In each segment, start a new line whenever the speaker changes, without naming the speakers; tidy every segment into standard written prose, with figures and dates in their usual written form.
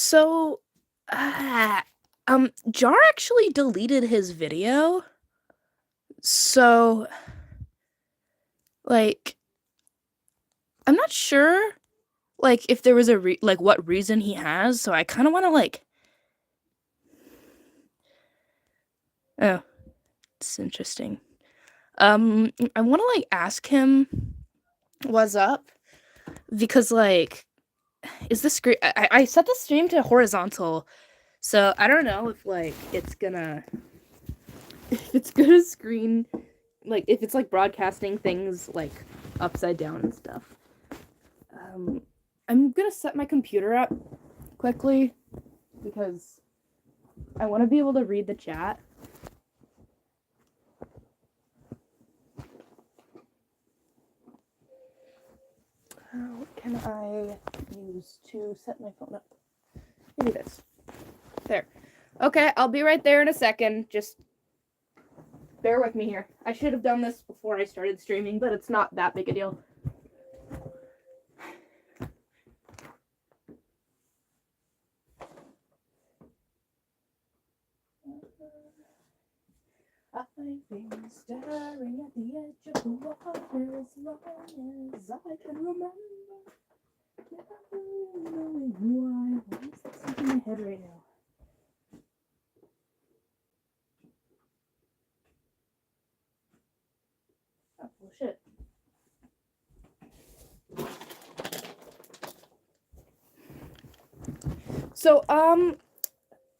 So, uh, Jar actually deleted his video. So, like, I'm not sure, if there was what reason he has. So I kind of want to oh, it's interesting. I want to ask him what's up because is the screen? I set the stream to horizontal, so I don't know if it's gonna if it's gonna screen if it's broadcasting things upside down and stuff. I'm gonna set my computer up quickly because I want to be able to read the chat. What can I use to set my phone up? Maybe this. There. Okay, I'll be right there in a second. Just bear with me here. I should have done this before I started streaming, but it's not that big a deal. I've been staring at the edge of the water as long as I can remember. Never really knowing who I was. That's stuck in my head right now. Oh, bullshit. So,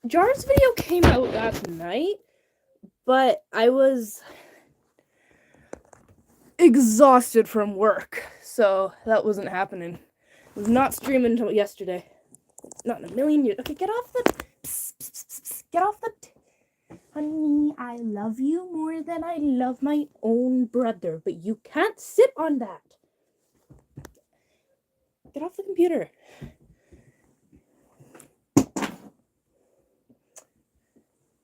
Jar's video came out last night, but I was exhausted from work, so that wasn't happening. I was not streaming until yesterday. Not in a million years. Okay, get off the... Get off the... Honey, I love you more than I love my own brother, but you can't sit on that. Get off the computer.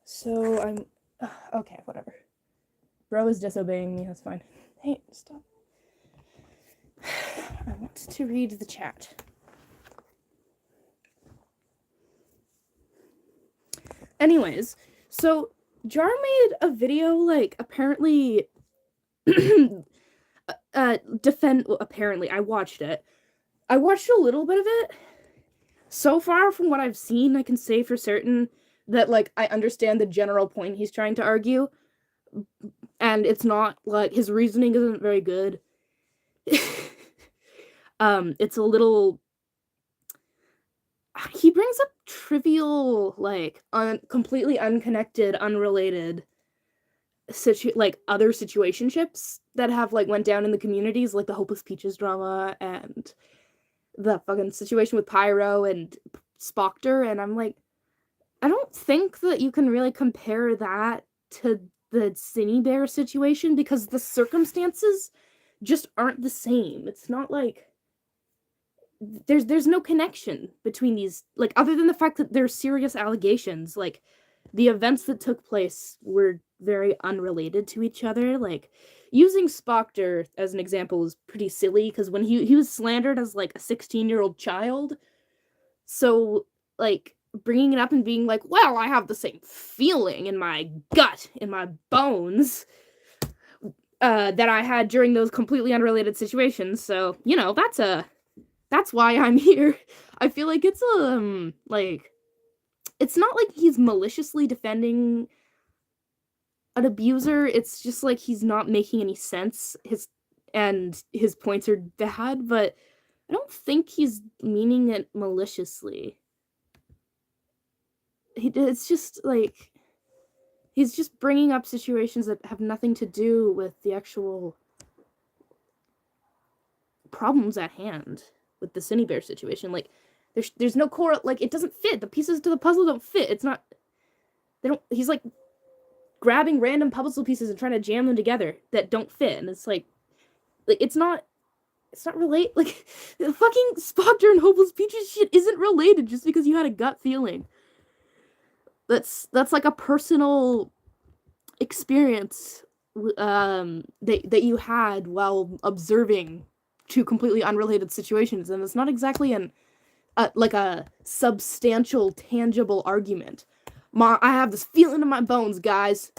So I'm... okay, whatever. Bro is disobeying me, that's fine. Hey, stop. I want to read the chat. Anyways, so Jar made a video, apparently... apparently, I watched it. I watched a little bit of it. So far, from what I've seen, I can say for certain that, I understand the general point he's trying to argue. And it's not, his reasoning isn't very good. It's a little... He brings up trivial, completely unconnected, unrelated, other situationships that have, went down in the communities, like the Hopeless Peaches drama, and the fucking situation with Pyro and Spoctor, and I'm like, I don't think that you can really compare that to the Cinny Bear situation, because the circumstances just aren't the same. It's not like... There's no connection between these, other than the fact that there's serious allegations. The events that took place were very unrelated to each other. Using Spoctor as an example is pretty silly, because when he was slandered as, a 16-year-old child, so, bringing it up and being like, well, I have the same feeling in my gut, in my bones, that I had during those completely unrelated situations, so, that's why I'm here. I feel like it's, it's not like he's maliciously defending an abuser, it's just he's not making any sense, his points are bad, but I don't think he's meaning it maliciously. It's just, he's just bringing up situations that have nothing to do with the actual problems at hand with the Cinny Bear situation. There's no core, it doesn't fit. The pieces to the puzzle don't fit. It's not... He's, grabbing random puzzle pieces and trying to jam them together that don't fit, and it's it's not relate. The fucking Spoctor and Hopeless Peaches shit isn't related just because you had a gut feeling. That's a personal experience that you had while observing two completely unrelated situations, and it's not exactly an like a substantial, tangible argument. I have this feeling in my bones, guys.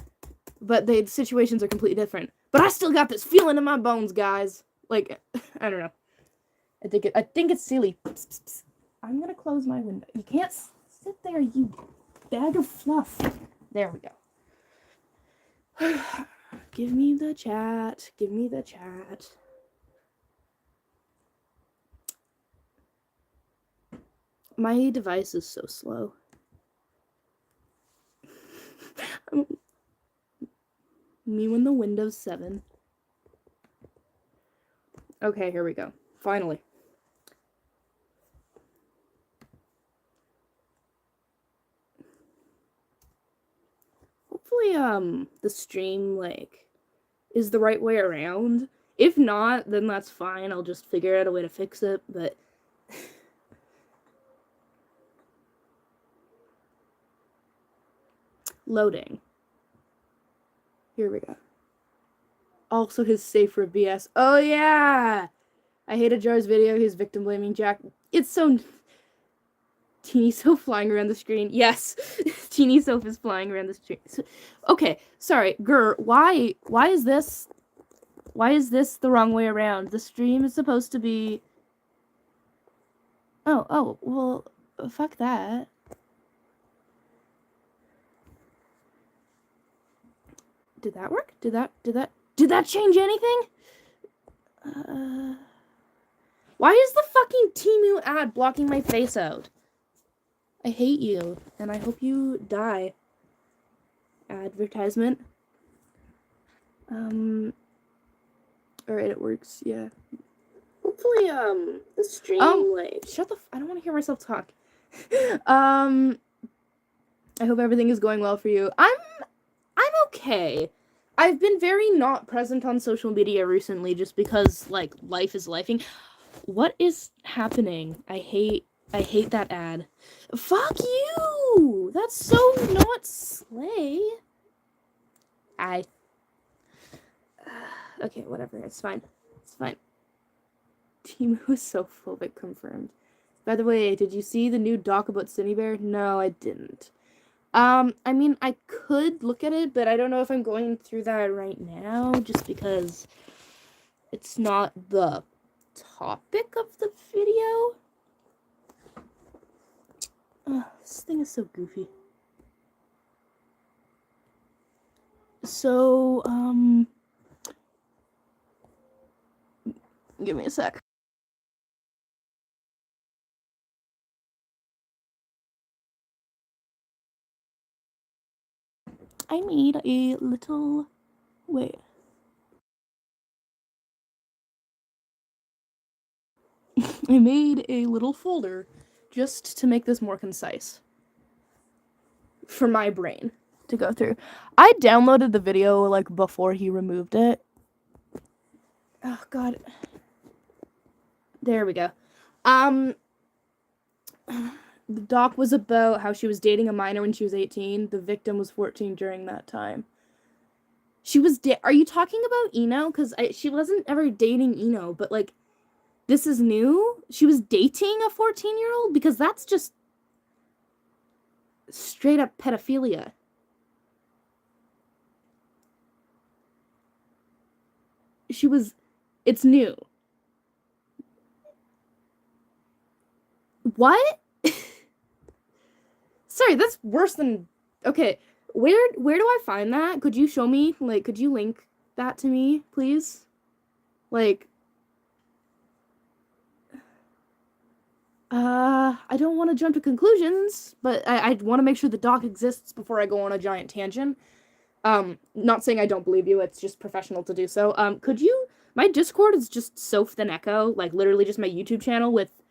But the situations are completely different. But I still got this feeling in my bones, guys. Like, I don't know. I think it's silly. Psst, psst, psst. I'm gonna close my window. You can't sit there, you bag of fluff. There we go. Give me the chat. Give me the chat. My device is so slow. Me when the Windows 7. Okay, here we go. Finally. Hopefully, the stream, like, is the right way around. If not, then that's fine. I'll just figure out a way to fix it, but... Loading. Here we go. Also his safe for BS. Oh, yeah! I hated Jar's video. He's victim blaming Jack. It's so... Teeny Soph flying around the screen. Yes! Teeny Soph is flying around the screen. Okay, sorry. Grr, why is this... Why is this the wrong way around? The stream is supposed to be... Oh, well, fuck that. Did that work? Did that change anything? Why is the fucking Temu ad blocking my face out? I hate you, and I hope you die. Advertisement. Alright, it works, yeah. Hopefully, the stream, shut the I don't want to hear myself talk. I hope everything is going well for you. I'm okay. I've been very not present on social media recently just because, like, life is lifing. What is happening? I hate that ad. Fuck you! That's so not slay. Okay, whatever. It's fine. It's fine. Temu is so phobic confirmed. By the way, did you see the new doc about Cinny Bear? No, I didn't. I mean, I could look at it, but I don't know if I'm going through that right now, just because it's not the topic of the video. This thing is so goofy. So, give me a sec. I made a little... Wait. I made a little folder just to make this more concise. For my brain to go through. I downloaded the video, like, before he removed it. Oh, God. There we go. The doc was about how she was dating a minor when she was 18. The victim was 14 during that time. She was Are you talking about Eno? Because she wasn't ever dating Eno, but, like, this is new? She was dating a 14-year-old? Because that's just straight up pedophilia. It's new. What? Sorry, that's worse than... Okay, where do I find that? Could you show me? Like, could you link that to me, please? Like... I don't want to jump to conclusions, but I want to make sure the doc exists before I go on a giant tangent. Not saying I don't believe you, it's just professional to do so. Could you... My Discord is just Soph the Echo, like, literally just my YouTube channel with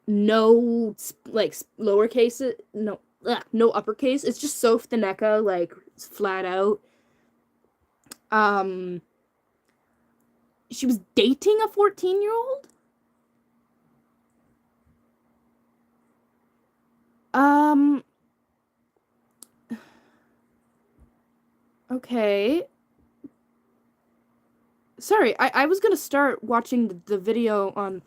no, like, lowercase, no uppercase. It's just Soph the Echo, like, flat out. She was dating a 14-year-old? Okay. Sorry, I was gonna start watching the video on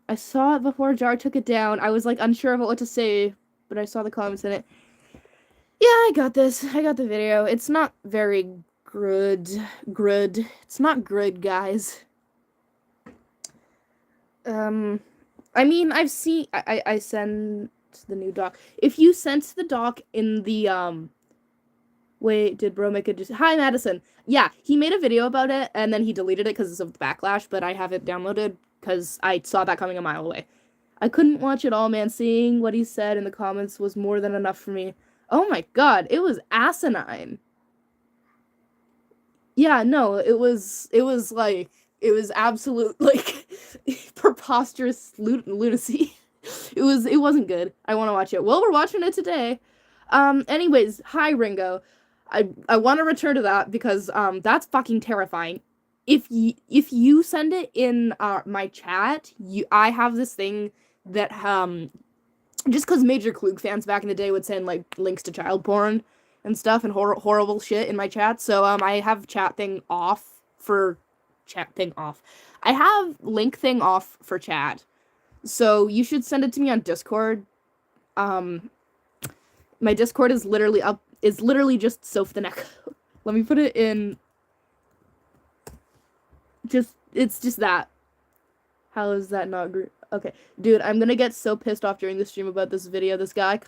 I saw it before Jar took it down. I was like unsure of what to say, but I saw the comments in it. Yeah, I got this. I got the video. It's not very good. It's not good, guys. I mean, I've seen. I sent the new doc. If you sent the doc in the wait, did bro make a hi Madison? Yeah, he made a video about it and then he deleted it because of the backlash. But I have it downloaded because I saw that coming a mile away. I couldn't watch it all, man. Seeing what he said in the comments was more than enough for me. Oh my god, it was asinine. Yeah, no, it was like it was absolute like preposterous lunacy. It wasn't good. I want to watch it. Well, we're watching it today. Anyways, hi Ringo. I want to return to that because that's fucking terrifying. If you send it in my chat, I have this thing that just because Major Klug fans back in the day would send like links to child porn and stuff and horrible shit in my chat. So I have chat thing off for chat thing off. I have link thing off for chat. So you should send it to me on Discord. My Discord is literally up. Is literally just Soph the Neck. Let me put it in. It's just that. How is that not okay, dude, I'm gonna get so pissed off during the stream about this video. This guy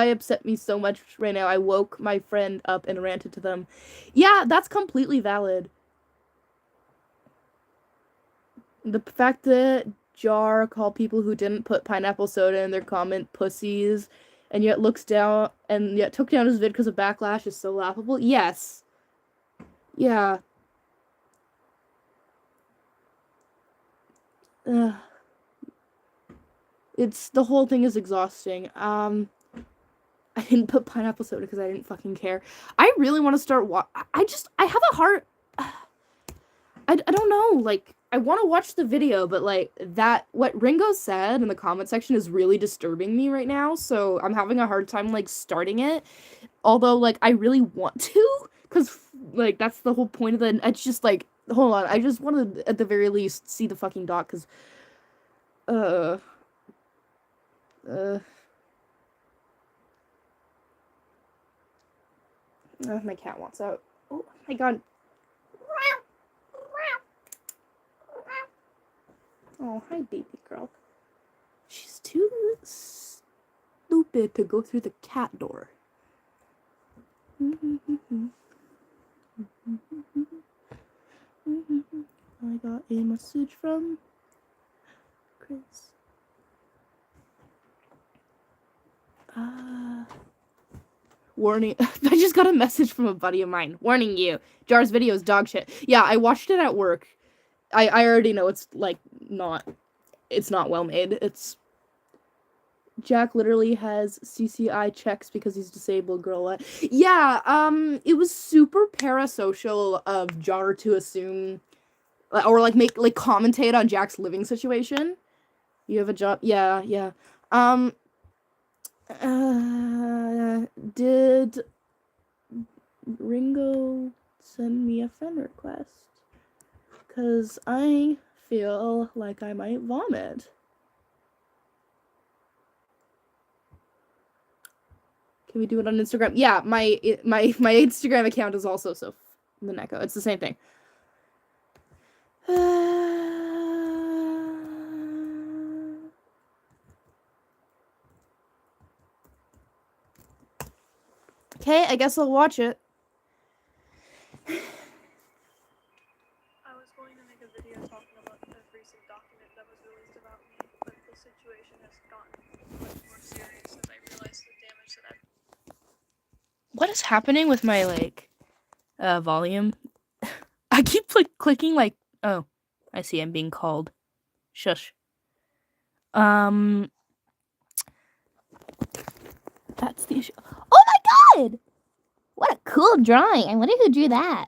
upset me so much right now. I woke my friend up and ranted to them. Yeah, that's completely valid. The fact that Jar called people who didn't put pineapple soda in their comment pussies, and yet took down his vid because of backlash is so laughable. Yes. Yeah. It's the whole thing is exhausting. I didn't put pineapple soda because I didn't fucking care. I really want to start I have a heart. I don't know, like, I want to watch the video, but, like, what Ringo said in the comment section is really disturbing me right now, so I'm having a hard time, like, starting it. Although, like, I really want to, because, like, that's the whole point of it's just, like, hold on, I just want to, at the very least, see the fucking doc, because, my cat wants out. Oh my god. Oh, hi, baby girl. She's too stupid to go through the cat door. I got a message from Chris. Warning. I just got a message from a buddy of mine. Warning you. Jar's video is dog shit. Yeah, I watched it at work. I already know it's, like, it's not well made. Jack literally has CCI checks because he's disabled, girl. Yeah, it was super parasocial of Jar to assume, or, like, commentate on Jack's living situation. You have a job? Yeah. Did Ringo send me a friend request? Because I feel like I might vomit. Can we do it on Instagram? Yeah, my Instagram account is also Soph the Neko. It's the same thing. Okay, I guess I'll watch it.
I was going to make a video talking about the recent document that was released about me, but the situation has gotten much more serious as I realized the damage that I've...
What is happening with my, like, volume? I keep, like, clicking, like, oh, I see I'm being called. Shush. That's the issue. Oh my god! What a cool drawing. I wonder who drew that.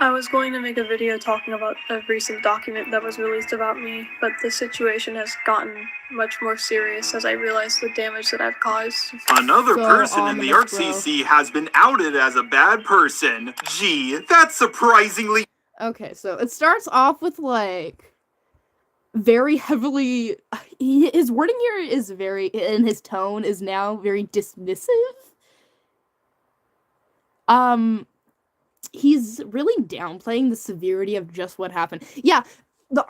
I was going to make a video talking about a recent document that was released about me, but the situation has gotten much more serious as I realize the damage that I've caused.
Another
So
person in the Art
ominous, bro.
CC has been outed as a bad person. Gee, that's surprisingly...
Okay, so it starts off with, like, very heavily... His wording here is very... And his tone is now very dismissive. He's really downplaying the severity of just what happened. Yeah, the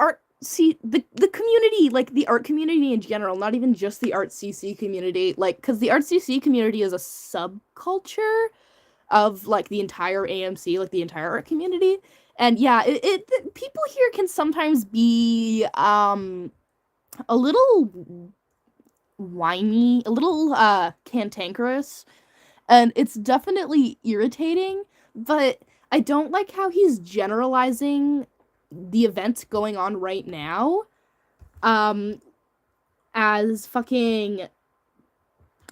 community, like, the art community in general, not even just the Art CC community, like, because the Art CC community is a subculture of, like, the entire AMC, like, the entire art community. And yeah, people here can sometimes be, a little whiny, a little, cantankerous, and it's definitely irritating, but I don't like how he's generalizing the events going on right now, as fucking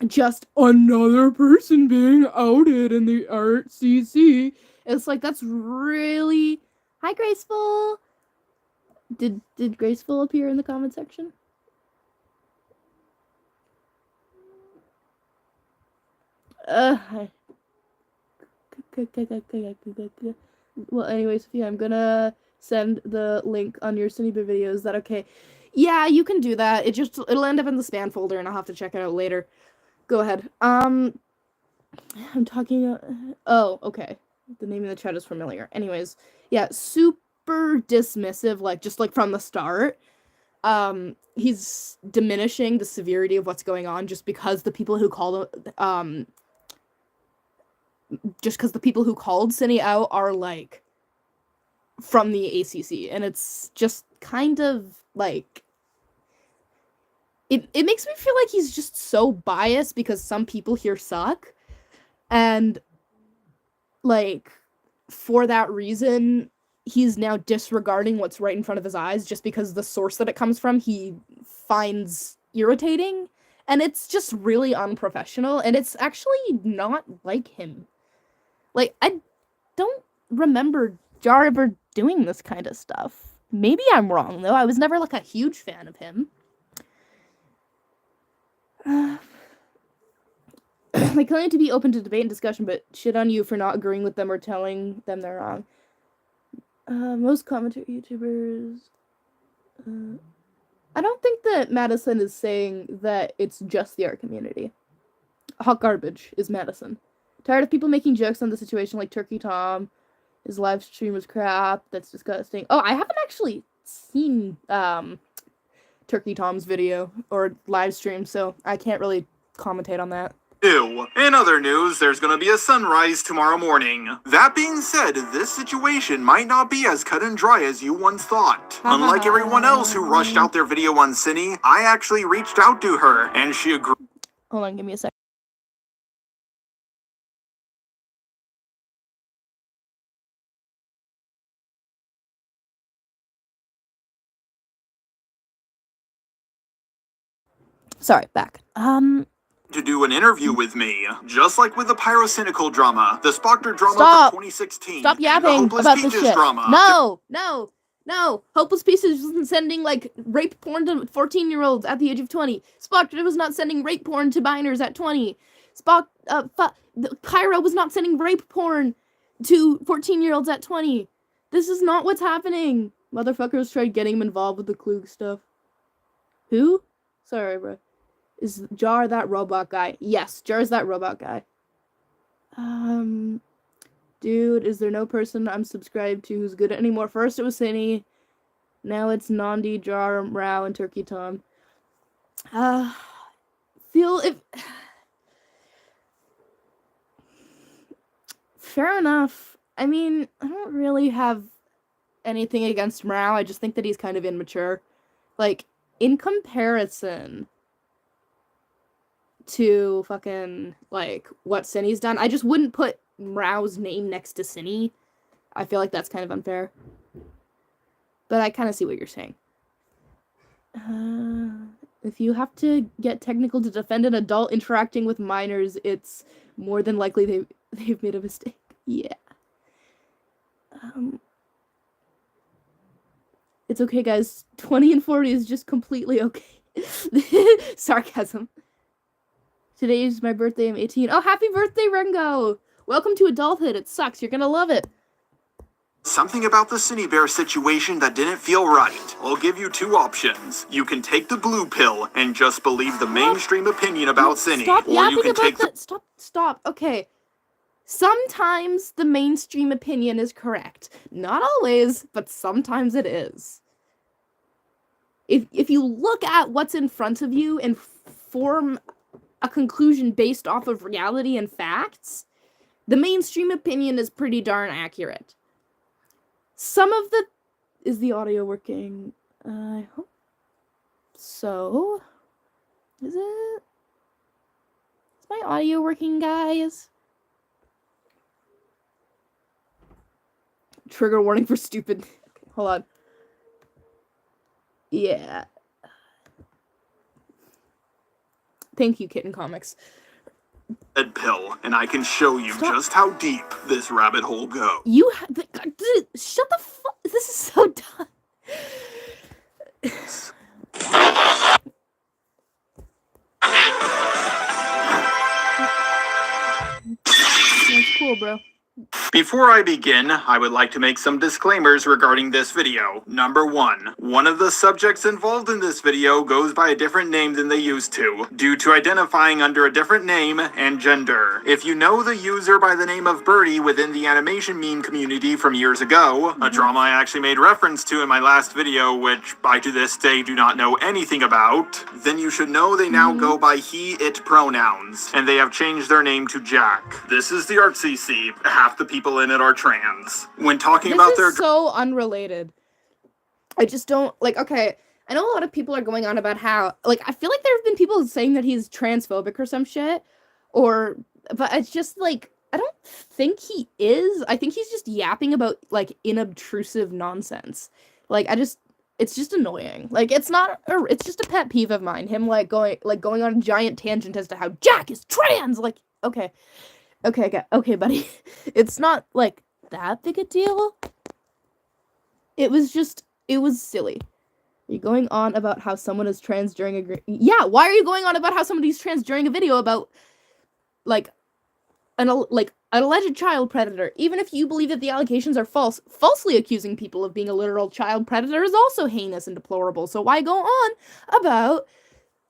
just another person being outed in the Art CC. It's like, that's really... Hi, Graceful! Did Graceful appear in the comment section? Well, anyway, Sophia, I'm gonna send the link on your Sunny video. Is that okay? Yeah, you can do that. It'll end up in the spam folder, and I'll have to check it out later. Go ahead. I'm talking. Oh, okay. The name of the chat is familiar. Anyways, yeah, super dismissive, like, just, like, from the start. He's diminishing the severity of what's going on just because the people who called Synni out are, like, from the ACC, and it's just kind of, like, it makes me feel like he's just so biased because some people here suck, and, like, for that reason, he's now disregarding what's right in front of his eyes just because the source that it comes from he finds irritating, and it's just really unprofessional, and it's actually not like him. Like, I don't remember Jar ever doing this kind of stuff. Maybe I'm wrong, though. I was never, like, a huge fan of him. They claim to be open to debate and discussion, but shit on you for not agreeing with them or telling them they're wrong. Most commentary YouTubers... I don't think that Madison is saying that it's just the art community. Hot garbage is Madison. Tired of people making jokes on the situation like Turkey Tom. His live stream was crap. That's disgusting. Oh, I haven't actually seen Turkey Tom's video or live stream, so I can't really commentate on that.
Ew. In other news, there's gonna be a sunrise tomorrow morning. That being said, this situation might not be as cut and dry as you once thought. Unlike everyone else who rushed out their video on Synni, I actually reached out to her, and she agreed.
Hold on, give me a sec. Sorry, back.
To do an interview with me, just like with the pyrocynical drama, the Spockter drama
Stop.
from 2016,
Stop yapping
and the Hopeless
about
Peaches
this shit.
drama.
No! Hopeless Pieces wasn't sending, like, rape porn to 14-year-olds at the age of 20. Spock was not sending rape porn to minors at 20. Cairo was not sending rape porn to 14-year-olds at 20. This is not what's happening. Motherfuckers tried getting him involved with the Klug stuff. Who? Sorry, bro. Is Jar that robot guy? Yes, Jar's that robot guy. Dude, is there no person I'm subscribed to who's good anymore? First it was Synni, now it's Nandi, Jar, Rao, and Turkey Tom. Fair enough. I mean, I don't really have anything against Rao, I just think that he's kind of immature. Like, in comparison to fucking, like, what Synni's done, I just wouldn't put Rao's name next to Synni. I feel like that's kind of unfair. But I kind of see what you're saying. If you have to get technical to defend an adult interacting with minors, it's more than likely they've made a mistake. Yeah. It's okay, guys. 20 and 40 is just completely okay. Sarcasm. Today is my birthday. I'm 18. Oh, happy birthday, Rengo! Welcome to adulthood. It sucks. You're gonna love it.
Something about the Cinny Bear situation that didn't feel right. I'll give you two options. You can take the blue pill and just believe the mainstream opinion about Cinny.
Stop
or
yapping
you can
about
take
that. Stop. Okay. Sometimes the mainstream opinion is correct. Not always, but sometimes it is. If you look at what's in front of you and form a conclusion based off of reality and facts, the mainstream opinion is pretty darn accurate. Some of the... Is the audio working? I hope so. Is it? Is my audio working, guys? Trigger warning for stupid. Okay, hold on. Yeah. Thank you, Kitten Comics.
red pill, and I can show you just how deep this rabbit hole goes.
You shut the fuck. This is so dumb. That's cool, bro.
Before I begin, I would like to make some disclaimers regarding this video. Number one of the subjects involved in this video goes by a different name than they used to, due to identifying under a different name and gender. If you know the user by the name of Birdie within the animation meme community from years ago, a drama I actually made reference to in my last video, which I to this day do not know anything about, then you should know they now go by he, it pronouns, and they have changed their name to Jack. This is the art CC. Half the people in it are trans. When talking about their...
This is so unrelated. I just don't, like, okay, I know a lot of people are going on about how, like, I feel like there have been people saying that he's transphobic or some shit, but it's just, like, I don't think he is. I think he's just yapping about, like, inobtrusive nonsense. Like, it's just annoying. Like, it's just a pet peeve of mine, him, like, going on a giant tangent as to how Jack is trans! Like, okay, buddy. It's not, like, that big a deal. It was silly. You're going on about how someone is trans during a... Yeah, why are you going on about how somebody's trans during a video about, like, an alleged child predator? Even if you believe that the allegations are false, falsely accusing people of being a literal child predator is also heinous and deplorable. So why go on about,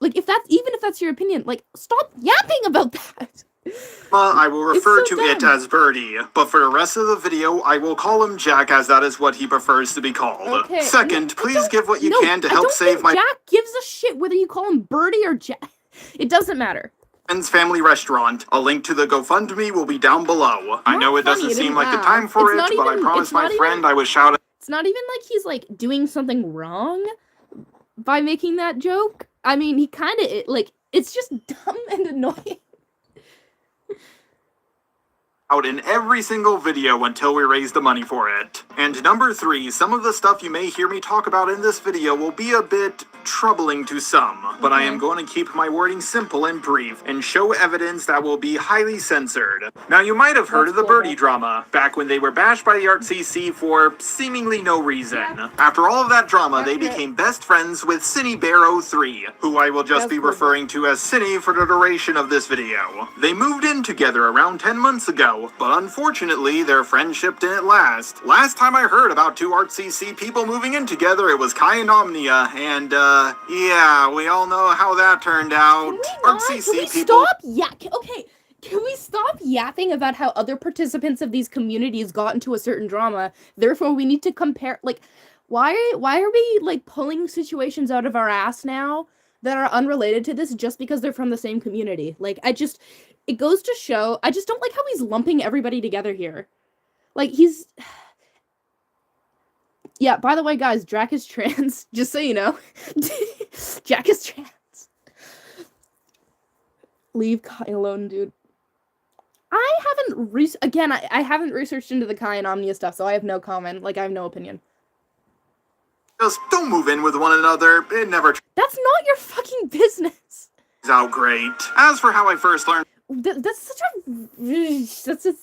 like, even if that's your opinion, like, stop yapping about that.
I will refer to it as Birdie, but for the rest of the video, I will call him Jack as that is what he prefers to be called.
Okay.
Second, please give what you can to help save my...
Jack gives a shit whether you call him Birdie or Jack. It doesn't matter.
friend's family restaurant. A link to the GoFundMe will be down below. I know it doesn't seem like the time for it, but I promised my friend I would shout it.
It's not even like he's, like, doing something wrong by making that joke. I mean, he kind of, like, it's just dumb and annoying.
Out in every single video until we raise the money for it. And number 3, some of the stuff you may hear me talk about in this video will be a bit troubling to some, but I am going to keep my wording simple and brief and show evidence that will be highly censored. Now you might have heard of the Birdie drama, back when they were bashed by the ArtCC for seemingly no reason. After all of that drama, they became best friends with Cinny Bear 03, who I will just be referring to as Cinny for the duration of this video. They moved in together around 10 months ago, but unfortunately, their friendship didn't last. Last time I heard about 2 ArtCC people moving in together, it was Kai and Omnia, and, yeah, we all know how that turned out. ArtCC people...
Can we stop yapping about how other participants of these communities got into a certain drama? Therefore, we need to compare, like, why are we, like, pulling situations out of our ass now that are unrelated to this just because they're from the same community? Like, it goes to show, I just don't like how he's lumping everybody together here. Like, yeah, by the way, guys, Jack is trans, just so you know. Jack is trans. Leave Kai alone, dude. I haven't researched into the Kai and Omnia stuff, so I have no comment. Like, I have no opinion.
Just don't move in with one another. It never...
That's not your fucking business.
...out great. As for how I first learned...
That's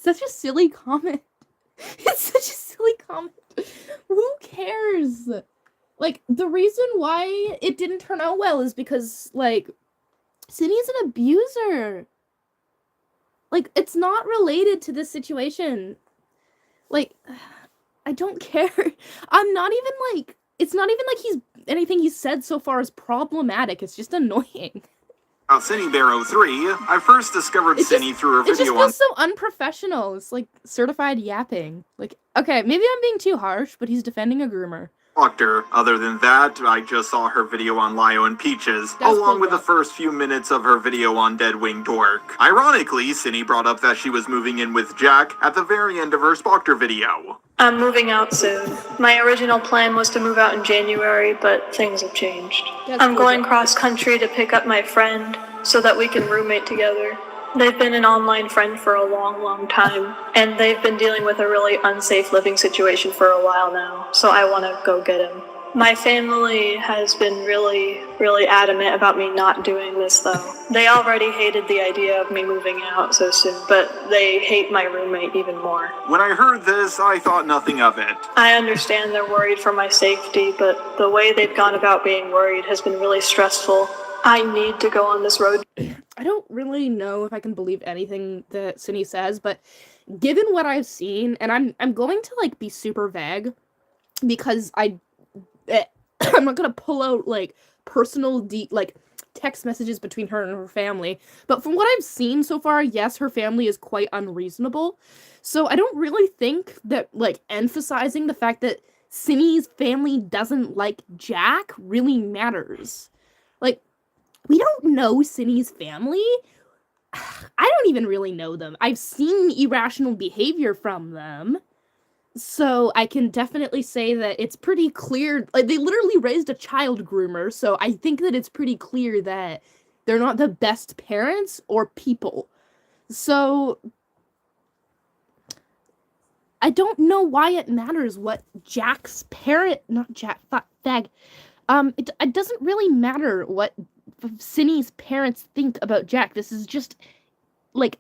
such a silly comment. It's such a silly comment. Who cares? Like, the reason why it didn't turn out well is because, like, Cindy's an abuser. Like, it's not related to this situation. Like, I don't care. I'm not even, like, it's not even like anything he's said so far is problematic. It's just annoying.
Cinny Barrow 3, I first discovered Cinny through her
It just
video
feels so unprofessional. It's like certified yapping. Like, okay, maybe I'm being too harsh, but he's defending a groomer.
Doctor. Other than that, I just saw her video on Lio and Peaches, along with the first few minutes of her video on Deadwing Dork. Ironically, Cinny brought up that she was moving in with Jack at the very end of her Spoctor video.
I'm moving out soon. My original plan was to move out in January, but things have changed. I'm going cross-country to pick up my friend so that we can roommate together. They've been an online friend for a long, long time, and they've been dealing with a really unsafe living situation for a while now, so I want to go get him. My family has been really, really adamant about me not doing this, though. They already hated the idea of me moving out so soon, but they hate my roommate even more.
When I heard this, I thought nothing of it.
I understand they're worried for my safety, but the way they've gone about being worried has been really stressful. I need to go on this road.
I don't really know if I can believe anything that Cinny says, but given what I've seen, and I'm going to, like, be super vague, because I'm not gonna pull out, like, personal, like, text messages between her and her family, but from what I've seen so far, yes, her family is quite unreasonable, so I don't really think that, like, emphasizing the fact that Cinny's family doesn't like Jack really matters. Like, we don't know Cinny's family. I don't even really know them. I've seen irrational behavior from them. So I can definitely say that it's pretty clear. Like, they literally raised a child groomer, so I think that it's pretty clear that they're not the best parents or people. So I don't know why it matters what Jack's parent, not Jack, fag. It doesn't really matter what Cinny's parents think about Jack. This is just, like,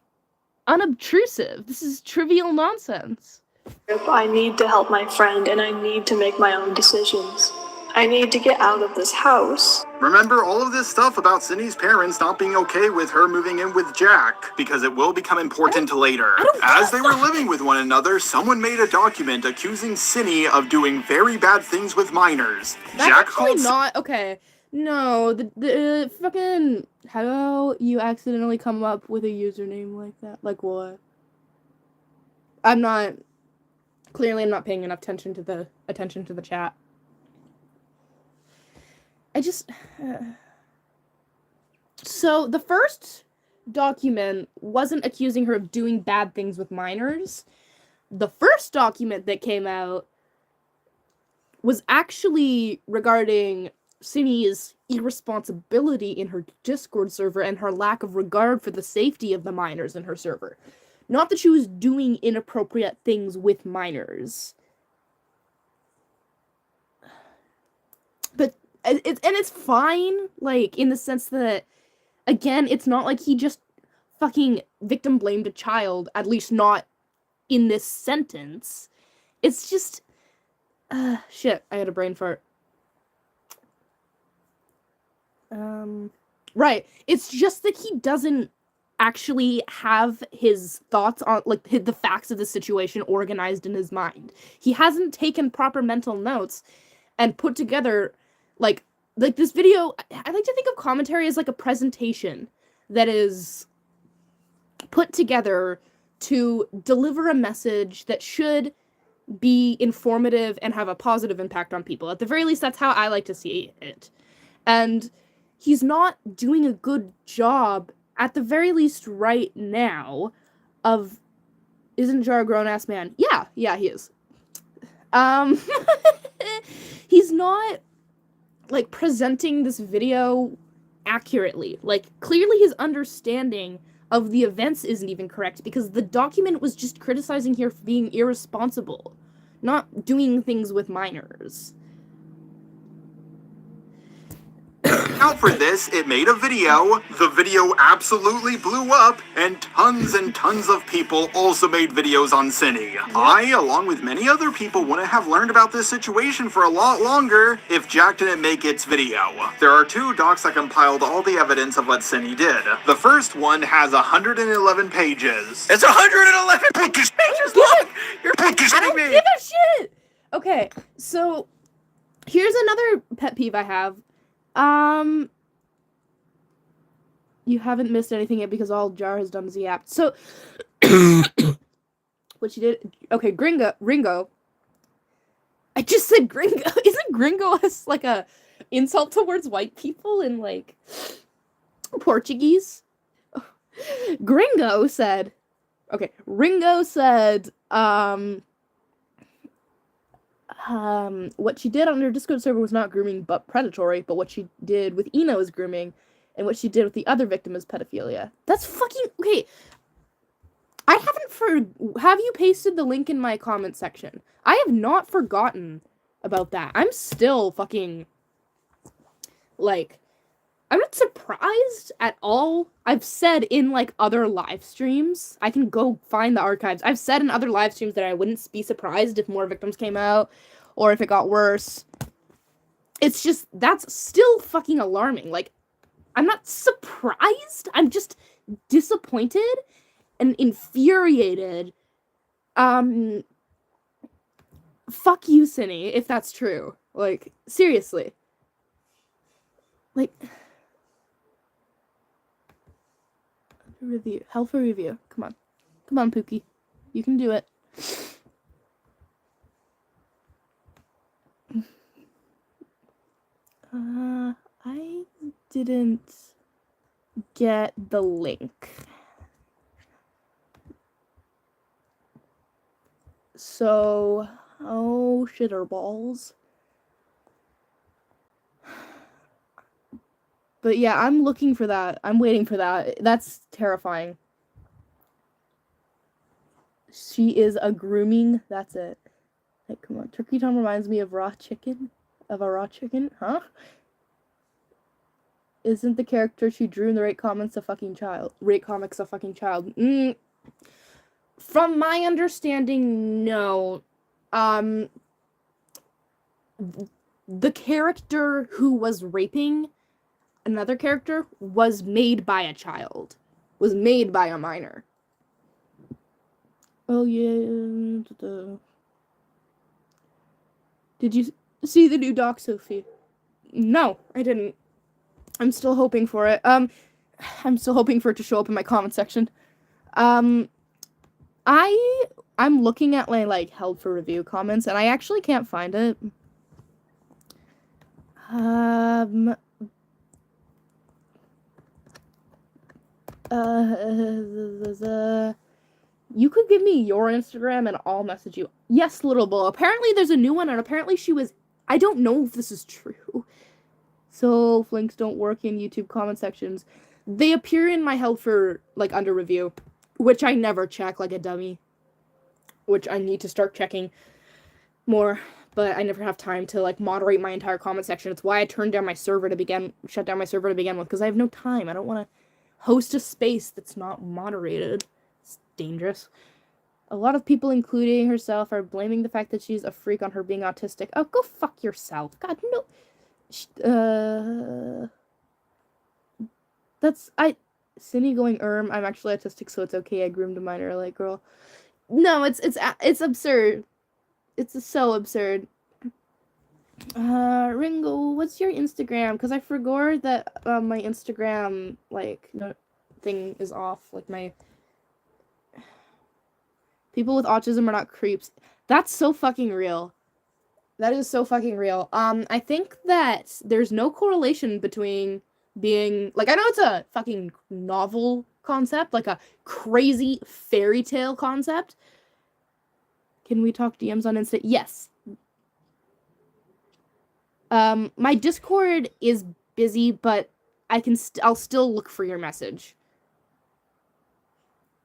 unobtrusive. This is trivial nonsense.
I need to help my friend, and I need to make my own decisions. I need to get out of this house.
Remember all of this stuff about Cindy's parents not being okay with her moving in with Jack, because it will become important later. As they were living with one another, someone made a document accusing Cindy of doing very bad things with minors.
That's
Jack
actually
called
not okay. No, the fucking, how you accidentally come up with a username like that? Like what? I'm not paying enough attention to the chat. I just so the first document wasn't accusing her of doing bad things with minors. The first document that came out was actually regarding Cindy's irresponsibility in her Discord server and her lack of regard for the safety of the minors in her server. Not that she was doing inappropriate things with minors. But it's fine, like, in the sense that, again, it's not like he just fucking victim blamed a child, at least not in this sentence. It's just, shit, I had a brain fart. Right, it's just that he doesn't actually have his thoughts on, like, the facts of the situation organized in his mind. He hasn't taken proper mental notes and put together, like this video. I like to think of commentary as like a presentation that is put together to deliver a message that should be informative and have a positive impact on people. At the very least, that's how I like to see it. And he's not doing a good job, at the very least right now, of... Isn't Jar a grown-ass man? Yeah, he is. He's not, like, presenting this video accurately. Like, clearly his understanding of the events isn't even correct, because the document was just criticizing her for being irresponsible, not doing things with minors.
out for this, it made a video. The video absolutely blew up, and tons of people also made videos on Synni. I, along with many other people, wouldn't have learned about this situation for a lot longer if Jack didn't make its video. There are 2 docs that compiled all the evidence of what Synni did. The first one has 111 pages. It's 111 pages long! You're kidding me!
I don't give a shit! Okay, so here's another pet peeve I have. You haven't missed anything yet because all Jar has done is the app. So, what she did... Okay, Ringo. I just said gringo. Isn't gringo like a insult towards white people in, like, Portuguese? Ringo said, what she did on her Discord server was not grooming but predatory, but what she did with Eno is grooming, and what she did with the other victim is pedophilia. That's fucking... Okay. Have you pasted the link in my comment section? I have not forgotten about that. I'm still fucking... Like... I'm not surprised at all. I've said in, like, other live streams, I can go find the archives. I've said in other live streams that I wouldn't be surprised if more victims came out, or if it got worse. It's just, that's still fucking alarming. Like, I'm not surprised. I'm just disappointed and infuriated. Fuck you, Synni, if that's true. Like, seriously. Like... Review. Helpful review. Come on. Come on, Pookie. You can do it. I didn't get the link. So, oh, shitter balls. But yeah, I'm looking for that. I'm waiting for that. That's terrifying. She is a grooming. That's it. Like, come on. Turkey Tom reminds me of raw chicken. Of a raw chicken? Huh? Isn't the character she drew in the Rate Comics a fucking child? Rate Comics a fucking child? From my understanding, no. The character who was raping another character was made by a child. Was made by a minor. Oh, yeah. Did you see the new doc, Sophie? No, I didn't. I'm still hoping for it. I'm still hoping for it to show up in my comment section. I'm looking at my, like, held for review comments, and I actually can't find it. You could give me your Instagram and I'll message you. Yes, Little Bull. Apparently there's a new one, and apparently she was... I don't know if this is true. So, if links don't work in YouTube comment sections. They appear in my held for, like, under review, which I never check like a dummy. Which I need to start checking more, but I never have time to, like, moderate my entire comment section. It's why I shut down my server to begin with, because I have no time. I don't want to host a space that's not moderated. It's dangerous. A lot of people, including herself, are blaming the fact that she's a freak on her being autistic. Oh, go fuck yourself. God, no. Synni going, I'm actually autistic, so it's okay. I groomed a minor, like, girl. No, it's absurd. It's so absurd. Ringo, what's your Instagram? Because I forgot that my Instagram, like, thing is off. Like, my... People with autism are not creeps. That's so fucking real. That is so fucking real. I think that there's no correlation between being... Like, I know it's a fucking novel concept, like a crazy fairy tale concept. Can we talk DMs on Insta? Yes. My Discord is busy, but I'll still look for your message.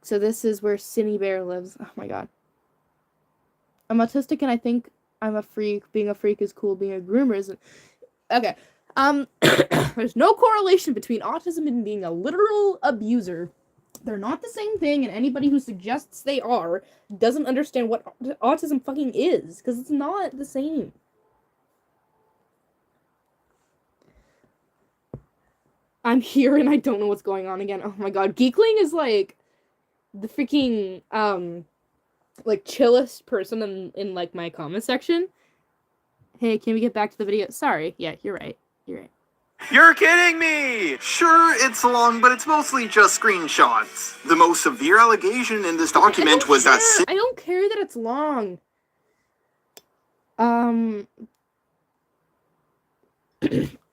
So this is where Synni Bear lives. Oh my god. I'm autistic and I think I'm a freak. Being a freak is cool. Being a groomer isn't. Okay. There's no correlation between autism and being a literal abuser. They're not the same thing, and anybody who suggests they are doesn't understand what autism fucking is, because it's not the same. I'm here and I don't know what's going on again. Oh my god, Geekling is like the freaking like chillest person in like my comment section. Hey, can we get back to the video? Sorry. Yeah, you're right.
You're kidding me! Sure, it's long, but it's mostly just screenshots. The most severe allegation in this document was that
I don't care that it's long.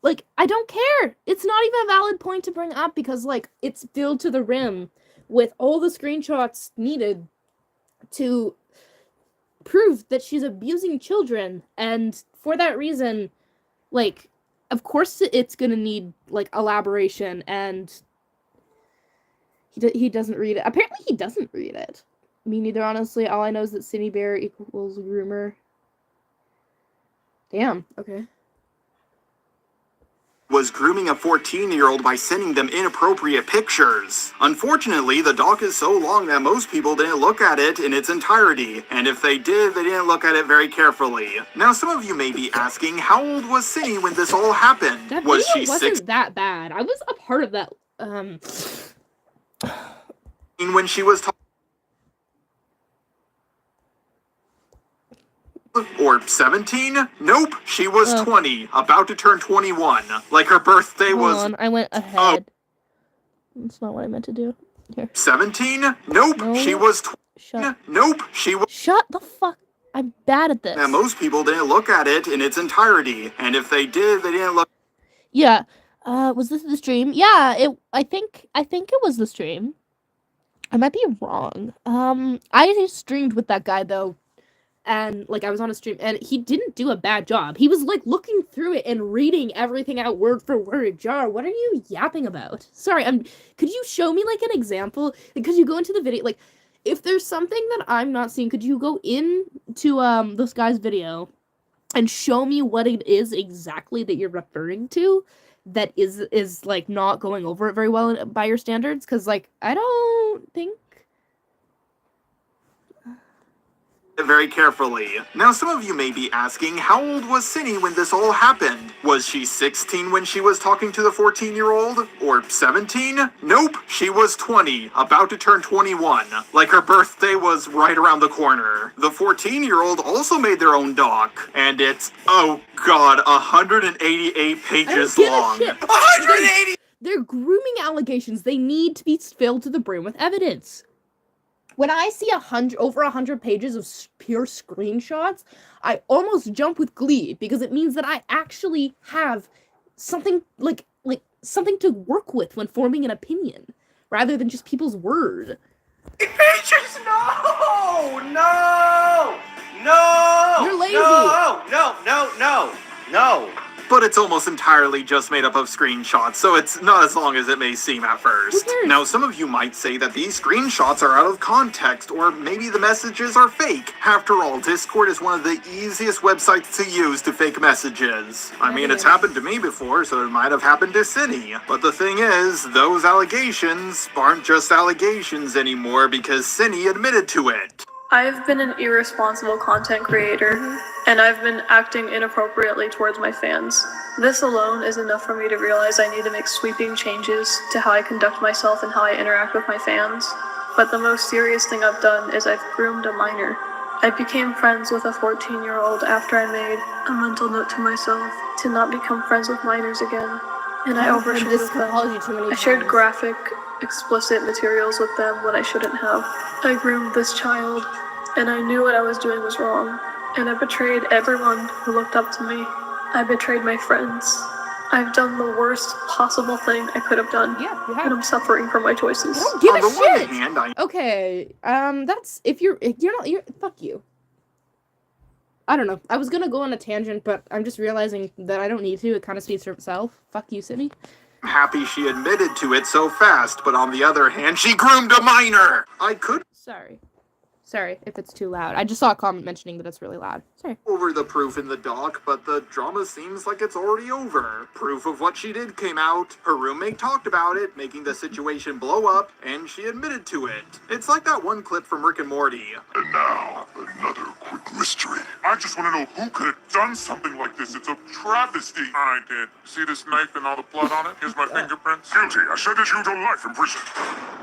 Like, I don't care. It's not even a valid point to bring up because, like, it's filled to the rim with all the screenshots needed to prove that she's abusing children. And for that reason, like, of course it's gonna need, like, elaboration, and he doesn't read it. Apparently he doesn't read it. Me neither, honestly. All I know is that Cinny Bear equals groomer. Damn, okay.
Was grooming a 14-year-old by sending them inappropriate pictures. Unfortunately, the doc is so long that most people didn't look at it in its entirety, and if they did, they didn't look at it very carefully. Now, some of you may be asking, how old was Cinny when this all happened?
That
was
video
she
wasn't that bad. I was a part of that,
when she was or 17? Nope, she was 20, about to turn 21. Like her birthday was...
Hold on, I went ahead. Oh. That's not what I meant to do. Here.
17? Nope, no. She was 20. Nope, she was...
Shut the fuck... I'm bad at this.
Now, most people didn't look at it in its entirety, and if they did, they didn't look...
Yeah, was this the stream? Yeah, I think it was the stream. I might be wrong. I streamed with that guy, though. And, like, I was on a stream, and he didn't do a bad job. He was, like, looking through it and reading everything out word for word. Jar, what are you yapping about? Sorry, could you show me, like, an example? Could you go into the video? Like, if there's something that I'm not seeing, could you go into, this guy's video and show me what it is exactly that you're referring to that is like, not going over it very well by your standards? Because, like, I don't think...
very carefully. Now, some of you may be asking, how old was Cinny when this all happened? Was she 16 when she was talking to the 14-year-old? Or 17? Nope, she was 20, about to turn 21. Like her birthday was right around the corner. The 14-year-old also made their own doc, and it's, oh god, 188 pages long. 180!
They're grooming allegations. They need to be filled to the brim with evidence. When I see over 100 pages of pure screenshots, I almost jump with glee because it means that I actually have something like something to work with when forming an opinion, rather than just people's word.
Pages? No!
You're lazy.
No. But it's almost entirely just made up of screenshots, so it's not as long as it may seem at first. Now, some of you might say that these screenshots are out of context, or maybe the messages are fake. After all, Discord is one of the easiest websites to use to fake messages. I mean, it's happened to me before, so it might have happened to Cinny. But the thing is, those allegations aren't just allegations anymore because Cinny admitted to it.
I've been an irresponsible content creator, and I've been acting inappropriately towards my fans. This alone is enough for me to realize I need to make sweeping changes to how I conduct myself and how I interact with my fans. But the most serious thing I've done is I've groomed a minor. I became friends with a 14-year-old after I made a mental note to myself to not become friends with minors again. And I overshared with them. I shared graphic, explicit materials with them when I shouldn't have. I groomed this child, and I knew what I was doing was wrong. And I betrayed everyone who looked up to me. I betrayed my friends. I've done the worst possible thing I could have done.
Yeah, you have.
And I'm suffering for my choices.
I don't give a shit! Okay, that's, you're fuck you. I don't know. I was gonna go on a tangent, but I'm just realizing that I don't need to. It kind of speaks for itself. Fuck you, Cinny.
I'm happy she admitted to it so fast, but on the other hand, she groomed a minor! I could...
Sorry. Sorry if it's too loud. I just saw a comment mentioning that it's really loud. Sorry.
Over the proof in the doc, but the drama seems like it's already over. Proof of what she did came out. Her roommate talked about it, making the situation blow up, and she admitted to it. It's like that one clip from Rick and Morty.
And now, another quick mystery. I just want to know who could have done something like this. It's a travesty. I did. See this knife and all the blood on it? Here's my fingerprints. Guilty. I sentenced you to life in prison.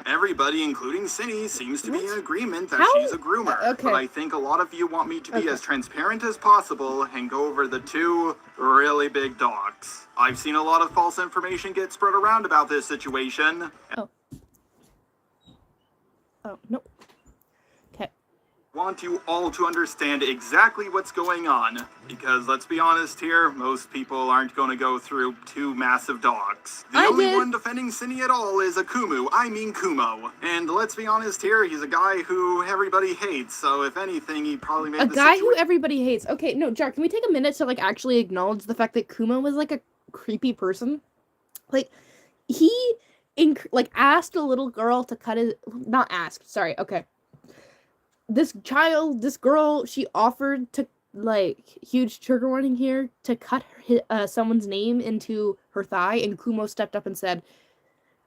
Everybody, including Synni, seems to be in agreement that
How?
she's a groomer.
Okay.
But I think a lot of you want me to be as transparent as possible and go over the two really big dogs. I've seen a lot of false information get spread around about this situation.
Oh, nope. Okay.
Want you all to understand exactly what's going on, because let's be honest here, most people aren't going to go through two massive dogs. The only one defending Synni at all is a Kumo, and let's be honest here, he's a guy who everybody hates, so if anything, he probably made
a guy who everybody hates. Okay, no, Jar, can we take a minute to, like, actually acknowledge the fact that Kumo was, like, a creepy person? Like, he, asked a little girl to cut his, not asked, sorry, okay. This girl, she offered to, like, huge trigger warning here, to cut someone's name into her thigh, and Kumo stepped up and said,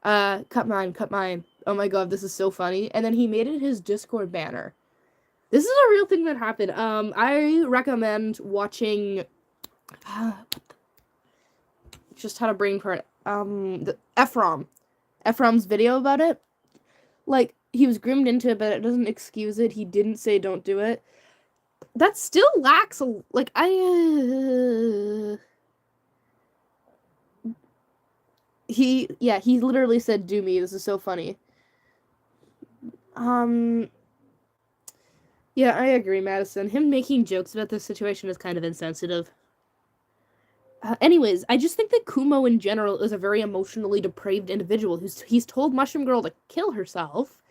cut mine. Oh my god, this is so funny. And then he made it his Discord banner. This is a real thing that happened. I recommend watching, just had a brain fart, Ephraim's video about it. Like, he was groomed into it, but it doesn't excuse it. He didn't say don't do it. That still lacks he literally said, do me. This is so funny. Yeah, I agree, Madison. Him making jokes about this situation is kind of insensitive. Anyways, I just think that Kumo in general is a very emotionally depraved individual he's told Mushroom Girl to kill herself,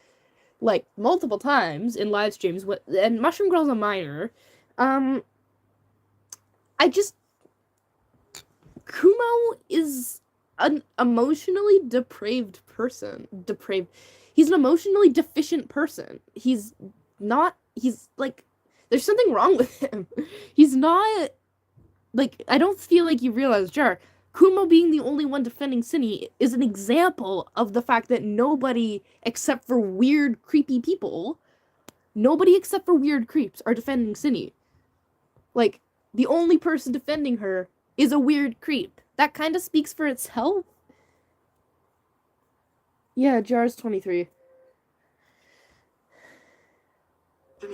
like, multiple times in live streams, and Mushroom Girl's a minor. Kumo is an emotionally depraved person. He's an emotionally deficient person. He's like, there's something wrong with him. He's not, like, I don't feel like you realize, Jar, Kumo being the only one defending Synni is an example of the fact that nobody except for weird, creepy people, nobody except for weird creeps are defending Synni. Like, the only person defending her is a weird creep. That kind of speaks for itself. Yeah, Jar's 23.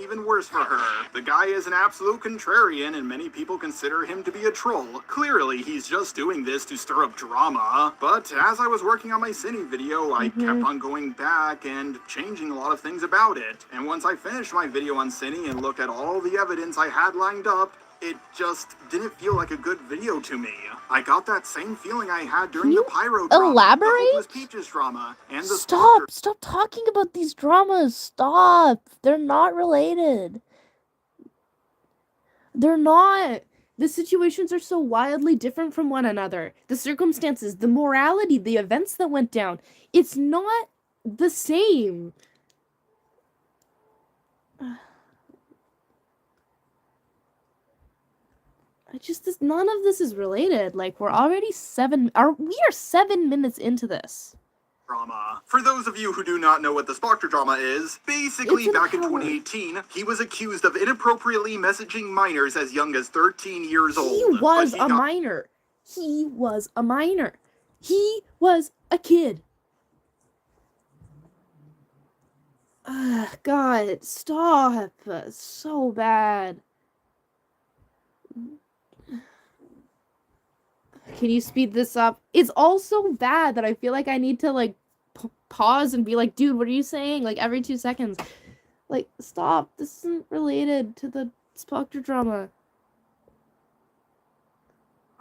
Even worse for her. The guy is an absolute contrarian, and many people consider him to be a troll. Clearly, he's just doing this to stir up drama. But as I was working on my Synni video, I kept on going back and changing a lot of things about it. And once I finished my video on Synni and looked at all the evidence I had lined up, it just didn't feel like a good video to me. I got that same feeling I had during the Pyro drama,
elaborate?
the Hopeless Peaches drama, and the
Stop talking about these dramas. Stop. They're not related. They're not. The situations are so wildly different from one another. The circumstances, the morality, the events that went down. It's not the same. None of this is related. Like, we are 7 minutes into this.
Drama. For those of you who do not know what the Spectre drama is, basically back in 2018, he was accused of inappropriately messaging minors as young as 13 years old.
He was a minor. He was a minor. He was a kid. God, stop. So bad. Can you speed this up? It's all so bad that I feel like I need to, like, pause and be like, dude, what are you saying? Like, every 2 seconds. Like, stop. This isn't related to the Spectre drama.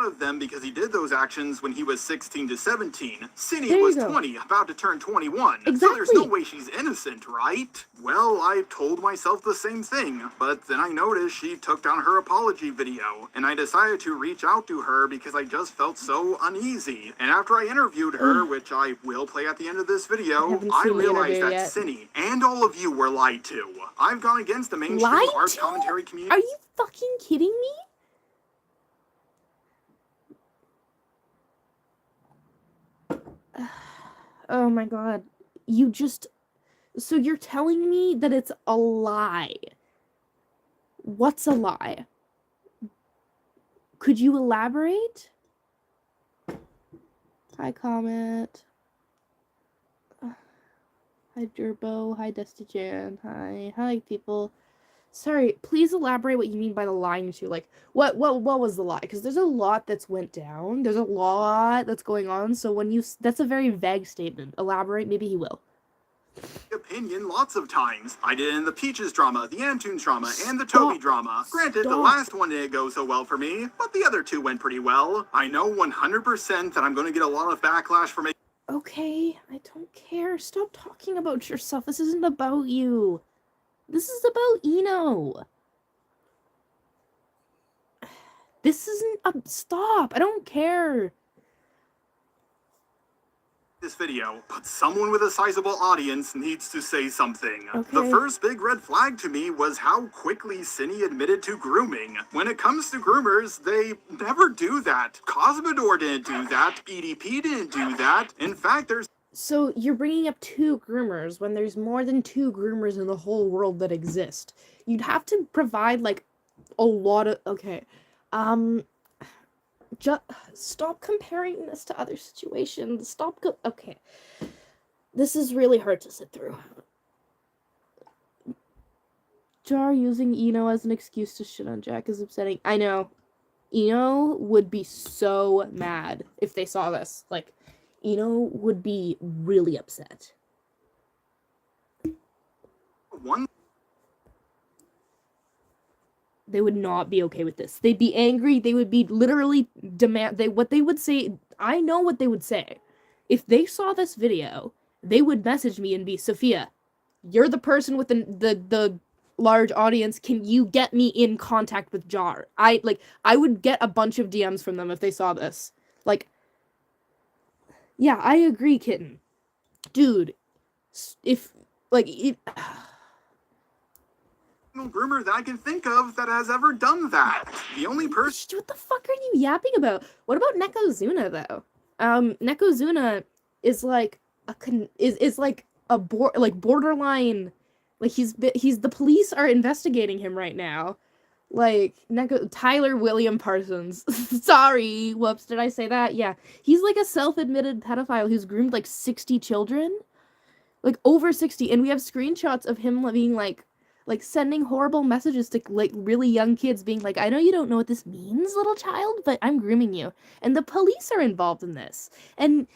of them because he did those actions when he was 16 to 17. Synni was 20, about to turn 21.
Exactly.
So there's no way she's innocent, right? Well, I told myself the same thing, but then I noticed she took down her apology video, and I decided to reach out to her because I just felt so uneasy. And after I interviewed her, which I will play at the end of this video, I realized that Synni and all of you were lied to. I've gone against the mainstream art commentary community.
Are you fucking kidding me? Oh my god. So you're telling me that it's a lie. What's a lie? Could you elaborate? Hi, Comet. Hi, Durbo. Hi, Destijan. Hi, people. Sorry, please elaborate what you mean by the lying to. Like, what was the lie? Because there's a lot that's went down. There's a lot that's going on. So that's a very vague statement. Elaborate, maybe he will.
Opinion lots of times. I did it in the Peaches drama, the Antunes drama, and the Toby drama. Granted, the last one didn't go so well for me, but the other two went pretty well. I know 100% that I'm going to get a lot of backlash from it.
Okay, I don't care. Stop talking about yourself. This isn't about you. This is about Eno. This isn't stop. I don't care.
This video, but someone with a sizable audience needs to say something.
Okay.
The first big red flag to me was how quickly Synni admitted to grooming. When it comes to groomers, they never do that. Cosmodor didn't do that. EDP didn't do that. In fact, there's...
So you're bringing up 2 groomers when there's more than 2 groomers in the whole world that exist. You'd have to provide, like, a lot of... Okay. Just stop comparing this to other situations. Okay. This is really hard to sit through. Jar using Eno as an excuse to shit on Jack is upsetting. I know. Eno would be so mad if they saw this. Like, Eno would be really upset. They would not be okay with this. They'd be angry. They would be literally what they would say. I know what they would say. If they saw this video, they would message me and be, Sophia, you're the person with the large audience. Can you get me in contact with Jar? I would get a bunch of DMs from them if they saw this. Like, yeah, I agree, Kitten. Dude,
groomer that I can think of that has ever done that. The only person...
What the fuck are you yapping about? What about Nekozuna, though? Nekozuna is like borderline, like he's the police are investigating him right now. Like, Tyler William Parsons. Sorry, whoops, did I say that? Yeah. He's like a self-admitted pedophile who's groomed like 60 children. Like, over 60. And we have screenshots of him being like sending horrible messages to like really young kids being like, I know you don't know what this means, little child, but I'm grooming you. And the police are involved in this. And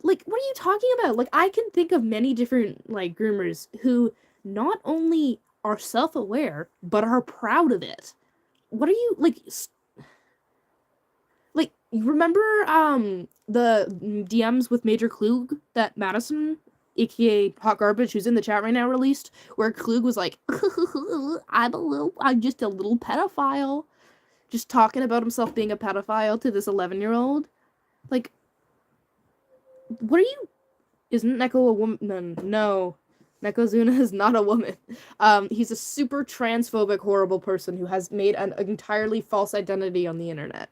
like, what are you talking about? Like, I can think of many different like groomers who not only are self-aware, but are proud of it. What are you like, you remember the DMs with Major Klug that Madison, aka Hot Garbage, who's in the chat right now, released, where Klug was like, I'm just a little pedophile, just talking about himself being a pedophile to this 11-year-old. Like, what are you? Isn't Neko a woman? No. Nekozuna is not a woman. He's a super transphobic, horrible person who has made an entirely false identity on the internet.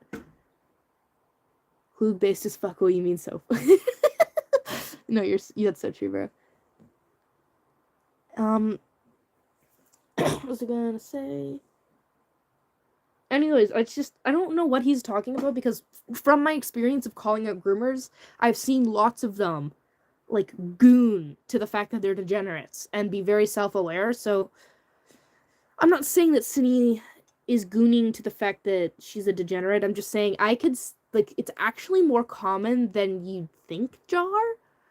Klug based as fuck, what you mean so? No, that's so true, bro. What was I gonna say? Anyways, I don't know what he's talking about, because from my experience of calling out groomers, I've seen lots of them, like, goon to the fact that they're degenerates and be very self-aware, so I'm not saying that Synni is gooning to the fact that she's a degenerate. I'm just saying it's actually more common than you'd think, Jar,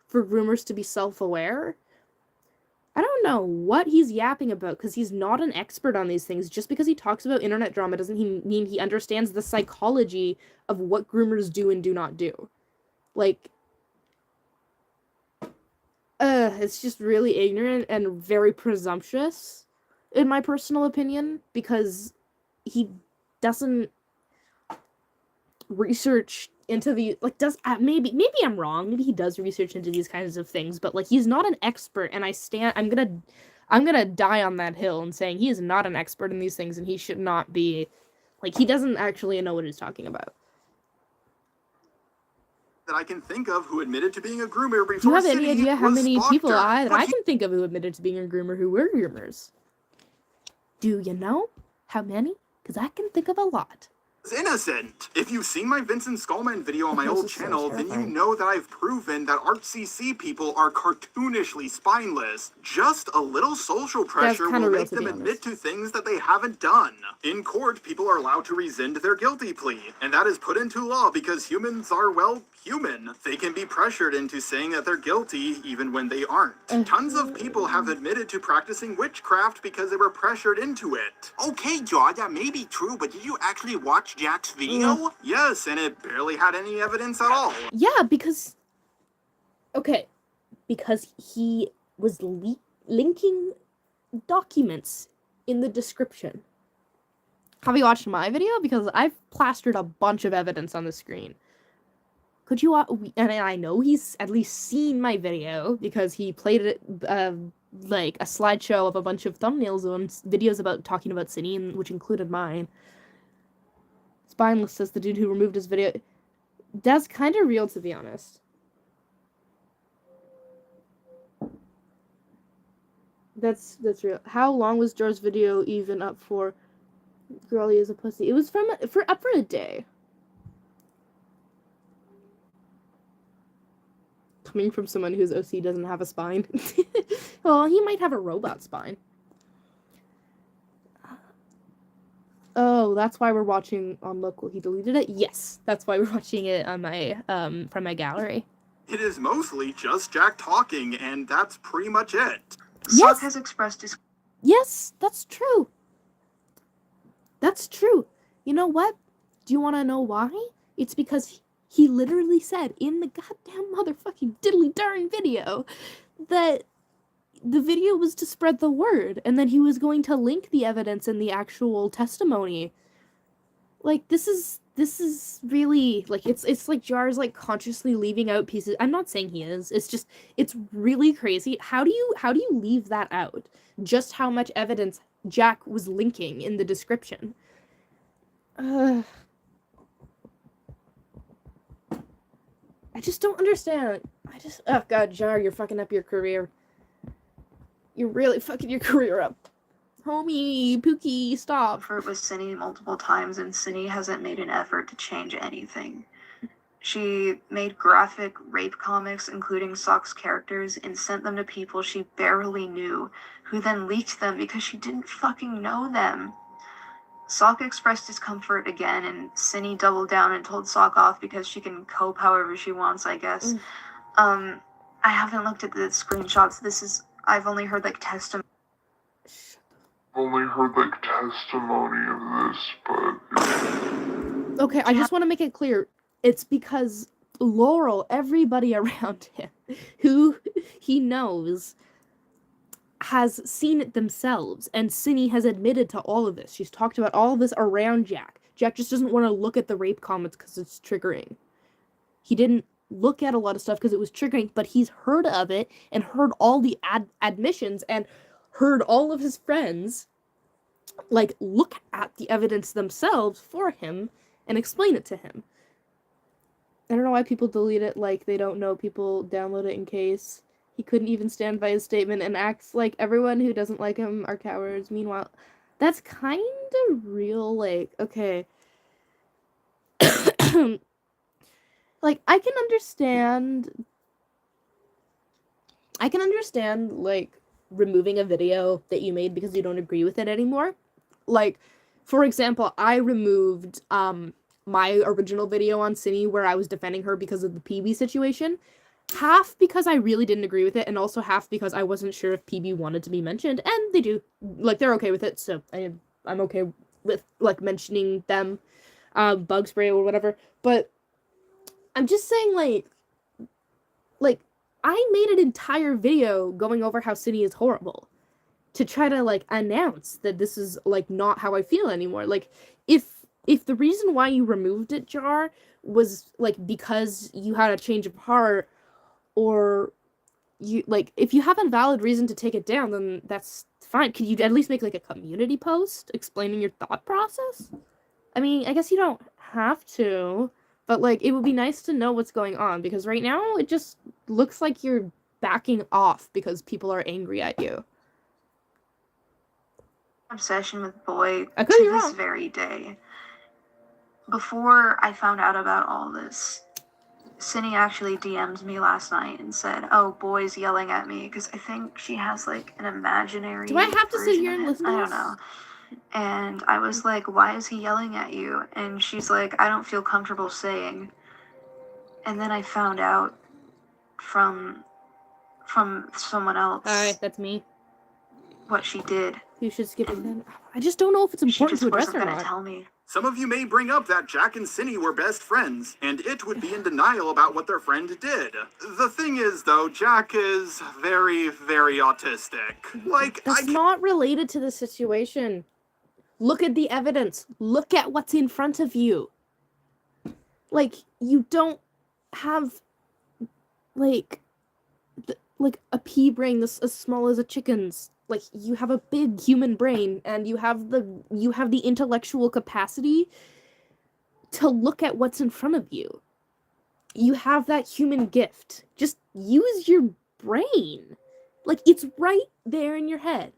for groomers to be self-aware. I don't know what he's yapping about, because he's not an expert on these things. Just because he talks about internet drama doesn't mean he understands the psychology of what groomers do and do not do. Like, it's just really ignorant and very presumptuous, in my personal opinion, because he doesn't research into the, like, maybe I'm wrong, maybe he does research into these kinds of things, but, like, he's not an expert, and I'm gonna die on that hill and saying he is not an expert in these things, and he should not be, like, he doesn't actually know what he's talking about.
That I can think of who admitted to being a groomer before.
Do you have any idea how many people that I can think of who admitted to being a groomer who were groomers? Do you know how many? Because I can think of a lot.
Innocent. If you've seen my Vincent Skullman video on my old channel, then you know that I've proven that ArtCC people are cartoonishly spineless. Just a little social pressure will make them admit to things that they haven't done. In court, people are allowed to rescind their guilty plea, and that is put into law because humans are, well, human. They can be pressured into saying that they're guilty even when they aren't. Tons of people have admitted to practicing witchcraft because they were pressured into it. Okay, George, that may be true, but did you actually watch Jack's video? Yes, and it barely had any evidence at all.
Yeah, because he was linking documents in the description. Have you watched my video? Because I've plastered a bunch of evidence on the screen. Could you, and I know he's at least seen my video, because he played it, like, a slideshow of a bunch of thumbnails on videos about talking about synni, which included mine. Spineless says the dude who removed his video. That's kind of real, to be honest. That's real. How long was Jar's video even up for? Girlie is a pussy. It was up for a day. Coming from someone whose OC doesn't have a spine. Well, he might have a robot spine. Oh, that's why we're watching on local. He deleted it? Yes, that's why we're watching it on my, from my gallery.
It is mostly just Jack talking, and that's pretty much it.
Yes.
Sock has expressed his...
Yes, that's true. That's true. You know what? Do you want to know why? It's because he literally said in the goddamn motherfucking diddly darn video that the video was to spread the word, and then he was going to link the evidence in the actual testimony. Like, this is really, like, it's like Jar's, like, consciously leaving out pieces. I'm not saying he is. It's just, it's really crazy. How do you leave that out? Just how much evidence Jack was linking in the description. I just don't understand. Oh god, Jar, you're fucking up your career. You're really fucking your career up. Homie, Pookie, stop.
Effort with synni multiple times, and synni hasn't made an effort to change anything. She made graphic rape comics, including Sock's characters, and sent them to people she barely knew, who then leaked them because she didn't fucking know them. Sock expressed discomfort again, and synni doubled down and told Sock off because she can cope however she wants, I guess. I haven't looked at the screenshots. I've only heard, like, testimony.
Testimony of this, but...
Okay, I just want to make it clear. It's because Laurel, everybody around him, who he knows, has seen it themselves, and synni has admitted to all of this. She's talked about all of this around Jack. Jack just doesn't want to look at the rape comments because it's triggering. He didn't look at a lot of stuff because it was triggering, but he's heard of it and heard all the admissions and heard all of his friends, like, look at the evidence themselves for him and explain it to him. I don't know why people delete it, like, they don't know people download it in case. He couldn't even stand by his statement and acts like everyone who doesn't like him are cowards. Meanwhile, that's kind of real, like, okay. Like, I can understand, like, removing a video that you made because you don't agree with it anymore. Like, for example, I removed, my original video on synni where I was defending her because of the PB situation. half because I really didn't agree with it, and also half because I wasn't sure if PB wanted to be mentioned, and they do. Like, they're okay with it, so I'm okay with, like, mentioning them, bug spray or whatever, but I'm just saying, like, I made an entire video going over how Synni is horrible to try to, like, announce that this is, like, not how I feel anymore. Like, if the reason why you removed it, Jar, was, like, because you had a change of heart, or you, like, if you have a valid reason to take it down, then that's fine. Could you at least make, like, a community post explaining your thought process? I mean, I guess you don't have to, but, like, it would be nice to know what's going on, because right now it just looks like you're backing off because people are angry at you.
Obsession with boy
I
to
could be
this
wrong.
very day. Before I found out about all this, Synni actually DM'd me last night and said, "Oh, boy's yelling at me," because I think she has, like, an imaginary
Do I have to sit
version
here
of
and
him.
listen to
I
this?
don't know. And I was like, "Why is he yelling at you?" And she's like, "I don't feel comfortable saying." And then I found out from someone else.
Hi, that's me.
What she did.
You should skip it then. I just don't know if it's important to address or not.
Tell me.
Some of you may bring up that Jack and Synni were best friends, and it would be in denial about what their friend did. The thing is, though, Jack is very, very autistic. Like,
that's not related to the situation. Look at the evidence. Look at what's in front of you. Like, you don't have, like a pea brain that's as small as a chicken's. Like, you have a big human brain, and you have the intellectual capacity to look at what's in front of you. You have that human gift. Just use your brain. Like, it's right there in your head.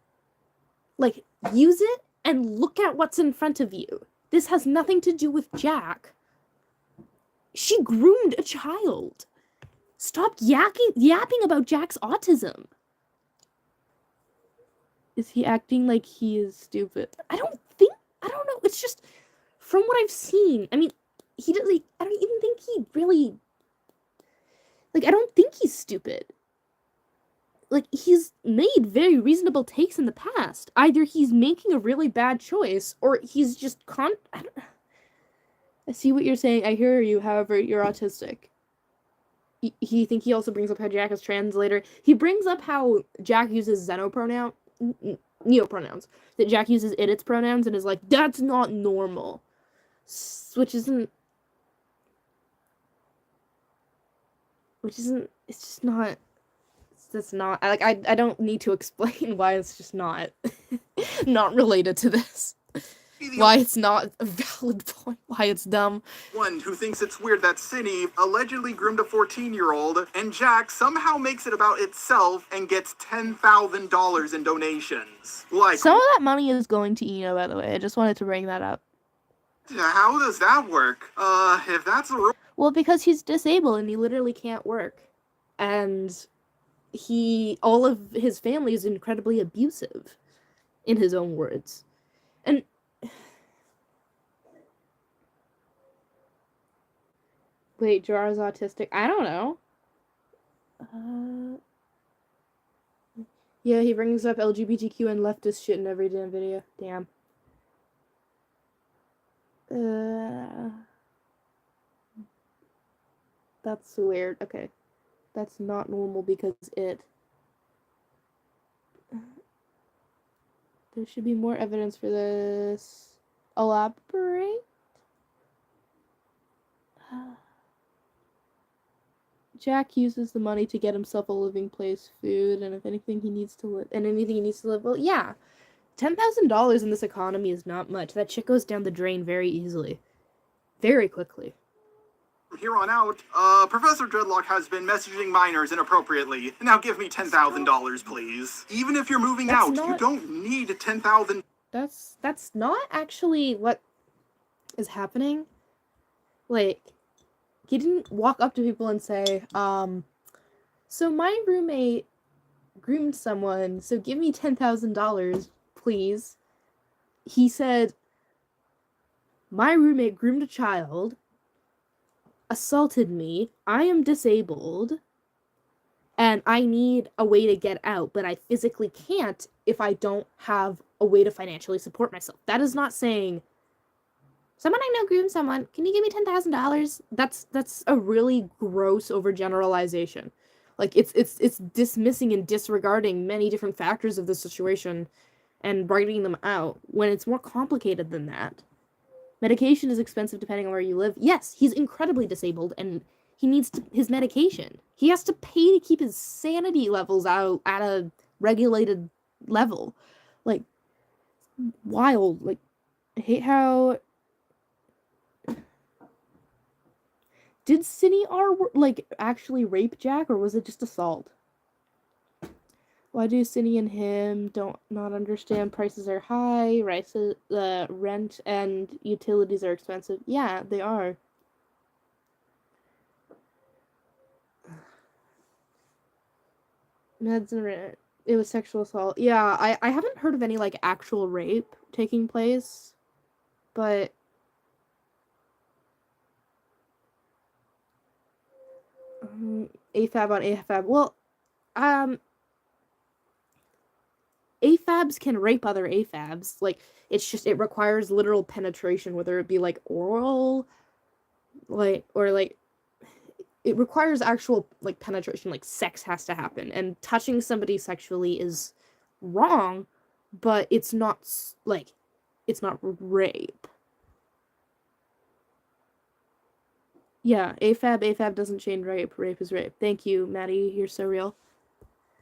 Like, use it and look at what's in front of you. This has nothing to do with Jack. She groomed a child. Stop yapping about Jack's autism. Is he acting like he is stupid? I don't know. It's just, from what I've seen, I mean, he does, like, I don't even think he really, like, I don't think he's stupid. Like, he's made very reasonable takes in the past. Either he's making a really bad choice, or he's just I see what you're saying. I hear you, however, you're autistic. You think he also brings up how Jack is translator. He brings up how Jack uses neopronouns. That Jack uses its pronouns and is like, that's not normal. Which isn't, it's just not, that's not, like, I don't need to explain why it's just not, not related to this. Why it's not a valid point, why it's dumb.
One who thinks it's weird that Synni allegedly groomed a 14-year-old, and Jack somehow makes it about itself and gets $10,000 in donations. Like,
some of that money is going to Eno, by the way. I just wanted to bring that up.
How does that work? If that's a rule.
Well, because he's disabled and he literally can't work. And all of his family is incredibly abusive, in his own words. And wait, Gerard's autistic? I don't know. Yeah, he brings up LGBTQ and leftist shit in every damn video. Damn. That's weird. Okay. That's not normal because there should be more evidence for this. Elaborate? Jack uses the money to get himself a living place, food, and anything he needs to live. Well, yeah. $10,000 in this economy is not much. That shit goes down the drain very easily. Very quickly.
From here on out, Professor Dreadlock has been messaging minors inappropriately. Now give me $10,000, please. Even if you're moving out, you don't need $10,000.
That's not actually what is happening. Like, he didn't walk up to people and say, so my roommate groomed someone, so give me $10,000, please. He said, my roommate groomed a child, assaulted me, I am disabled, and I need a way to get out, but I physically can't if I don't have a way to financially support myself. That is not saying, someone I know groomed someone, can you give me $10,000? That's a really gross overgeneralization. Like, it's dismissing and disregarding many different factors of the situation and writing them out when it's more complicated than that. Medication is expensive depending on where you live. Yes, he's incredibly disabled and he needs his medication. He has to pay to keep his sanity levels out at a regulated level. Like, wild. Like, I hate how... Did Synni R, like, actually rape Jack, or was it just assault? Why do Synni and him not understand prices are high, rent and utilities are expensive? Yeah, they are. Meds and rent. It was sexual assault. Yeah, I haven't heard of any, like, actual rape taking place, but... AFAB on AFAB. Well, AFABs can rape other AFABs. Like, it's just, it requires literal penetration, whether it be, like, oral, like, or, like, it requires actual, like, penetration, like, sex has to happen. And touching somebody sexually is wrong, but it's not, like, it's not rape. Yeah, AFAB doesn't change rape. Rape is rape. Thank you, Maddie. You're so real.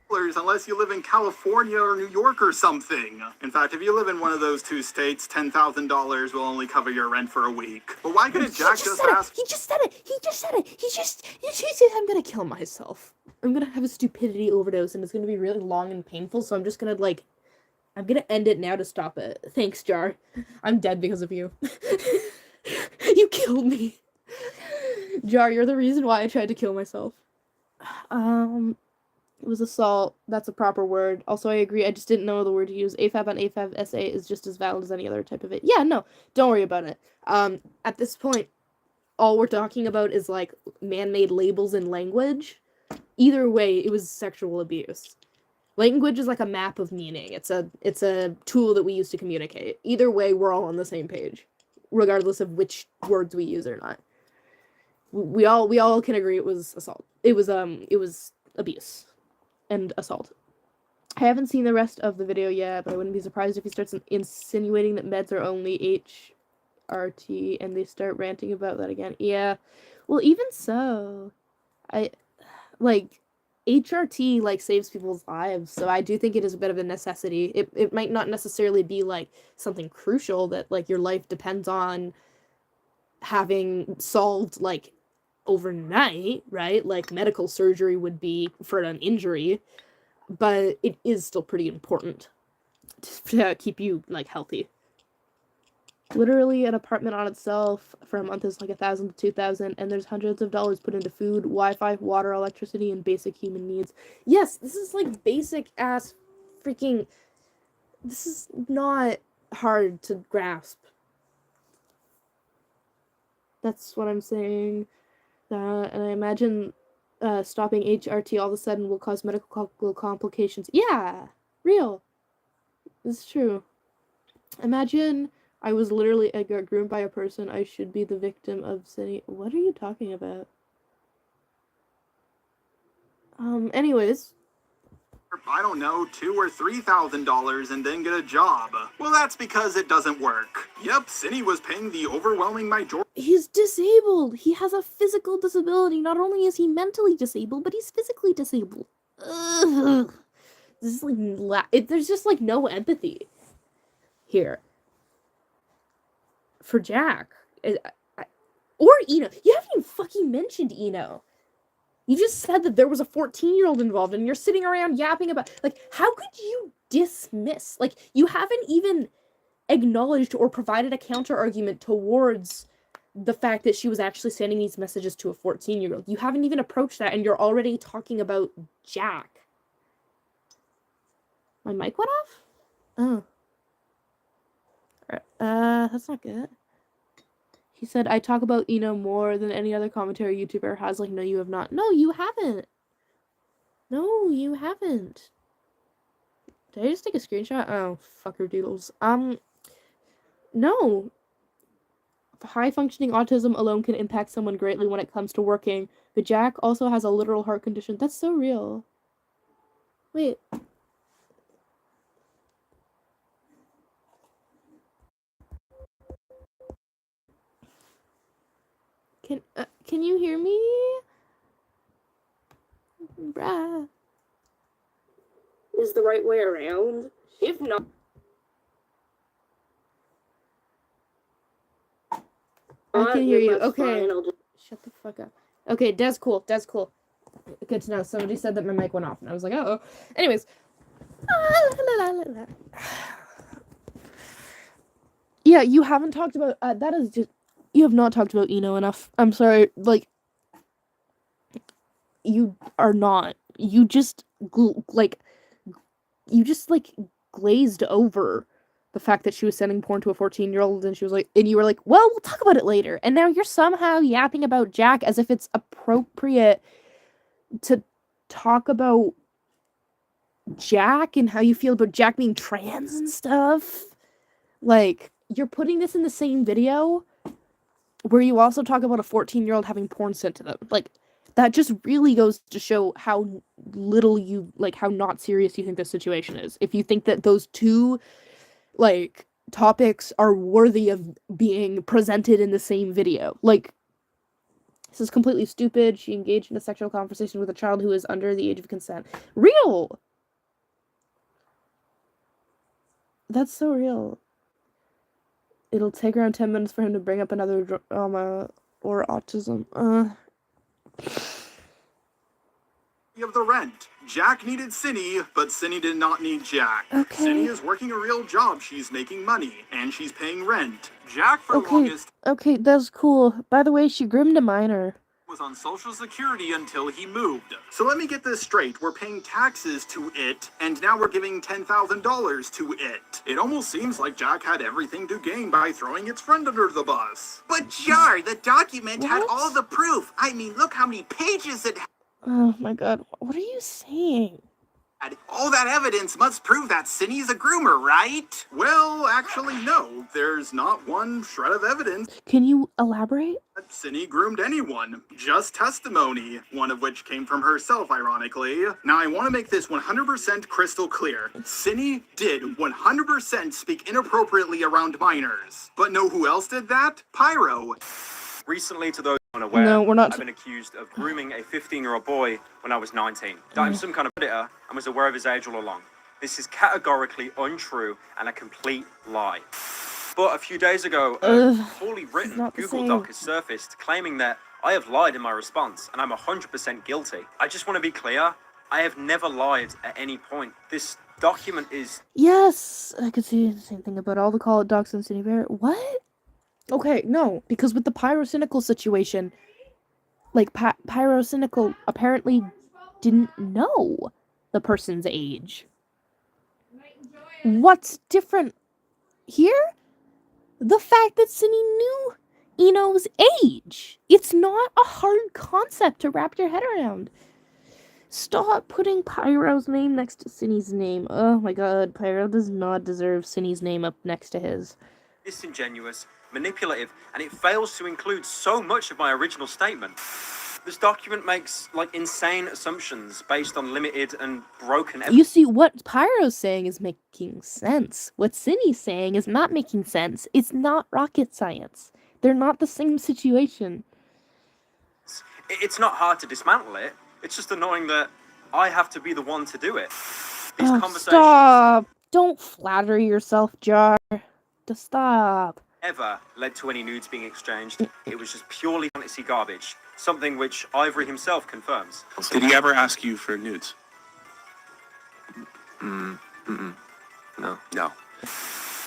Unless you live in California or New York or something. In fact, if you live in one of those two states, $10,000 will only cover your rent for a week. But why couldn't Jack just ask?
He just said it. He said, I'm gonna kill myself. I'm gonna have a stupidity overdose, and it's gonna be really long and painful, so I'm just gonna, like, I'm gonna end it now to stop it. Thanks, Jar. I'm dead because of you. You killed me. Jar, you're the reason why I tried to kill myself. It was assault. That's a proper word. Also, I agree. I just didn't know the word to use. AFAB on AFAB SA is just as valid as any other type of it. Yeah, no. Don't worry about it. At this point, all we're talking about is, like, man-made labels in language. Either way, it was sexual abuse. Language is like a map of meaning. It's a tool that we use to communicate. Either way, we're all on the same page, regardless of which words we use or not. We all can agree it was assault. It was abuse and assault. I haven't seen the rest of the video yet, but I wouldn't be surprised if he starts insinuating that meds are only HRT and they start ranting about that again. Yeah. Well, even so, HRT, like, saves people's lives, so I do think it is a bit of a necessity. It might not necessarily be, like, something crucial that, like, your life depends on having solved, like, overnight, right? Like, medical surgery would be for an injury, but it is still pretty important to keep you, like, healthy. Literally, an apartment on itself for a month is like $1,000 to $2,000, and there's hundreds of dollars put into food, Wi-Fi, water, electricity, and basic human needs. Yes, this is, like, basic ass freaking... This is not hard to grasp. That's what I'm saying. And I imagine stopping HRT all of a sudden will cause medical complications. Yeah, real. It's true. Imagine I was literally got groomed by a person. I should be the victim of synni. What are you talking about? Anyways.
I don't know, $2,000 or $3,000 and then get a job. Well, that's because it doesn't work. Yep, Synni was paying the overwhelming majority.
He's disabled. He has a physical disability. Not only is he mentally disabled, but he's physically disabled. Ugh. This is like there's just, like, no empathy here for Jack or Eno. You haven't even fucking mentioned Eno. You just said that there was a 14-year-old involved, and you're sitting around yapping about, like, how could you dismiss? Like, you haven't even acknowledged or provided a counter-argument towards the fact that she was actually sending these messages to a 14-year-old. You haven't even approached that, and you're already talking about Jack. My mic went off? Oh. That's not good. He said, I talk about Eno more than any other commentary YouTuber has. Like, no, you have not. No, you haven't. No, you haven't. Did I just take a screenshot? Oh, fucker doodles. No. High-functioning autism alone can impact someone greatly when it comes to working, but Jack also has a literal heart condition. That's so real. Wait. Can you hear me? Bruh. Is the right way around? If not... I can hear you. Okay. Shut the fuck up. Okay, that's cool. That's cool. Good to know. Somebody said that my mic went off, and I was like, uh-oh. Anyways. Yeah, you haven't talked about... that is just... You have not talked about Eno enough. I'm sorry. Like, you are not. You just, glazed over the fact that she was sending porn to a 14-year-old, and she was like... And you were like, well, we'll talk about it later. And now you're somehow yapping about Jack as if it's appropriate to talk about Jack and how you feel about Jack being trans and stuff. Like, you're putting this in the same video where you also talk about a 14-year-old having porn sent to them. Like, that just really goes to show how little you, like, how not serious you think this situation is. If you think that those two, like, topics are worthy of being presented in the same video. Like, this is completely stupid. She engaged in a sexual conversation with a child who is under the age of consent. Real! That's so real. It'll take around 10 minutes for him to bring up another drama or autism.
Of the rent. Jack needed Synni, but Synni did not need Jack.
Okay.
Synni is working a real job. She's making money, and she's paying rent. Jack, for longest...
Okay, that's cool. By the way, she groomed a minor.
Was on Social Security until he moved. So let me get this straight. We're paying taxes to it, and now we're giving $10,000 to it. It almost seems like Jack had everything to gain by throwing its friend under the bus. But Jar, the document had all the proof. I mean, look how many pages it had.
Oh my god, what are you saying?
All that evidence must prove that Synni's a groomer, right? Well, actually, no. There's not one shred of evidence.
Can you elaborate?
That Synni groomed anyone. Just testimony, one of which came from herself, ironically. Now, I want to make this 100% crystal clear. Synni did 100% speak inappropriately around minors. But know who else did that? Pyro.
Recently, to those unaware,
no, we're not.
I've been accused of grooming a 15-year-old boy when I was 19. That I'm some kind of predator and was aware of his age all along. This is categorically untrue and a complete lie. But a few days ago, a poorly written Google Doc has surfaced claiming that I have lied in my response and I'm 100% guilty. I just want to be clear, I have never lied at any point. This document is...
Yes, I could see the same thing about all the call it docs and Synni Bear. What? Okay, no, because with the pyrocynical situation, like, pyrocynical apparently didn't know the person's age. What's different here? The fact that Synni knew Eno's age. It's not a hard concept to wrap your head around. Stop putting Pyro's name next to Synni's name. Oh my god, Pyro does not deserve Synni's name up next to his.
Disingenuous, manipulative, and it fails to include so much of my original statement. This document makes, like, insane assumptions based on limited and broken evidence.
You see, what Pyro's saying is making sense. What Synni's saying is not making sense. It's not rocket science. They're not the same situation.
It's not hard to dismantle it. It's just annoying that I have to be the one to do it. These conversations...
Stop! Don't flatter yourself, Jar. Just stop.
Ever led to any nudes being exchanged. It was just purely fantasy garbage. Something which Ivory himself confirms.
Did he ever ask you for nudes?
No.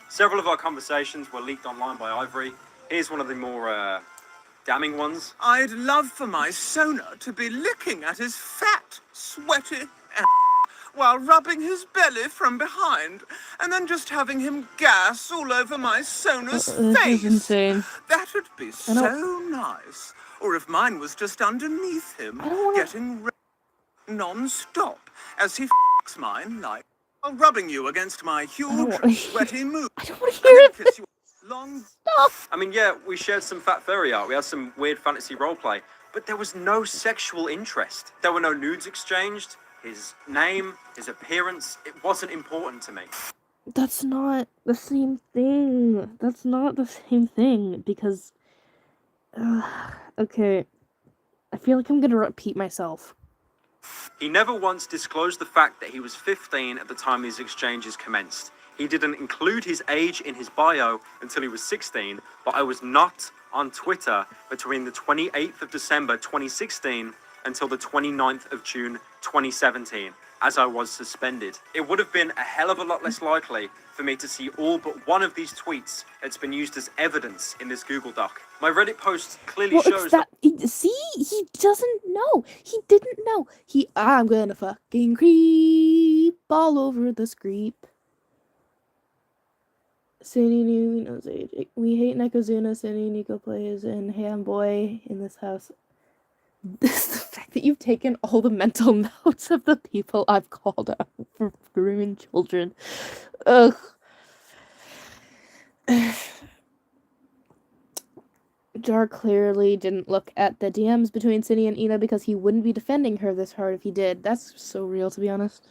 Several of our conversations were leaked online by Ivory. Here's one of the more damning ones.
I'd love for my Sona to be licking at his fat, sweaty while rubbing his belly from behind, and then just having him gas all over my Sona's face.
This is insane.
That'd be so nice. Or if mine was just underneath him, getting non-stop as he f***s mine like while rubbing you against my huge, sweaty mood.
I don't want to hear it.
Kiss you long.
Stop.
I mean, yeah, we shared some fat furry art. We had some weird fantasy roleplay, but there was no sexual interest. There were no nudes exchanged. His name, his appearance, it wasn't important to me.
That's not the same thing. That's not the same thing, because... okay. I feel like I'm gonna repeat myself.
He never once disclosed the fact that he was 15 at the time these exchanges commenced. He didn't include his age in his bio until he was 16, but I was not on Twitter between the 28th of December 2016 until the 29th of June 2017, as I was suspended. It would have been a hell of a lot less likely for me to see all but one of these tweets that's been used as evidence in this Google Doc. My Reddit post clearly shows that...
See? He doesn't know. He didn't know. I'm gonna fucking creep all over the screep. Synni knew knows age. We hate Nekozuna. Synni Nico plays and ham boy in this house. This is the fact that you've taken all the mental notes of the people I've called out for grooming children. Ugh. Jar clearly didn't look at the DMs between Synni and Ina because he wouldn't be defending her this hard if he did. That's so real, to be honest.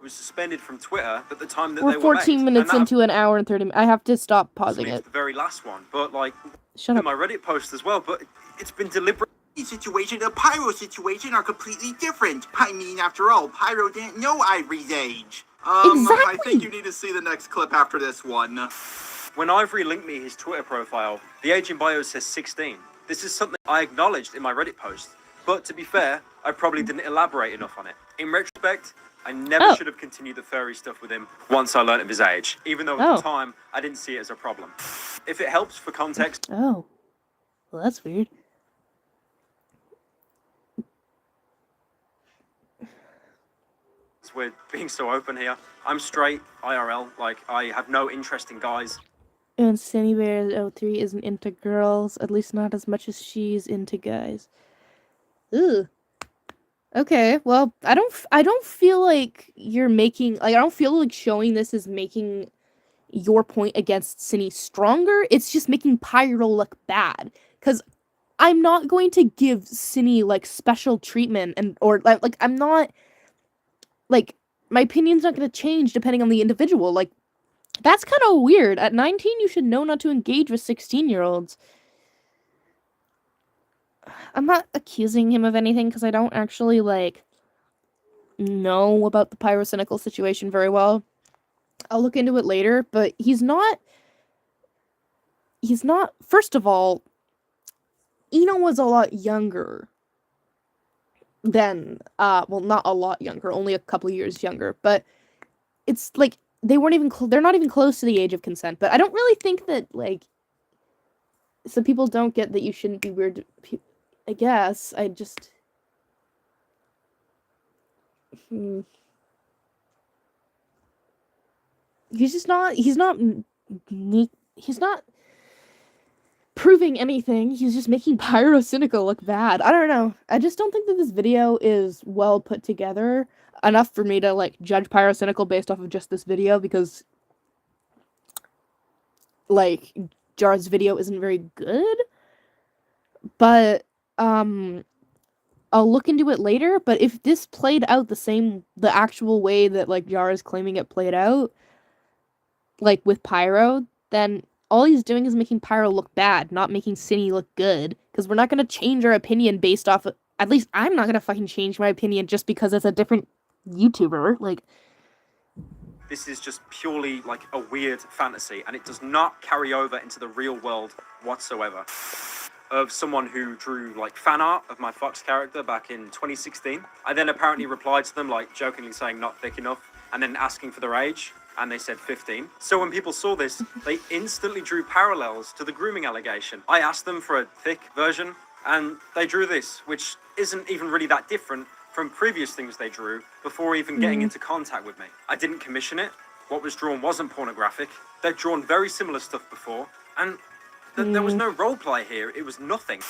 was suspended from Twitter at the time that
We're
they were
14
made.
minutes into an hour and 30 minutes. I have to stop pausing it.
The very last one, but like,
shut up.
My Reddit post as well, but it's been deliberate.
Situation and Pyro situation are completely different. I mean, after all, Pyro didn't know Ivory's age.
Exactly.
I think you need to see the next clip after this one.
When Ivory linked me his Twitter profile, the age in bio says 16. This is something I acknowledged in my Reddit post, but to be fair, I probably didn't elaborate enough on it. In retrospect, I never should have continued the furry stuff with him once I learnt of his age, even though at the time, I didn't see it as a problem. If it helps for context...
Oh. Well, that's weird.
We're being so open here. I'm straight, IRL, like, I have no interest in guys.
And Synni Bear 03 isn't into girls, at least not as much as she's into guys. Ugh. Okay, well, I don't feel like you're making, like, I don't feel like showing this is making your point against Synni stronger. It's just making Pyro look bad. Because I'm not going to give Synni, like, special treatment, or I'm not... Like, my opinion's not going to change depending on the individual. Like, that's kind of weird. At 19, you should know not to engage with 16-year-olds. I'm not accusing him of anything because I don't actually, like, know about the pyrocynical situation very well. I'll look into it later, but he's not... First of all, Ino was a lot younger than, well, not a lot younger, only a couple years younger, but it's, like, they weren't even, they're not even close to the age of consent, but I don't really think that, like, some people don't get that you shouldn't be weird, I guess, I just, he's not proving anything. He's just making Pyrocynical look bad. I don't know. I just don't think that this video is well put together enough for me to, like, judge Pyrocynical based off of just this video, because, like, Jar's video isn't very good. But, I'll look into it later, but if this played out the actual way that, like, Jar is claiming it played out, like, with Pyro, then all he's doing is making Pyro look bad, not making Synni look good. Because we're not going to change our opinion based off of... At least I'm not going to fucking change my opinion just because it's a different YouTuber. Like...
This is just purely, like, a weird fantasy, and it does not carry over into the real world whatsoever. Of someone who drew, like, fan art of my Fox character back in 2016. I then apparently replied to them, like, jokingly saying not thick enough, and then asking for their age. And they said 15. So when people saw this, they instantly drew parallels to the grooming allegation. I asked them for a thick version, and they drew this, which isn't even really that different from previous things they drew before even getting into contact with me. I didn't commission it. What was drawn wasn't pornographic. They'd drawn very similar stuff before, and there was no roleplay here. It was nothing.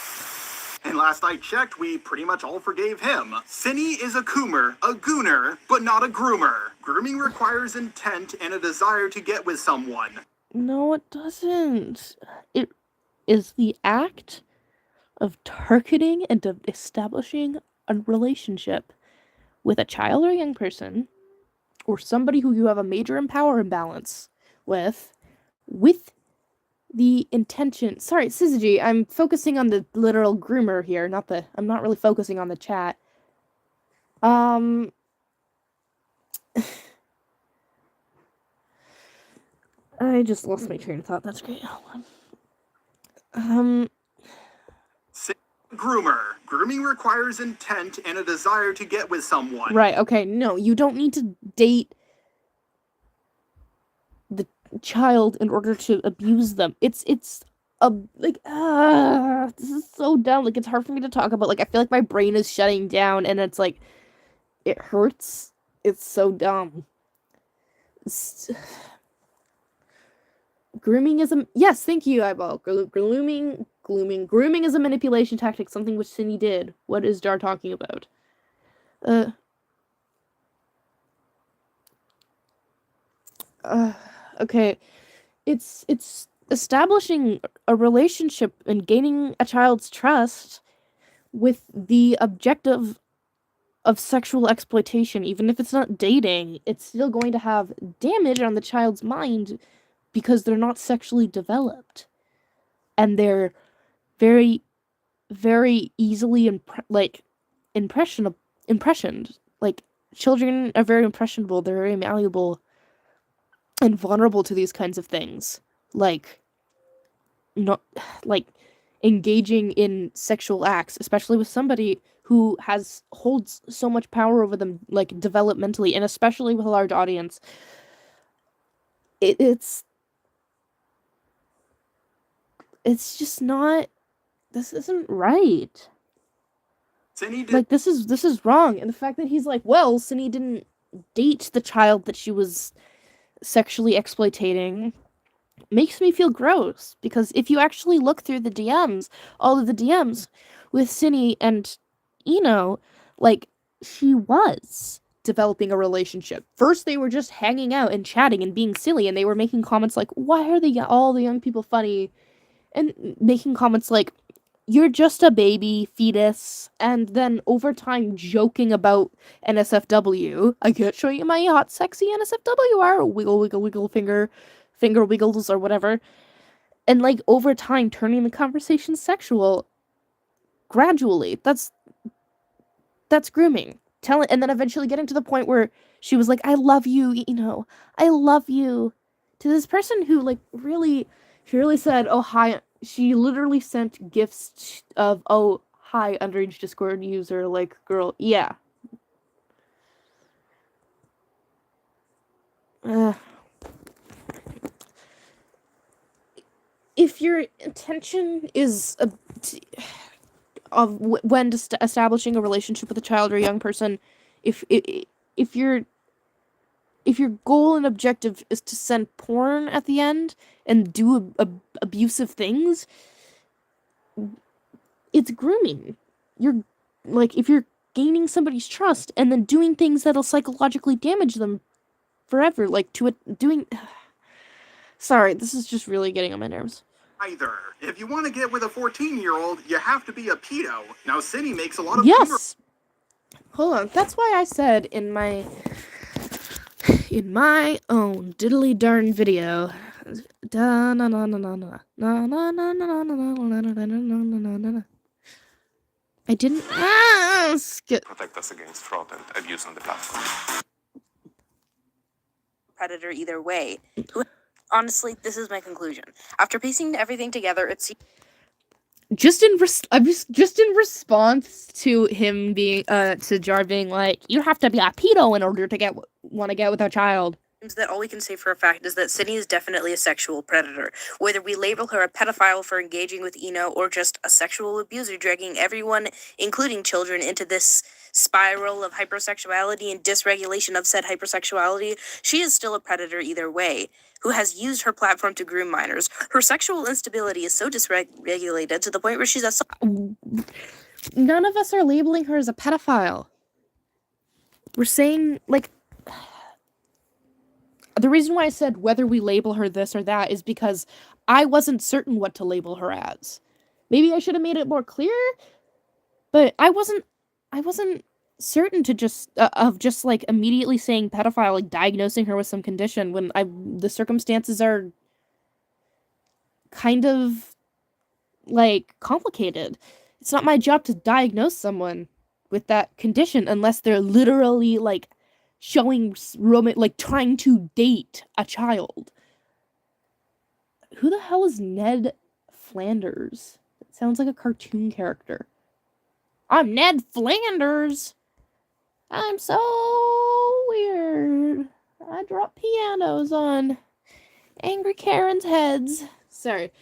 And last I checked, we pretty much all forgave him. Synni is a coomer, a gooner, but not a groomer. Grooming requires intent and a desire to get with someone.
No, it doesn't. It is the act of targeting and of establishing a relationship with a child or a young person, or somebody who you have a major power imbalance with the intention. Sorry, Syzygy, I'm focusing on the literal groomer here, I'm not really focusing on the chat. I just lost my train of thought. That's great. Hold on.
Groomer. Grooming requires intent and a desire to get with someone.
Right, okay, no, you don't need to date the child in order to abuse them. It's this is so dumb. Like, it's hard for me to talk about. Like, I feel like my brain is shutting down, and it's like, it hurts. It's so dumb. Grooming is a... Yes, thank you, Eyeball. Grooming is a manipulation tactic, something which Synni did. What is Jar talking about? Okay. It's establishing a relationship and gaining a child's trust with the objective of sexual exploitation. Even if it's not dating, it's still going to have damage on the child's mind because they're not sexually developed. And they're very, very easily impressioned. Like, children are very impressionable. They're very malleable and vulnerable to these kinds of things. Like, not like engaging in sexual acts, especially with somebody who holds so much power over them, like, developmentally, and especially with a large audience. It's just not... This isn't right. Like, this is wrong. And the fact that he's like, well, Synni didn't date the child that she was sexually exploiting makes me feel gross. Because if you actually look through the DMs, all of the DMs with Synni and Eno, like, she was developing a relationship. First, they were just hanging out and chatting and being silly, and they were making comments like, why are all the young people funny? And making comments like, you're just a baby fetus, and then over time joking about NSFW. I can't show you my hot, sexy NSFW are. Wiggle, wiggle, wiggle, finger wiggles or whatever. And, like, over time turning the conversation sexual gradually. That's grooming. And then eventually getting to the point where she was like, I love you, I love you. To this person who, like, she really said, oh, hi. She literally sent gifts of, oh, hi, underage Discord user, like, girl. Yeah. If your intention is when establishing a relationship with a child or a young person, if your goal and objective is to send porn at the end and do abusive things, it's grooming. You're, like, if you're gaining somebody's trust and then doing things that'll psychologically damage them forever, like, Sorry, this is just really getting on my nerves.
Either. If you want to get with a 14-year-old, you have to be a pedo. Now, Synni makes a lot of...
Yes! Hold on, that's why I said in my own diddly darn video, I didn't ask.
Protect us against fraud and abuse on the platform.
Predator either way. Honestly, this is my conclusion. After piecing everything together, it's
just in response to him being to Jar being like, you have to be a pedo in order to want to get with a child.
that all we can say for a fact is that Synni is definitely a sexual predator. Whether we label her a pedophile for engaging with Eno or just a sexual abuser dragging everyone, including children, into this spiral of hypersexuality and dysregulation of said hypersexuality, she is still a predator either way, who has used her platform to groom minors. Her sexual instability is so dysregulated to the point where she's a...
None of us are labeling her as a pedophile. We're saying, like... The reason why I said whether we label her this or that is because I wasn't certain what to label her as. Maybe I should have made it more clear, but I wasn't certain to just like immediately saying pedophile, like diagnosing her with some condition when the circumstances are kind of like complicated. It's not my job to diagnose someone with that condition unless they're literally like showing like trying to date a child. Who the hell is Ned Flanders? It sounds like a cartoon character. I'm Ned Flanders. I'm so weird. I drop pianos on angry Karen's heads. Sorry.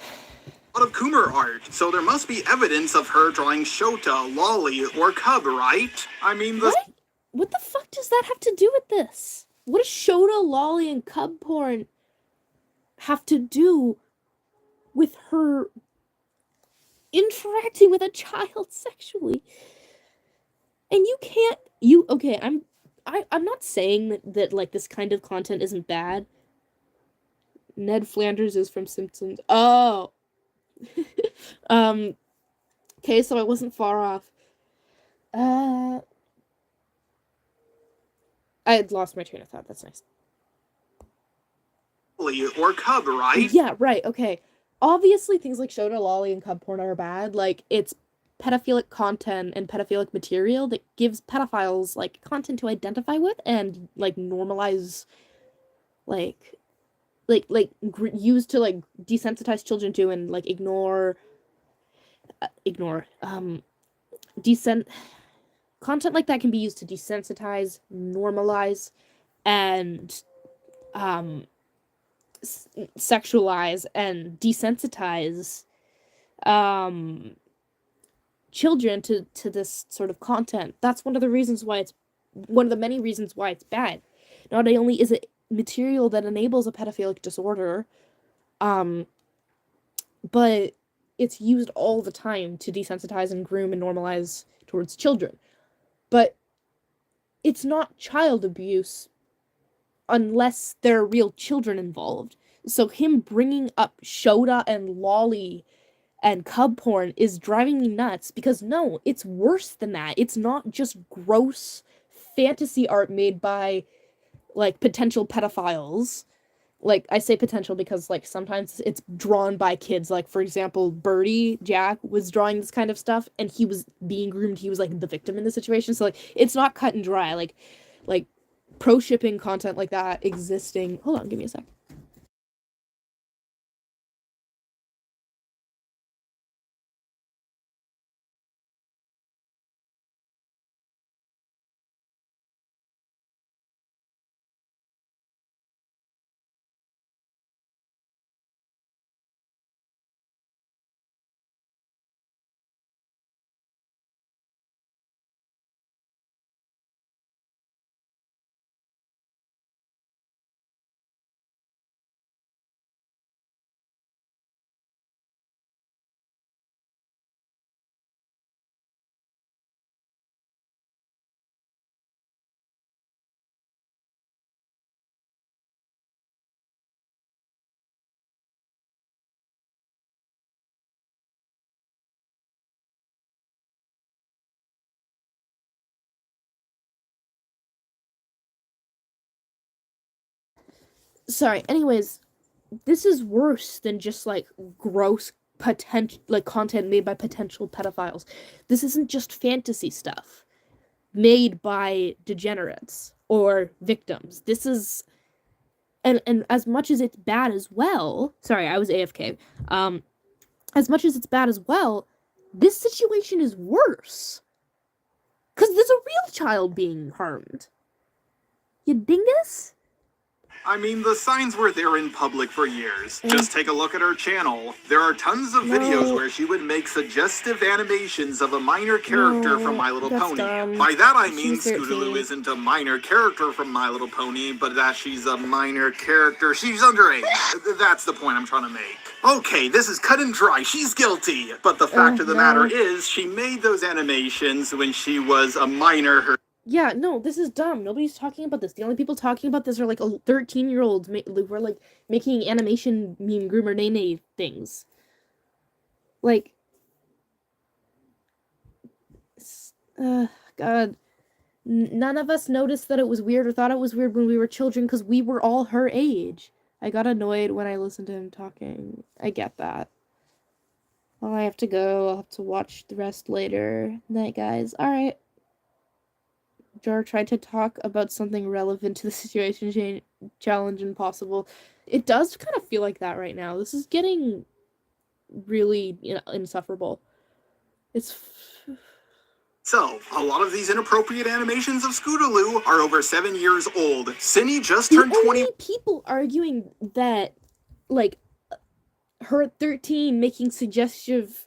A lot of Coomer art, so there must be evidence of her drawing Shota, Lolly, or Cub, right? I mean,
What the fuck does that have to do with this? What does Shota, Lolly, and Cub porn have to do with her interacting with a child sexually? And you can't... Okay, I'm not saying that like this kind of content isn't bad. Ned Flanders is from Simpsons. Oh. Okay, so I wasn't far off. I had lost my train of thought. That's nice.
Or Cub, right?
Yeah, right, okay. Obviously, things like Shota, Lolly, and Cub porn are bad. Like, it's pedophilic content and pedophilic material that gives pedophiles, like, content to identify with and, like, normalize, used to, like, desensitize children to and, like, content like that can be used to desensitize, normalize, and, sexualize and desensitize, children to this sort of content. That's one of the many reasons why it's bad. Not only is it material that enables a pedophilic disorder, but it's used all the time to desensitize and groom and normalize towards children. But it's not child abuse unless there are real children involved. So him bringing up Shota and Lolly and Cub porn is driving me nuts because no, it's worse than that. It's not just gross fantasy art made by like potential pedophiles. Like, I say potential because, like, sometimes it's drawn by kids. Like, for example, Birdie, Jack, was drawing this kind of stuff, and he was being groomed. He was, like, the victim in the situation. So, like, it's not cut and dry. Like pro-shipping content like that existing... Hold on, give me a sec. Sorry, anyways, this is worse than just, like, gross content made by potential pedophiles. This isn't just fantasy stuff made by degenerates or victims. This is... And as much as it's bad as well... Sorry, I was AFK. As much as it's bad as well, this situation is worse. Because there's a real child being harmed. You dingus?
I mean, the signs were there in public for years. Just take a look at her channel. There are tons of videos where she would make suggestive animations of a minor character from My Little Pony. By that I mean Scootaloo isn't a minor character from My Little Pony, but that she's a minor character. She's underage. That's the point I'm trying to make. Okay, this is cut and dry. She's guilty. But the fact of the matter is, she made those animations when she was a minor herself.
Yeah, no, this is dumb. Nobody's talking about this. The only people talking about this are like 13-year-olds who are like making animation meme groomer nene things. Like, God, none of us noticed that it was weird or thought it was weird when we were children because we were all her age. I got annoyed when I listened to him talking. I get that. Well, I have to go. I'll have to watch the rest later. Night, guys. All right. Jar tried to talk about something relevant to the situation challenge and possible. It does kind of feel like that right now. This is getting really insufferable.
So, a lot of these inappropriate animations of Scootaloo are over 7 years old. Synni just turned 20.
The only people arguing that, like, her at 13 making suggestive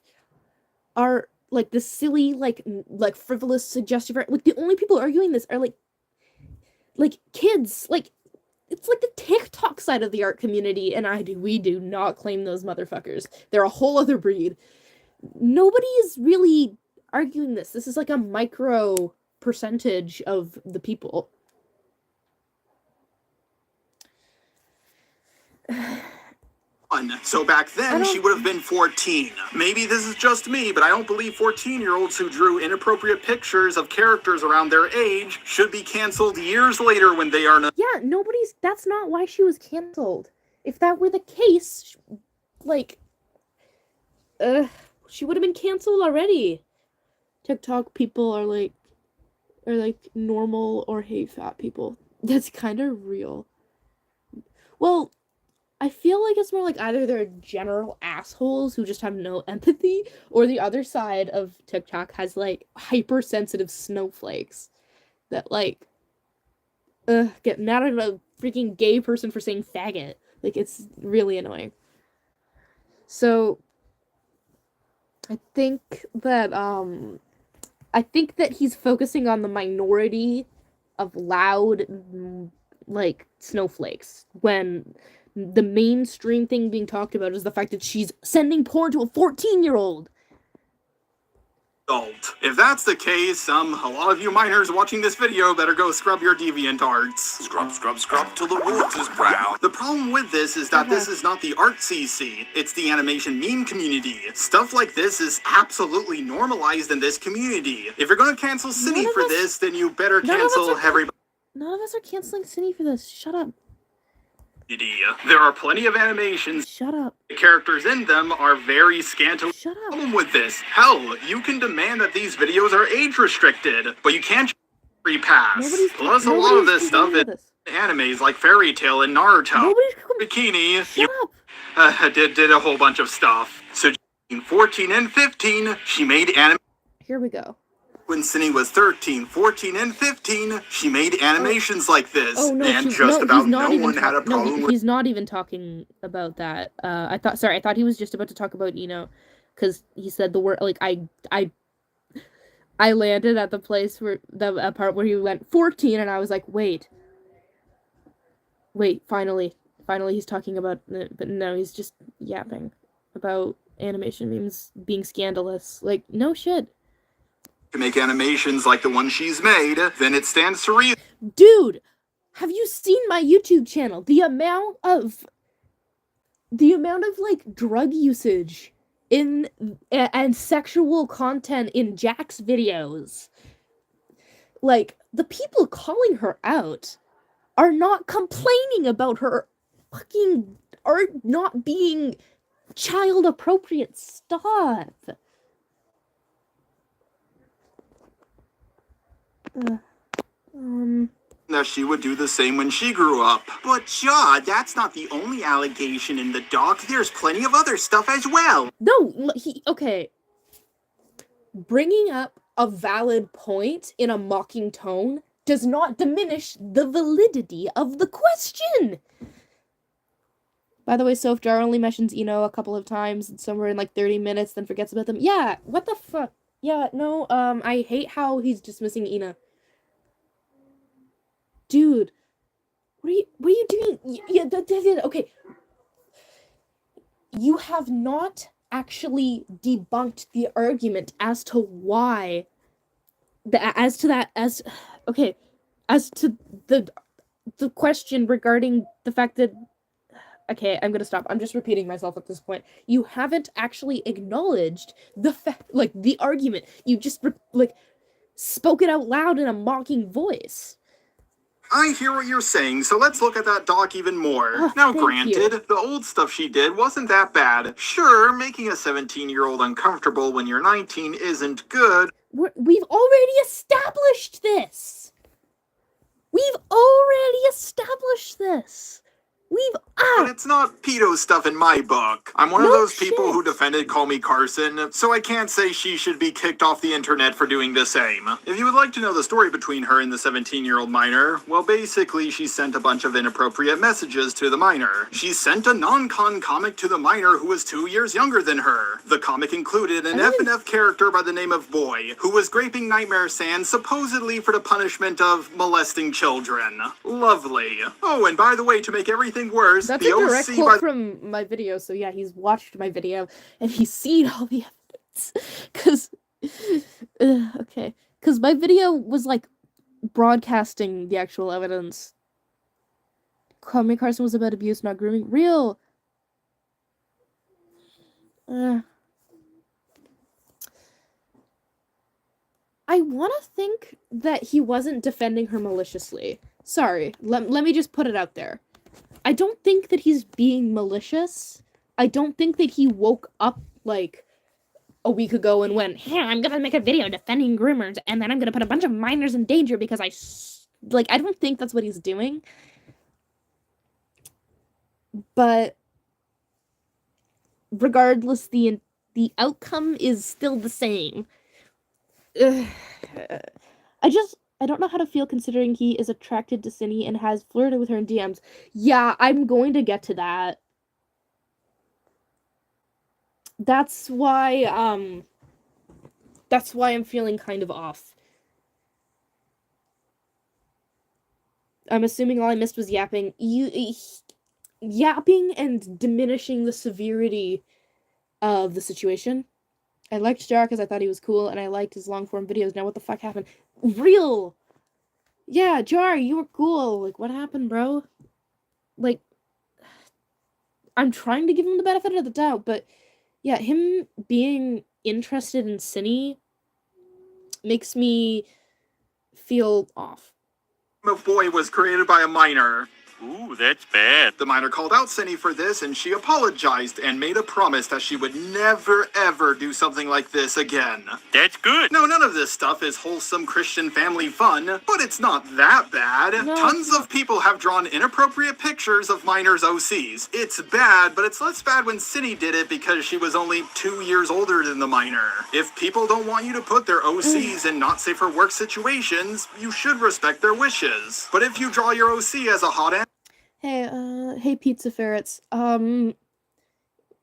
art, like, the silly, like frivolous suggestive art, like, the only people arguing this are, like, kids, like, it's like the TikTok side of the art community, and we do not claim those motherfuckers. They're a whole other breed. Nobody is really arguing this. This is like a micro percentage of the people.
So back then, she would have been 14. Maybe this is just me, but I don't believe 14-year-olds who drew inappropriate pictures of characters around their age should be canceled years later when they are not.
Yeah, that's not why she was canceled. If that were the case, like, she would have been canceled already. TikTok people are like normal or hate fat people. That's kind of real. Well, I feel like it's more like either they're general assholes who just have no empathy, or the other side of TikTok has, like, hypersensitive snowflakes that, like, get mad at a freaking gay person for saying faggot. Like, it's really annoying. So, I think that he's focusing on the minority of loud, like, snowflakes, when the mainstream thing being talked about is the fact that she's sending porn to a 14-year-old.
If that's the case, a lot of you minors watching this video better go scrub your deviant arts.
Scrub, scrub, scrub till the woods is brown.
The problem with this is that this is not the art CC, it's the animation meme community. Stuff like this is absolutely normalized in this community. If you're gonna cancel Synni for this, then you better cancel everybody.
None of us are canceling Synni for this. Shut up.
There are plenty of animations.
Shut up.
The characters in them are very scantily.
Shut up.
Problem with this. Hell, you can demand that these videos are age restricted, but you can't free pass. Plus, a lot of this stuff is animes like Fairy Tail and Naruto. Bikini.
Shut up.
Did a whole bunch of stuff. So, in 14 and 15, she made anime.
Here we go.
When Synni was 13, 14, and 15, she made animations like this.
Oh, no,
and just about no one had a problem with.
He's not even talking about that. I thought he was just about to talk about, because he said the word, like, I landed at the place where, the part where he went 14, and I was like, wait, finally he's talking about, but no, he's just yapping about animation memes being scandalous. Like, no shit.
To make animations like the one she's made, then it stands to reason.
Dude, have you seen my YouTube channel? The amount of like drug usage and sexual content in Jack's videos. Like, the people calling her out are not complaining about her fucking art not being child appropriate stuff.
That she would do the same when she grew up. But Shaw, that's not the only allegation in the doc. There's plenty of other stuff as well.
No, okay. Bringing up a valid point in a mocking tone does not diminish the validity of the question. By the way, so if Jar only mentions Ino a couple of times, somewhere in like 30 minutes, then forgets about them. Yeah, what the fuck? Yeah, no, I hate how he's dismissing Ina. Dude, what are you doing? Yeah, okay. You have not actually debunked the argument as to why, as to the question regarding the fact that, okay, I'm gonna stop. I'm just repeating myself at this point. You haven't actually acknowledged the fact, like, the argument. You just, spoke it out loud in a mocking voice.
I hear what you're saying, so let's look at that doc even more.
Oh,
now,
thank
granted,
you.
the old stuff she did wasn't that bad. Sure, making a 17-year-old uncomfortable when you're 19 isn't good.
We've already established this! We've already established this!
But it's not pedo stuff in my book. I'm one of those people who defended Call Me Carson, so I can't say she should be kicked off the internet for doing the same. If you would like to know the story between her and the 17-year-old minor, well, basically, she sent a bunch of inappropriate messages to the minor. She sent a non-con comic to the minor who was 2 years younger than her. The comic included an F&F character by the name of Boy, who was graping Nightmare Sand supposedly for the punishment of molesting children. Lovely. Oh, and by the way, to make everything worse,
that's
the
a direct
OC
quote from my video, so yeah, he's watched my video, and he's seen all the evidence, because my video was, like, broadcasting the actual evidence. Call Me Carson was about abuse, not grooming. Real. I want to think that he wasn't defending her maliciously. Sorry, let me just put it out there. I don't think that he's being malicious. I don't think that he woke up, like, a week ago and went, "Yeah, I'm gonna make a video defending groomers, and then I'm gonna put a bunch of minors in danger because I don't think that's what he's doing. But regardless, the outcome is still the same. I don't know how to feel considering he is attracted to Synni and has flirted with her in DMs. Yeah, I'm going to get to that. That's why I'm feeling kind of off. I'm assuming all I missed was yapping. Yapping and diminishing the severity of the situation. I liked Jar because I thought he was cool, and I liked his long-form videos. Now what the fuck happened? Real! Yeah, Jar, you were cool. Like, what happened, bro? Like, I'm trying to give him the benefit of the doubt, but yeah, him being interested in Synni makes me feel off.
Boy was created by a minor.
Ooh, that's bad.
The minor called out Synni for this, and she apologized and made a promise that she would never, ever do something like this again.
That's good.
No, none of this stuff is wholesome Christian family fun, but it's not that bad.
No.
Tons of people have drawn inappropriate pictures of minors' OCs. It's bad, but it's less bad when Synni did it because she was only 2 years older than the minor. If people don't want you to put their OCs in not safe for work situations, you should respect their wishes. But if you draw your OC as a hot
Hey pizza ferrets.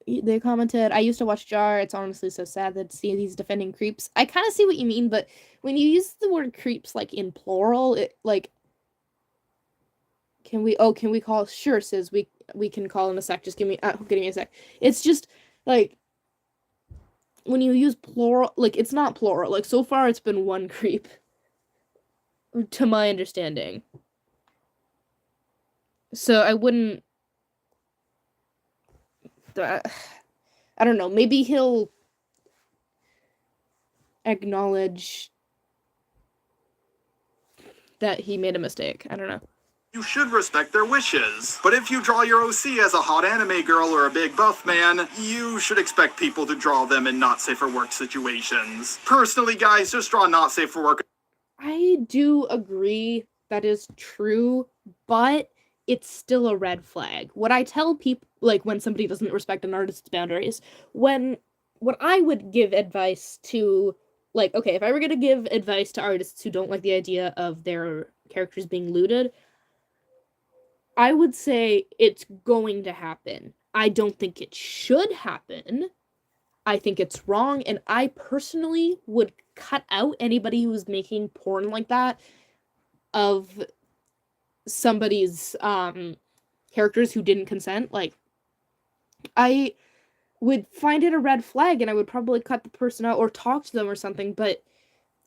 They commented, I used to watch Jar. It's honestly so sad to see these defending creeps. I kind of see what you mean, but when you use the word creeps, like, in plural, it, like, can we call, sure, Sis, we can call in a sec, just give me a sec. It's just, like, when you use plural, like, it's not plural. Like, so far it's been one creep, to my understanding. So I wouldn't... I don't know, maybe he'll acknowledge that he made a mistake. I don't know.
You should respect their wishes. But if you draw your OC as a hot anime girl or a big buff man, you should expect people to draw them in not safe for work situations. Personally, guys, just draw not safe for work.
I do agree that is true, but it's still a red flag. What I tell people, like, when somebody doesn't respect an artist's boundaries, what I would give advice to, like, okay, if I were gonna give advice to artists who don't like the idea of their characters being looted, I would say it's going to happen. I don't think it should happen. I think it's wrong, and I personally would cut out anybody who's making porn like that of somebody's characters who didn't consent. Like, I would find it a red flag, and I would probably cut the person out or talk to them or something, but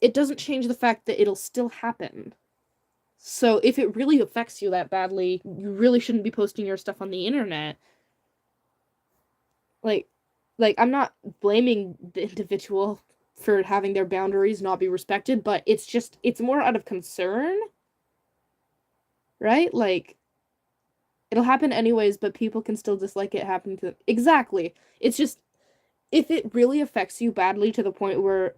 it doesn't change the fact that it'll still happen. So if it really affects you that badly, you really shouldn't be posting your stuff on the internet. Like, I'm not blaming the individual for having their boundaries not be respected, but it's more out of concern, right? Like, it'll happen anyways, but people can still dislike it happening to them. Exactly. It's just, if it really affects you badly to the point where,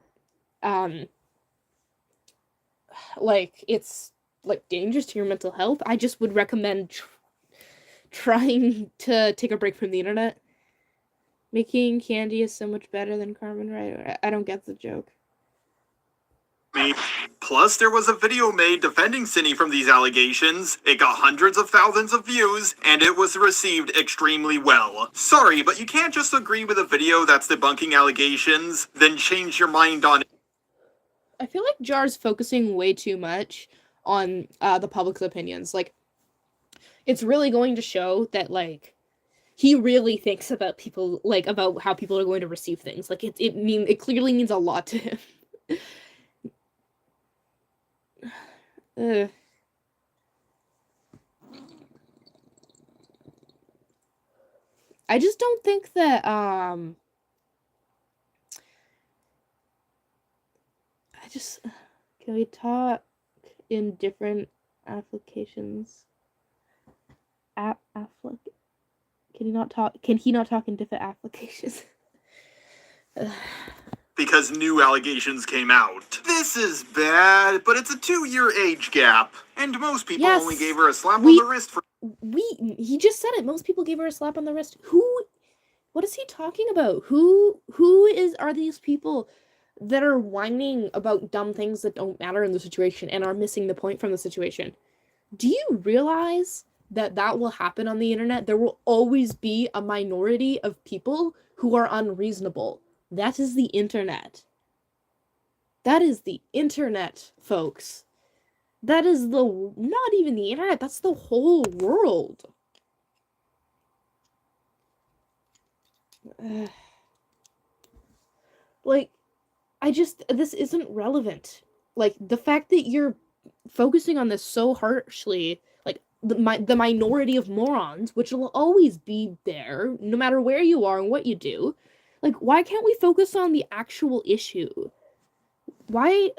like, it's, like, dangerous to your mental health, I just would recommend trying to take a break from the internet. Making candy is so much better than Carmen, right? I don't get the joke.
Plus, there was a video made defending Synni from these allegations. It got hundreds of thousands of views, and it was received extremely well. Sorry, but you can't just agree with a video that's debunking allegations, then change your mind on it.
I feel like Jar's focusing way too much on the public's opinions. Like, it's really going to show that, like, he really thinks about people, like, about how people are going to receive things. Like, it clearly means a lot to him. I just don't think that, can we talk in different applications? Can he not talk in different applications?
Because new allegations came out. This is bad, but it's a 2-year age gap. And most people only gave her a slap on the wrist for...
He just said it. Most people gave her a slap on the wrist. What is he talking about? Are these people that are whining about dumb things that don't matter in the situation and are missing the point from the situation? Do you realize that will happen on the internet? There will always be a minority of people who are unreasonable. That is the internet. That is the internet, folks. That is not even the internet, that's the whole world. Like, this isn't relevant. Like, the fact that you're focusing on this so harshly, like, the minority of morons, which will always be there, no matter where you are and what you do, like, why can't we focus on the actual issue? Why?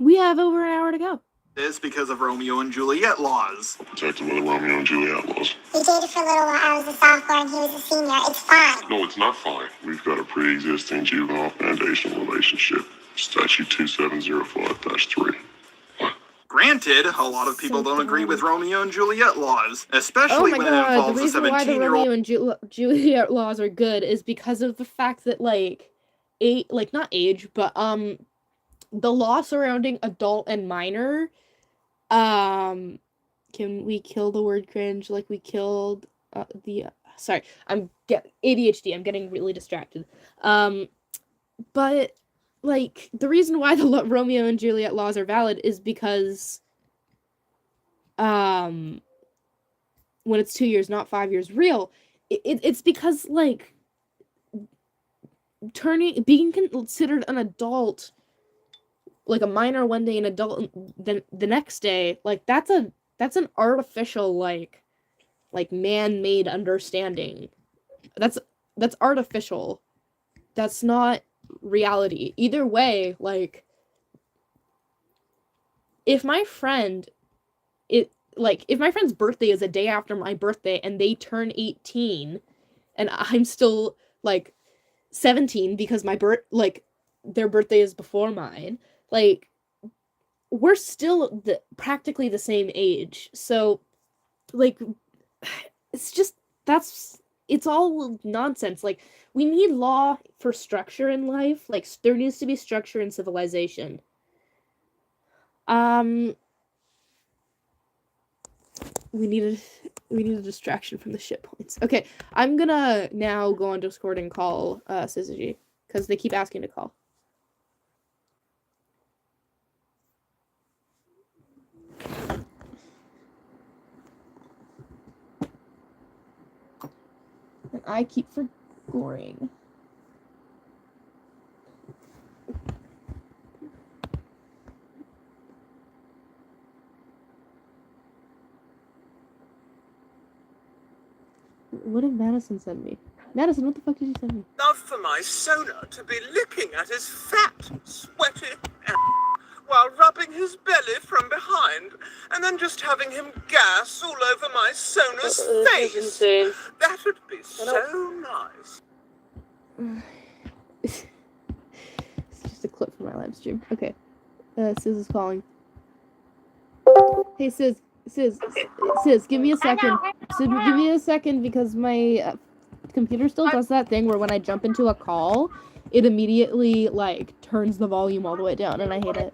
We have over an hour to go.
This because of Romeo and Juliet laws.
Protected by the Romeo and Juliet laws.
We dated for a little while. I was a sophomore and he was a senior. It's fine.
No, it's not fine. We've got a pre-existing juvenile foundation relationship. Statute 2705-3.
Granted, a lot of people don't agree with Romeo and Juliet laws, especially when it involves a 17-year-old.
The reason why the Romeo and Juliet laws are good is because of the fact that, like, not age, but the law surrounding adult and minor, can we kill the word cringe like we killed sorry, ADHD, I'm getting really distracted. But, like, the reason why the Romeo and Juliet laws are valid is because, when it's 2 years, not 5 years real, it's because, like, being considered an adult, like a minor one day, an adult the next day, like, that's an artificial, like man-made understanding. That's artificial. That's not reality. Either way, like, if my friend's birthday is a day after my birthday and they turn 18 and I'm still, like, 17 because their birthday is before mine, like, we're still practically the same age. So, like, it's all nonsense. Like, we need law for structure in life. Like, there needs to be structure in civilization. We need a distraction from the shit points. Okay, I'm gonna now go on Discord and call Syzygy, because they keep asking to call. And I keep forgetting. What did Madison send me? Madison, what the fuck did you send me?
Love for my Sona to be licking at his fat, sweaty while rubbing his belly from behind, and then just having him gas all over my Sona's face.
This is insane.
That would be so nice.
It's just a clip from my live stream. Okay. Sis is calling. Hey, Sis, give me a second. Sis, give me a second, because my computer still does that thing where when I jump into a call, it immediately, like, turns the volume all the way down, and I hate it.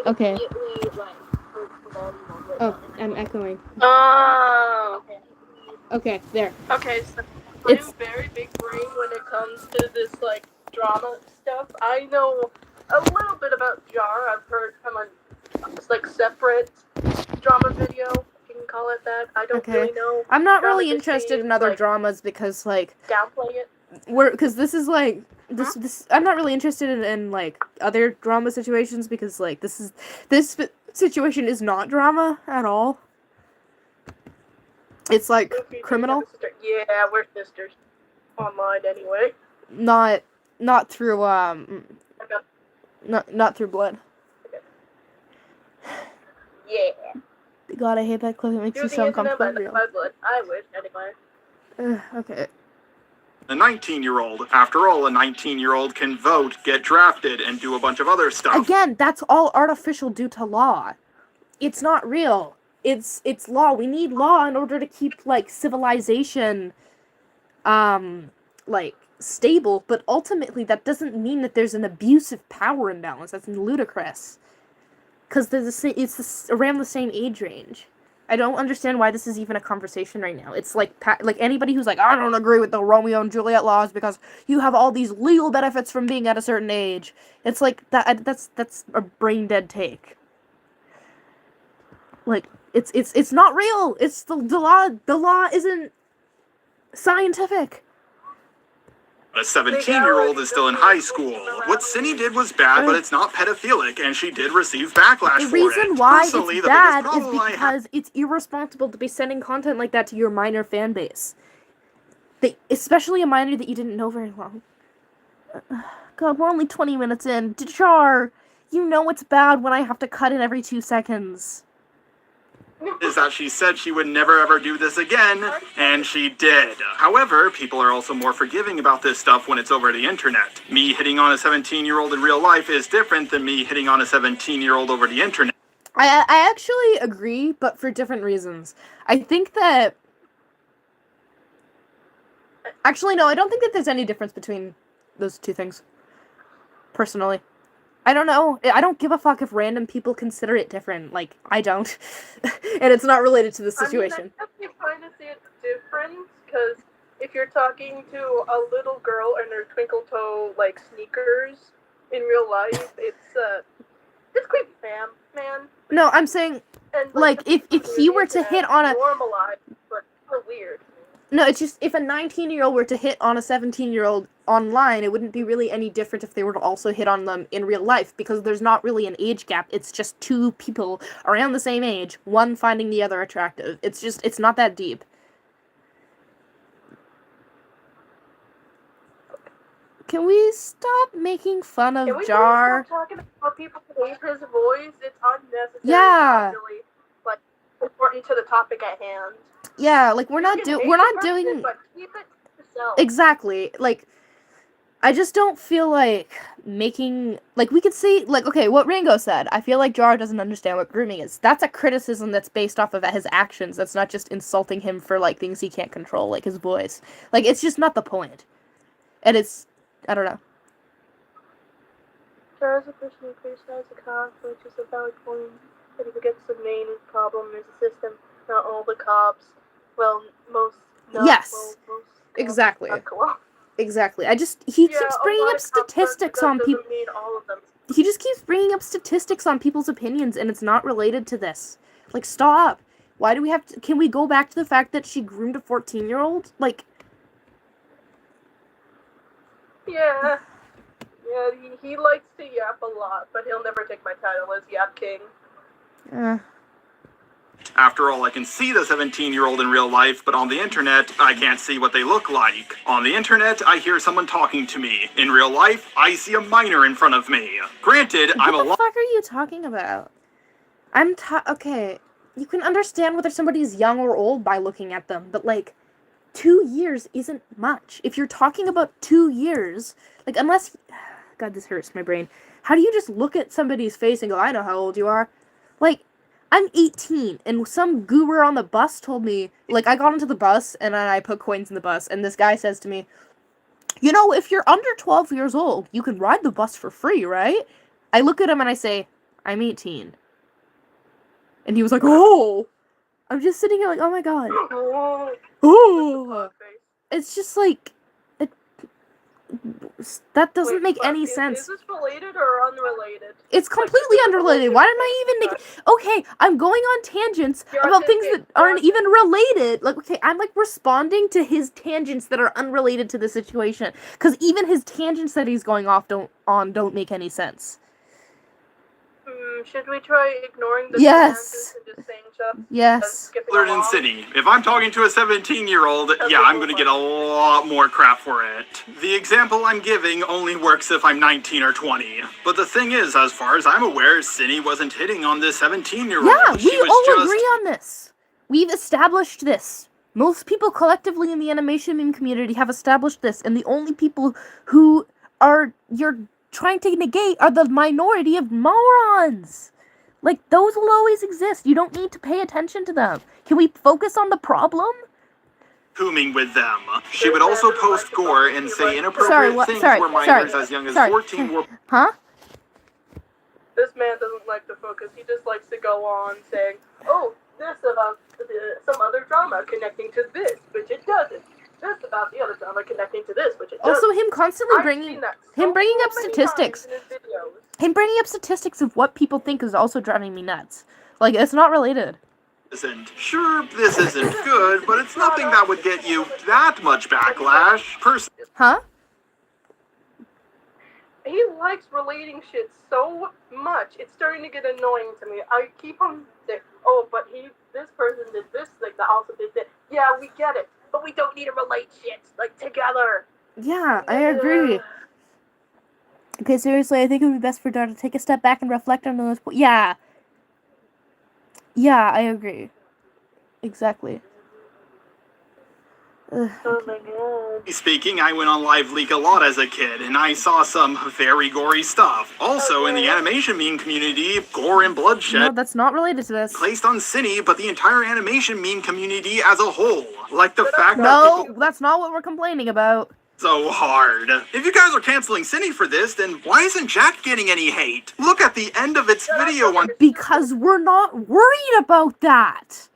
Okay. Oh, I'm echoing.
Oh.
Okay, there.
Okay, so I'm very big brain when it comes to this, like, drama stuff. I know a little bit about Jar. I've heard from a, like, separate drama video, if you can call it that. I don't really know.
I'm not really interested in other dramas because, like,
downplay it.
Because this is, like, this I'm not really interested in like other drama situations, because like this situation is not drama at all. It's like criminal.
Yeah, we're sisters. Online anyway.
Not through not through blood.
Yeah.
God, I hate that clip. It makes me so uncomfortable.
I would anyway.
Okay.
A 19-year-old. After all, a 19-year-old can vote, get drafted, and do a bunch of other stuff.
Again, that's all artificial due to law. It's not real. It's law. We need law in order to keep, like, civilization, like, stable, but ultimately that doesn't mean that there's an abusive power imbalance. That's ludicrous. Because it's around the same age range. I don't understand why this is even a conversation right now. It's like anybody who's like, I don't agree with the Romeo and Juliet laws because you have all these legal benefits from being at a certain age. It's like that's a brain dead take. Like it's not real. It's the law. The law isn't scientific.
A 17-year-old is still in high school. What Synni did was bad, but it's not pedophilic, and she did receive backlash for it.
The reason why it's bad is because it's irresponsible to be sending content like that to your minor fan base. Especially a minor that you didn't know very long. God, we're only 20 minutes in. Jar, you know it's bad when I have to cut in every 2 seconds.
Is that she said she would never ever do this again, and she did. However, people are also more forgiving about this stuff when it's over the internet. Me hitting on a 17-year-old in real life is different than me hitting on a 17-year-old over the internet.
I actually agree, but for different reasons. I think that... Actually, no, I don't think that there's any difference between those two things. Personally. I don't know. I don't give a fuck if random people consider it different. Like, I don't. And it's not related to the situation.
I mean, I kind of see it different, because if you're talking to a little girl in her twinkle toe, like, sneakers in real life, it's creepy, man.
No, I'm saying, and, like if he were to hit on a...
Normalized, but still weird.
No, it's just, if a 19-year-old were to hit on a 17-year-old online, it wouldn't be really any different if they were to also hit on them in real life, because there's not really an age gap. It's just two people around the same age, one finding the other attractive. It's not that deep. Can we stop making fun of Jar?
Can we stop talking about people who hate his voice? It's unnecessary.
Yeah.
It's not really, like, important to the topic at hand.
Yeah, like, we're not doing...
But keep it to yourself.
Exactly. Like, I just don't feel like making... Like, we could see... Like, okay, what Ringo said. I feel like Jar doesn't understand what grooming is. That's a criticism that's based off of his actions. That's not just insulting him for, like, things he can't control, like his voice. Like, it's just not the point. And it's... I don't know.
There is a person who criticizes the cop, which is a valid point. But he forgets the main problem is the system. Not all the cops. Well, most. Not,
Yes.
well, most cops,
Exactly.
well,
Exactly. He keeps bringing up statistics on people.
Mean all of them.
He just keeps bringing up statistics on people's opinions, and it's not related to this. Like, stop. Why do we have to... Can we go back to the fact that she groomed a 14-year-old? Like...
Yeah. Yeah, he likes to yap a lot, but he'll never take my title as Yap King.
After all, I can see the 17-year-old in real life, but on the internet, I can't see what they look like. On the internet, I hear someone talking to me. In real life, I see a minor in front of me. Granted, I'm a
What the fuck are you talking about? Okay, you can understand whether somebody is young or old by looking at them, but, like, 2 years isn't much. If you're talking about 2 years, like, unless... God, this hurts my brain. How do you just look at somebody's face and go, I know how old you are? Like, I'm 18, and some goober on the bus told me, like, I got into the bus, and I put coins in the bus, and this guy says to me, you know, if you're under 12 years old, you can ride the bus for free, right? I look at him and I say, I'm 18. And he was like, oh! I'm just sitting here like, oh my god. Oh! It's just like... that doesn't make any sense.
Is this related or unrelated?
It's completely unrelated. Why am I even okay, I'm going on tangents about things that aren't even related. Like, okay, I'm like responding to his tangents that are unrelated to the situation. Because even his tangents that he's going off don't make any sense.
Should we try ignoring the
yes.
and just saying stuff?
Yes.
Alert in Synni. If I'm talking to a 17-year-old, yeah, I'm gonna get a lot more crap for it. The example I'm giving only works if I'm 19 or 20. But the thing is, as far as I'm aware, Synni wasn't hitting on this 17-year-old.
Yeah, we all agree on this. We've established this. Most people collectively in the animation meme community have established this, and the only people who you're trying to negate are the minority of morons. Like, those will always exist. You don't need to pay attention to them. Can we focus on the problem?
Grooming with them. She would also post gore and say inappropriate things where minors as young as 14 were...
Huh?
This man doesn't like to focus. He just likes to go on saying, oh, this about some other drama connecting to this, which it doesn't. This about the other drama connecting to this, which it doesn't.
Also, him constantly bringing up statistics. Him bringing up statistics of what people think is also driving me nuts. Like, it's not related.
Sure, this isn't good, but it's nothing that would get you that much backlash.
Huh?
He likes relating shit so much, it's starting to get annoying to me. I keep him saying, oh, but this person did this, like, the also did that. Yeah, we get it, but we don't need to relate shit, like, together.
Yeah, I agree. Okay, seriously, I think it would be best for Dar to take a step back and reflect on those points. Yeah. Yeah, I agree. Exactly.
Oh my god.
Speaking, I went on Live Leak a lot as a kid, and I saw some very gory stuff. Also, in the animation meme community, gore and bloodshed...
No, that's not related to this.
...placed on Synni, but the entire animation meme community as a whole. Like the fact that
No, that's not what we're complaining about.
So hard. If you guys are canceling Synni for this, then why isn't Jack getting any hate? Look at the end of its video on...
Because we're not worried about that.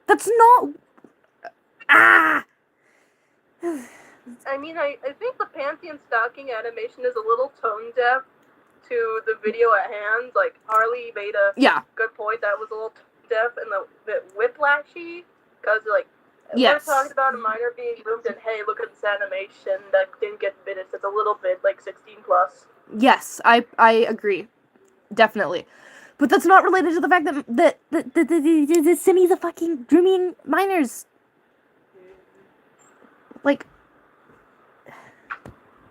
That's not... Ah!
I mean, I think the Pantheon stalking animation is a little tone deaf to the video at hand. Like, Harley made a good point that was a little tone deaf and a bit whiplashy. Because, like, we're talking about a minor being groomed, and hey, look at this animation that didn't get finished. It's a little bit, like, 16 plus.
Yes, I agree. Definitely. But that's not related to the fact that Synni's a fucking grooming minors. Like...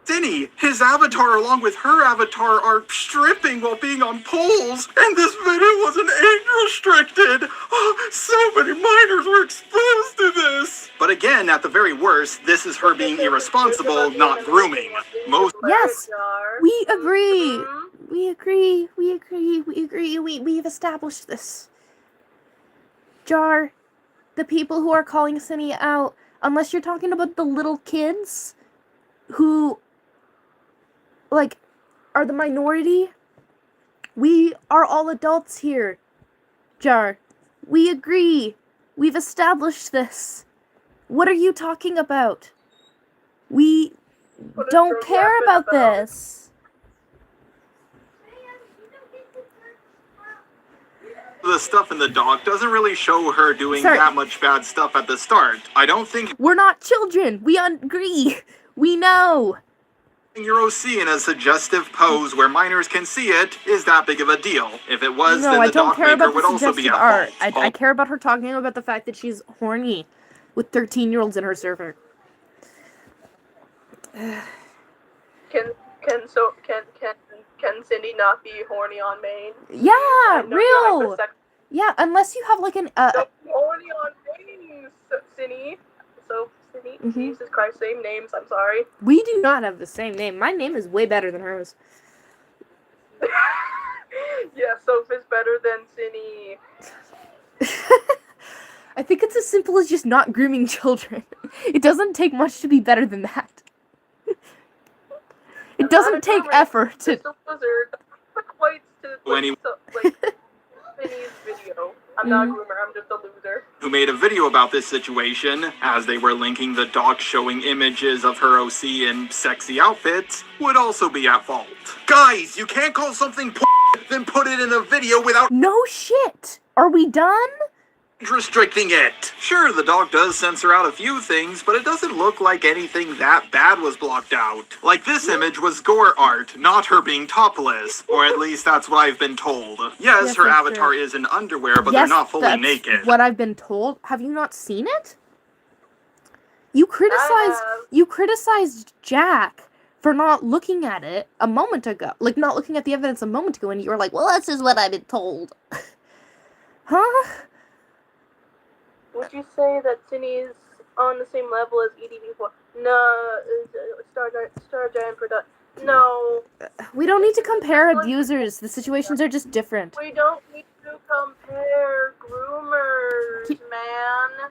Synni, his avatar along with her avatar are stripping while being on poles, and this video wasn't age-restricted! Oh, so many minors were exposed to this! But again, at the very worst, this is her being irresponsible, not grooming.
Yes, we agree. We agree. We've established this. Jar, the people who are calling Synni out, unless you're talking about the little kids who, like, are the minority. We are all adults here, Jar. We agree. We've established this. What are you talking about? We don't care about this.
The stuff in the doc doesn't really show her doing that much bad stuff at the start. I don't think
we're not children. We agree. We know.
Your OC in a suggestive pose where minors can see it is that big of a deal. If it was,
no,
then the doc maker would also be at
art.
fault.
I care about her talking about the fact that she's horny with 13-year-olds in her server.
Can Cindy not be horny on main?
Yeah, real. Yeah, unless you have like an
horny on main, Cindy. So Cindy, Jesus Christ, same names. I'm sorry.
We do not have the same name. My name is way better than hers.
Yeah, Soph is better than Cindy.
I think it's as simple as just not grooming children. It doesn't take much to be better than that. It doesn't take effort to.
Cindy's video. I'm not a groomer, I'm just a loser.
Who made a video about this situation, as they were linking the doc showing images of her OC in sexy outfits, would also be at fault. Guys, you can't call something then put it in a video without
no shit. Are we done?
Restricting it. Sure, the doc does censor out a few things, but it doesn't look like anything that bad was blocked out. Like this image was gore art, not her being topless. Or at least that's what I've been told. Yes, her avatar is in underwear, but they're not fully naked.
What I've been told. Have you not seen it? You criticized Jack for not looking at it a moment ago. Like, not looking at the evidence a moment ago, and you were like, well, this is what I've been told. Huh?
Would you say that Cindy's on the same level as EDV4? No, Star Giant Production. No.
We don't need to compare abusers. The situations are just different.
We don't need to compare groomers, man.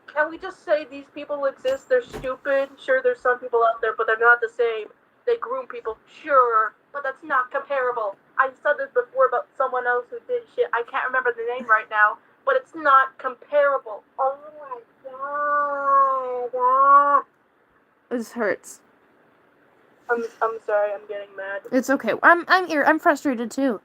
Can we just say these people exist? They're stupid. Sure, there's some people out there, but they're not the same. They groom people, sure, but that's not comparable. I said this before about someone else who did shit. I can't remember the name right now. But it's not comparable. Oh my god.
This hurts.
I'm sorry, I'm getting mad.
It's okay. I'm frustrated too.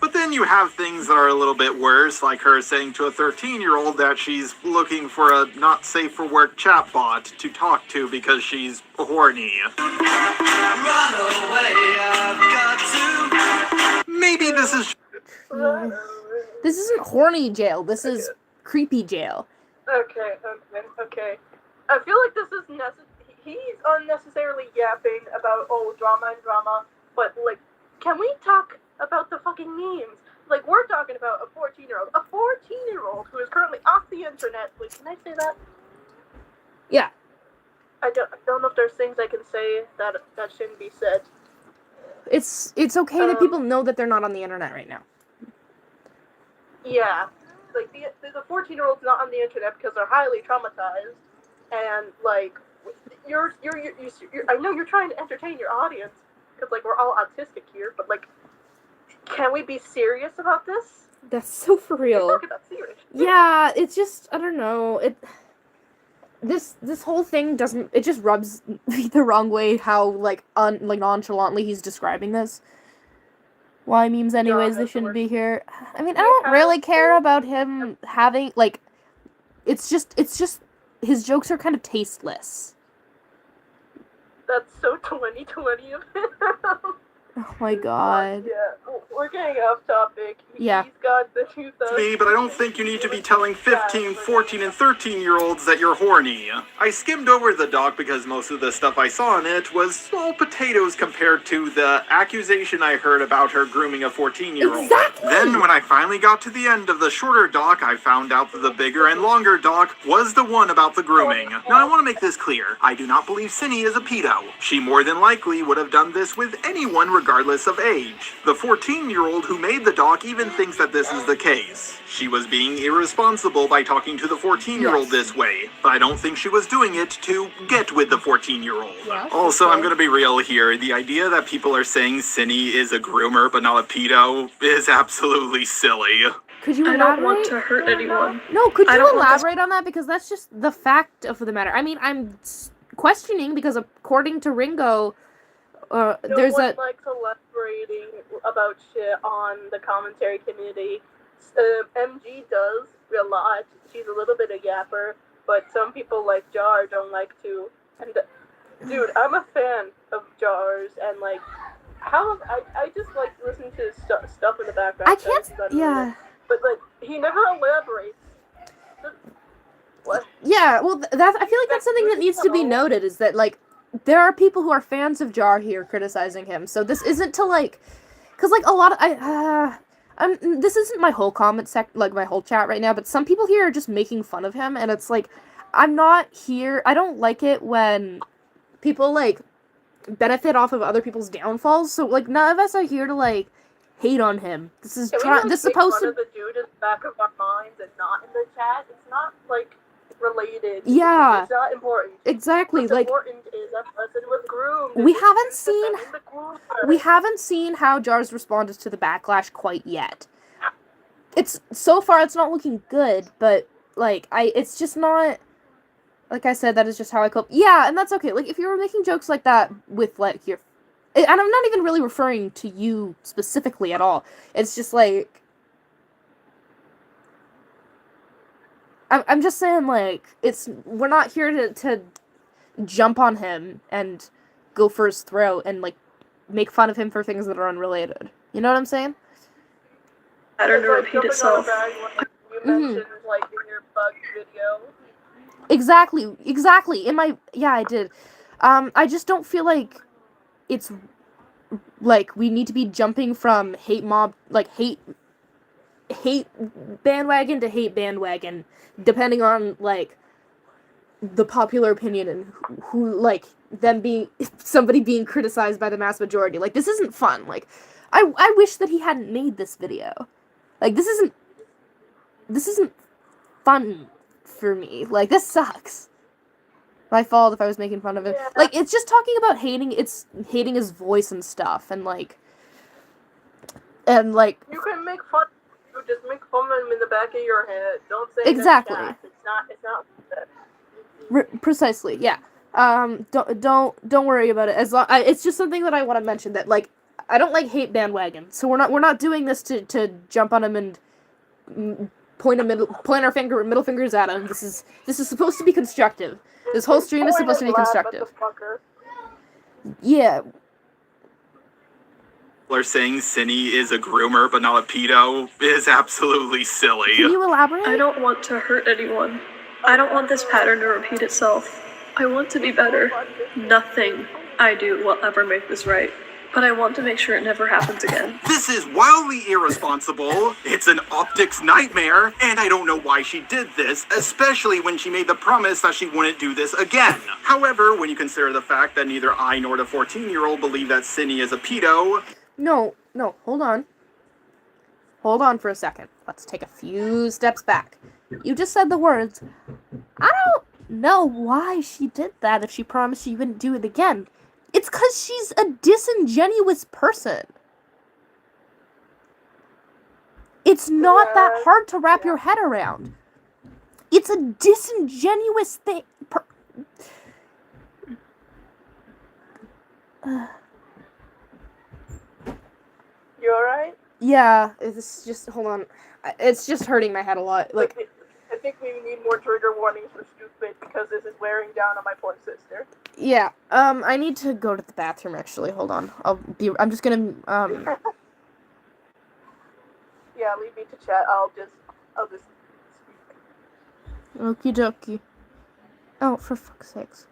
But then you have things that are a little bit worse, like her saying to a 13-year-old that she's looking for a not safe for work chatbot to talk to because she's horny. Run away, I've got to. Maybe this is.
This isn't horny jail. This is creepy jail.
Okay. I feel like this is he's unnecessarily yapping about drama, but like, can we talk about the fucking memes? Like, we're talking about a 14-year-old who is currently off the internet. Wait, can I say that?
Yeah.
I don't know if there's things I can say that shouldn't be said.
It's okay that people know that they're not on the internet right now.
Yeah, like the 14-year-old's not on the internet because they're highly traumatized, and like you're I know you're trying to entertain your audience because like we're all autistic here, but like, can we be serious about this?
That's so for real.
Look at that serious.
Yeah, it's just I don't know. This whole thing doesn't. It just rubs me the wrong way. How like nonchalantly he's describing this. Why memes anyways, they shouldn't be here. I mean, I don't really care about him having, like, it's just, his jokes are kind of tasteless.
That's so 2020 of him.
Oh my god.
Yeah, we're getting off topic.
Yeah.
He's got the 2000s.
Me, but I don't think you need to be telling 15, 14, and 13-year-olds that you're horny. I skimmed over the doc because most of the stuff I saw in it was small potatoes compared to the accusation I heard about her grooming a 14-year-old.
Exactly!
Then, when I finally got to the end of the shorter doc, I found out that the bigger and longer doc was the one about the grooming. Now, I want to make this clear. I do not believe Synni is a pedo. She more than likely would have done this with anyone regardless of age. The 14-year-old who made the doc even even thinks that this is the case. She was being irresponsible by talking to the 14-year-old this way, but I don't think she was doing it to get with the 14-year-old.
Yeah,
Also, I'm gonna be real here. The idea that people are saying Synni is a groomer but not a pedo is absolutely silly.
Could you
I
elaborate?
don't want to hurt anyone.
No, could
I
you
don't want this-
elaborate on that? Because that's just the fact of the matter. I mean, I'm questioning because according to Ringo, there's
one likes elaborating about shit on the commentary community. MG does a lot. She's a little bit of yapper, but some people like Jar don't like to. And dude, I'm a fan of Jars, and like, I just like listen to his stuff in the background.
I can't. Yeah.
But like, he never elaborates. What?
Yeah. Well, I feel like that's something that needs to be noted. Is that like there are people who are fans of Jar here criticizing him. So this isn't to like, because like a lot of this isn't my whole comment like my whole chat right now. But some people here are just making fun of him, and it's like I'm not here. I don't like it when people like benefit off of other people's downfalls. So like none of us are here to like hate on him. This is supposed to.
The dude in the back of our minds and not in the chat. It's not like related.
Yeah.
It's not important.
Exactly.
What's
like
important is that person was groomed.
We haven't seen how Jar's responded to the backlash quite yet. It's so far it's not looking good, but like it's just not. Like I said, that is just how I cope. Yeah, and that's okay. Like if you were making jokes like that with like your. And I'm not even really referring to you specifically at all. It's just like... I'm just saying, like, we're not here to jump on him and go for his throat and, like, make fun of him for things that are unrelated. You know what I'm saying?
Pattern to repeat itself.
You mentioned, like, in your bug video.
Exactly. Yeah, I did. I just don't feel like it's like we need to be jumping from hate bandwagon to hate bandwagon, depending on like the popular opinion and who like them being somebody being criticized by the mass majority. Like this isn't fun. Like I wish that he hadn't made this video. Like this isn't fun for me. Like this sucks. My fault if I was making fun of him. Yeah. Like, it's just talking about hating his voice and stuff, and like...
You can make fun, you just make fun of him in the back of your head. Don't say
exactly.
It's not
precisely, yeah. Don't worry about it. It's just something that I want to mention, that, like, I don't like hate bandwagon, so we're not doing this to jump on him and point our middle fingers at him. This is supposed to be constructive. This whole stream is supposed to be constructive. Yeah.
Are saying Synni is a groomer but not a pedo is absolutely silly.
Can you elaborate?
I don't want to hurt anyone. I don't want this pattern to repeat itself. I want to be better. Nothing I do will ever make this right. But I want to make sure it never happens again.
This is wildly irresponsible. It's an optics nightmare, and I don't know why she did this, especially when she made the promise that she wouldn't do this again. However, when you consider the fact that neither I nor the 14-year-old believe that Synni is a pedo...
No, hold on. Hold on for a second. Let's take a few steps back. You just said the words, I don't know why she did that if she promised she wouldn't do it again. It's because she's a disingenuous person. It's not that hard to wrap your head around. It's a disingenuous thing.
You alright?
Yeah, it's just, hold on. It's just hurting my head a lot. Like,
I think we need more trigger warnings for stupid because this is wearing down on my poor sister.
Yeah, I need to go to the bathroom, actually. Hold on. I'm just gonna,
Yeah, leave me to chat. I'll just speak.
Okie dokie. Oh, for fuck's sakes.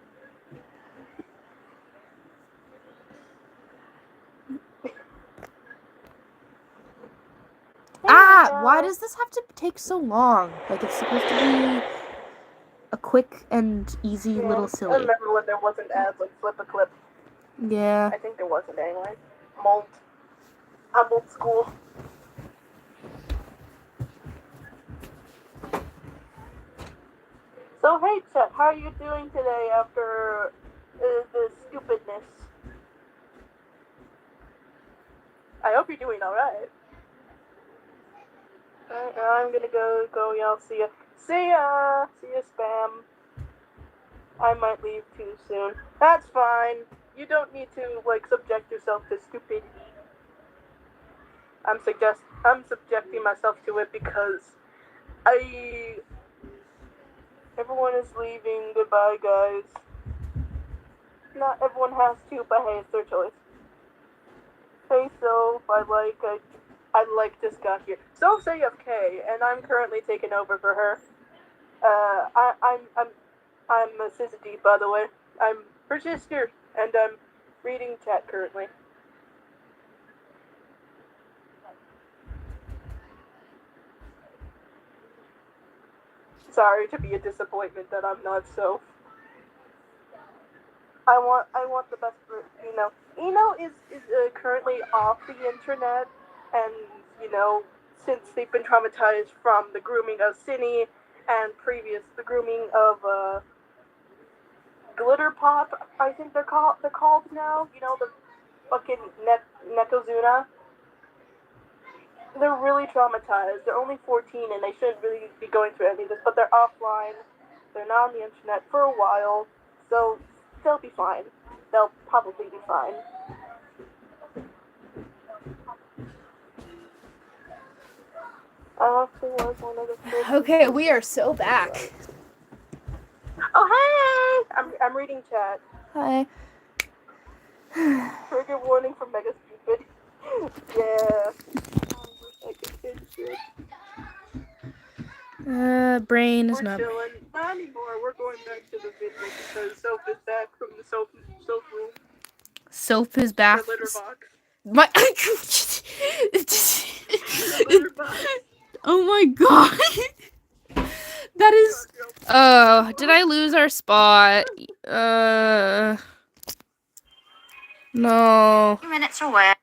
Why does this have to take so long? Like, it's supposed to be a quick and easy little silly.
I remember when there wasn't ads, like Flip a Clip.
Yeah.
I think there wasn't anyway. I'm old school. So hey Chet, how are you doing today after the stupidness? I hope you're doing alright. Alright, I'm gonna go, y'all. See ya. See ya! See ya, Spam. I might leave too soon. That's fine. You don't need to, subject yourself to stupidity. I'm subjecting myself to it because everyone is leaving. Goodbye, guys. Not everyone has to, but hey, it's their choice. Hey, Soph, I just got here. Soph's AFK, and I'm currently taking over for her. I'm a Syzygy, by the way. I'm her sister, and I'm reading chat currently. Sorry to be a disappointment that I'm not Soph. I want the best for Eno. Eno is currently off the internet, and since they've been traumatized from the grooming of Synni and the grooming of Glitter Pop, I think they're called now. The fucking Nekozuna. They're really traumatized. They're only 14 and they shouldn't really be going through any of this, but they're offline. They're not on the internet for a while, so they'll be fine. They'll probably be fine.
Okay, we are so back.
Oh hey! I'm reading chat.
Hi.
Trigger warning for Mega Stupid. Yeah. I could shit.
Brain is
We're
not.
chilling. Not anymore. We're going back to the video because Soph is back from the Soph room.
Soap is back.
Her litter box.
My.
Litter box.
Oh my god. That is. Did I lose our spot? No.
Minutes away.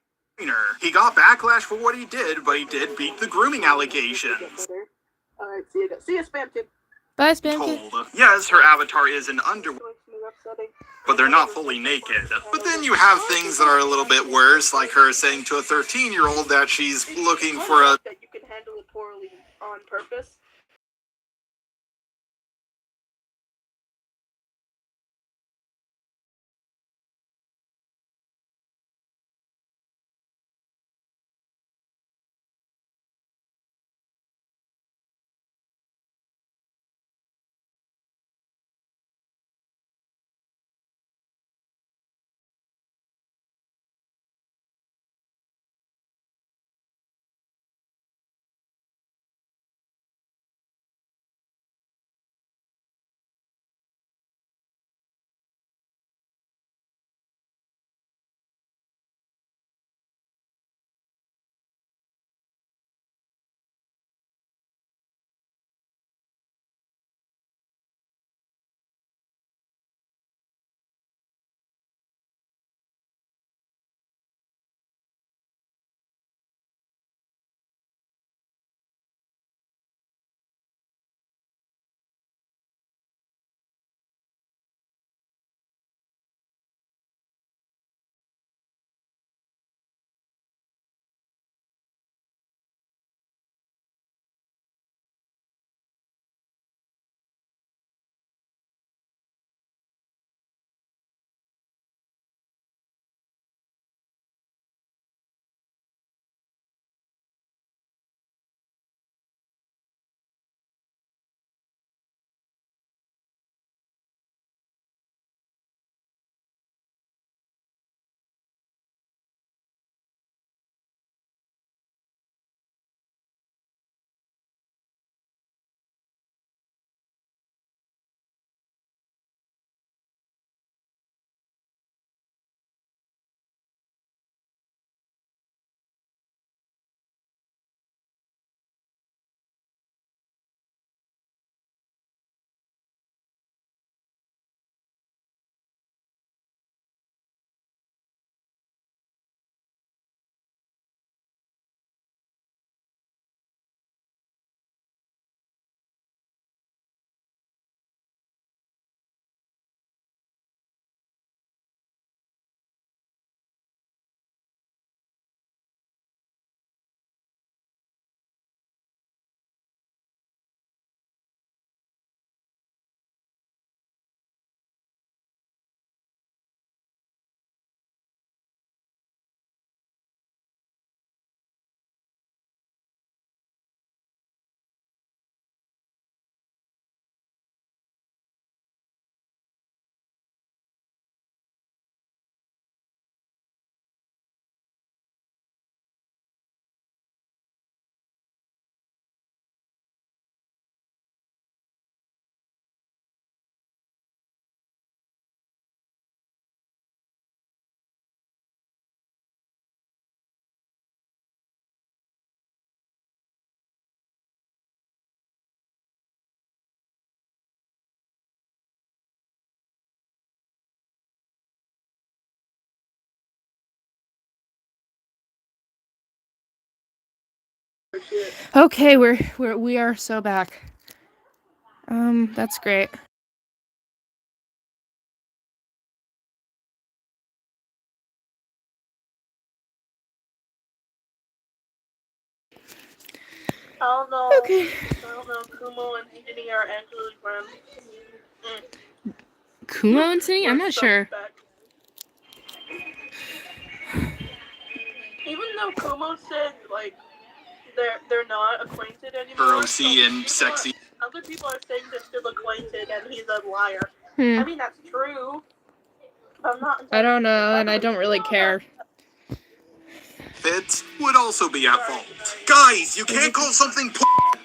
He got backlash for what he did, but he did beat the grooming allegations.
Alright, see you guys. See you, Spam Kid.
Bye, Spam Kid.
Told. Yes, her avatar is in underwear, but they're not fully naked. But then you have things that are a little bit worse, like her saying to a 13-year-old that she's looking for a...
That you can handle it poorly on purpose.
Okay, we are so back. That's great.
I don't know.
Okay.
I don't know. Kumo and Cindy are actually friends.
Kumo and Cinny? I'm not sure.
Even though Kumo said like they're not acquainted anymore.
Grossy and sexy.
Other people are saying they're still acquainted and he's a liar.
Hmm.
I mean that's true. But I'm not.
I don't know, and I don't really care.
Fitz would also be at fault. Guys, you can't call something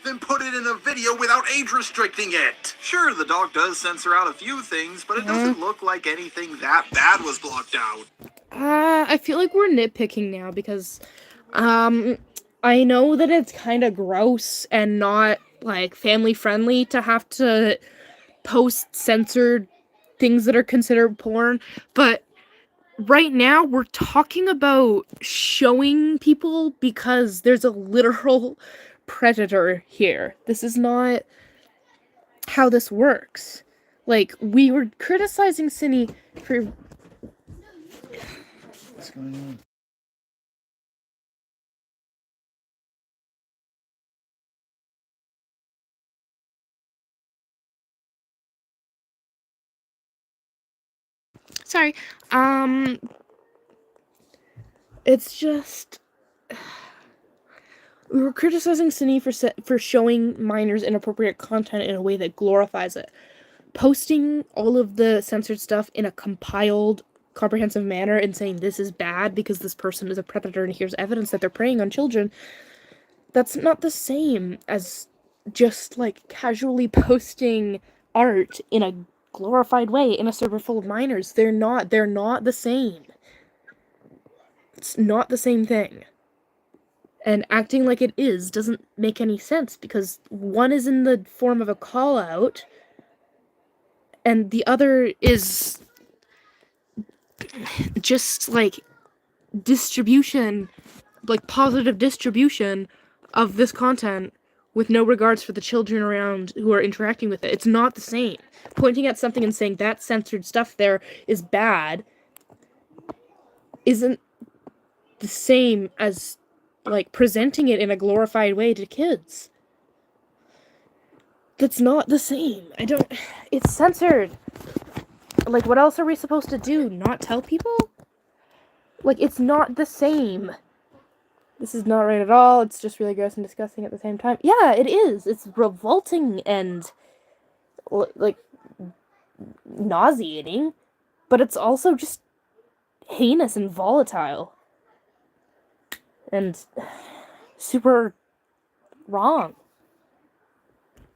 then put it in a video without age restricting it. Sure, the doc does censor out a few things, but it doesn't look like anything that bad was blocked out.
I feel like we're nitpicking now because, I know that it's kind of gross and not, like, family friendly to have to post censored things that are considered porn, but right now we're talking about showing people because there's a literal predator here. This is not how this works. Like, we were criticizing Cinny for... What's going on? Sorry. It's just... We were criticizing Cinny for showing minors inappropriate content in a way that glorifies it. Posting all of the censored stuff in a compiled, comprehensive manner and saying this is bad because this person is a predator and here's evidence that they're preying on children, that's not the same as just, like, casually posting art in a glorified way in a server full of minors. They're not the same. It's not the same thing. And acting like it is doesn't make any sense because one is in the form of a call-out and the other is just, like, distribution, like, positive distribution of this content with no regards for the children around who are interacting with it. It's not the same. Pointing at something and saying that censored stuff there is bad isn't the same as, like, presenting it in a glorified way to kids. That's not the same. It's censored. Like, what else are we supposed to do? Not tell people? Like, it's not the same. This is not right at all. It's just really gross and disgusting at the same time. Yeah, it is. It's revolting and, like, nauseating. But it's also just heinous and volatile. And super wrong.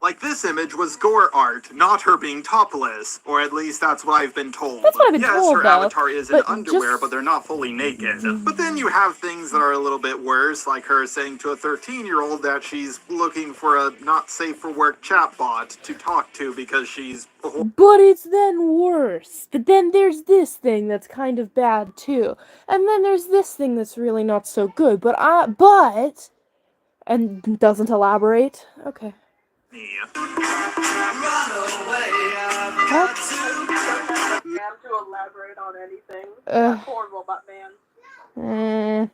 Like, this image was gore art, not her being topless. Or at least that's what I've been told.
That's what I've been
yes,
told,
her
though,
avatar is in underwear, but they're not fully naked. But then you have things that are a little bit worse, like her saying to a 13-year-old that she's looking for a not-safe-for-work chatbot to talk to because she's...
But it's then worse. But then there's this thing that's kind of bad, too. And then there's this thing that's really not so good. But... And doesn't elaborate? Okay.
I have to elaborate on anything. That poor robot man.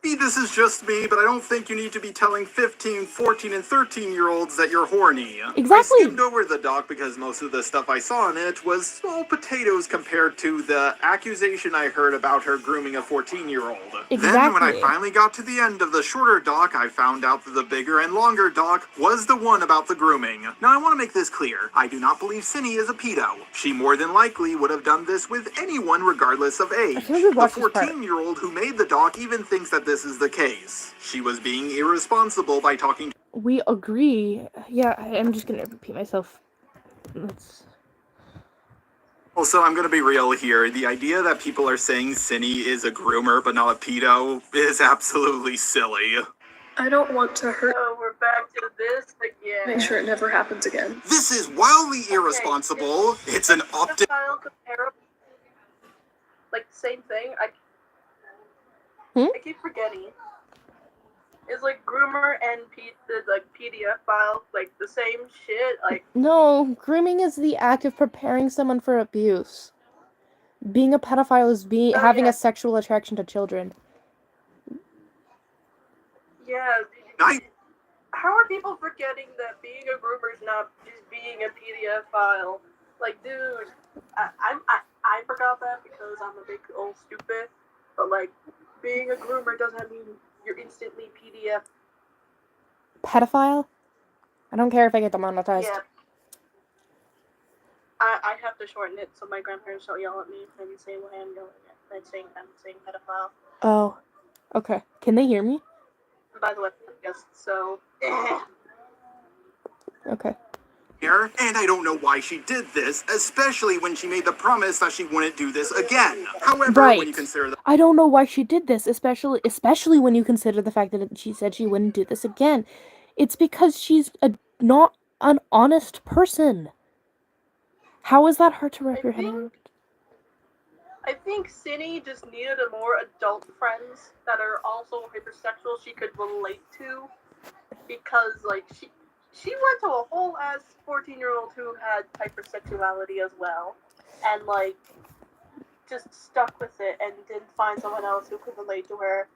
Maybe this is just me, but I don't think you need to be telling 15, 14, and 13-year-olds that you're horny.
Exactly.
I skimmed over the doc because most of the stuff I saw in it was small potatoes compared to the accusation I heard about her grooming a 14-year-old.
Exactly.
Then when I finally got to the end of the shorter doc, I found out that the bigger and longer doc was the one about the grooming. Now I want to make this clear. I do not believe Cinny is a pedo. She more than likely would have done this with anyone regardless of age. The 14-year-old who made the doc even thinks that this is the case. She was being irresponsible by talking.
We agree. Yeah, I'm just gonna repeat myself.
Also, I'm gonna be real here. The idea that people are saying Cinny is a groomer but not a pedo is absolutely silly.
I don't want to hurt.
So we're back to this again.
Make sure it never happens again.
This is wildly irresponsible. It's an optic.
Like, same thing. I keep forgetting. Is like groomer and the like PDF file like the same shit? Like
No, grooming is the act of preparing someone for abuse. Being a pedophile is having a sexual attraction to children.
Yeah. How are people forgetting that being a groomer is not just being a PDF file? Like, dude, I forgot that because I'm a big old stupid. But like, being a groomer doesn't mean you're instantly PDF.
Pedophile? I don't care if I get demonetized.
Yeah. I have to shorten it so my grandparents don't yell at me and say what I'm yelling at. I'm saying pedophile.
Oh, okay. Can they hear me?
By the way, yes. So.
Okay.
And I don't know why she did this, especially when she made the promise that she wouldn't do this again. However, when you consider the
I don't know why she did this, especially when you consider the fact that she said she wouldn't do this again. It's because she's not an honest person. How is that hard to wrap your head around?
I think Synni just needed a more adult friends that are also hypersexual she could relate to, because like she went to a whole ass 14-year-old who had hypersexuality as well, and like just stuck with it and didn't find someone else who could relate to her.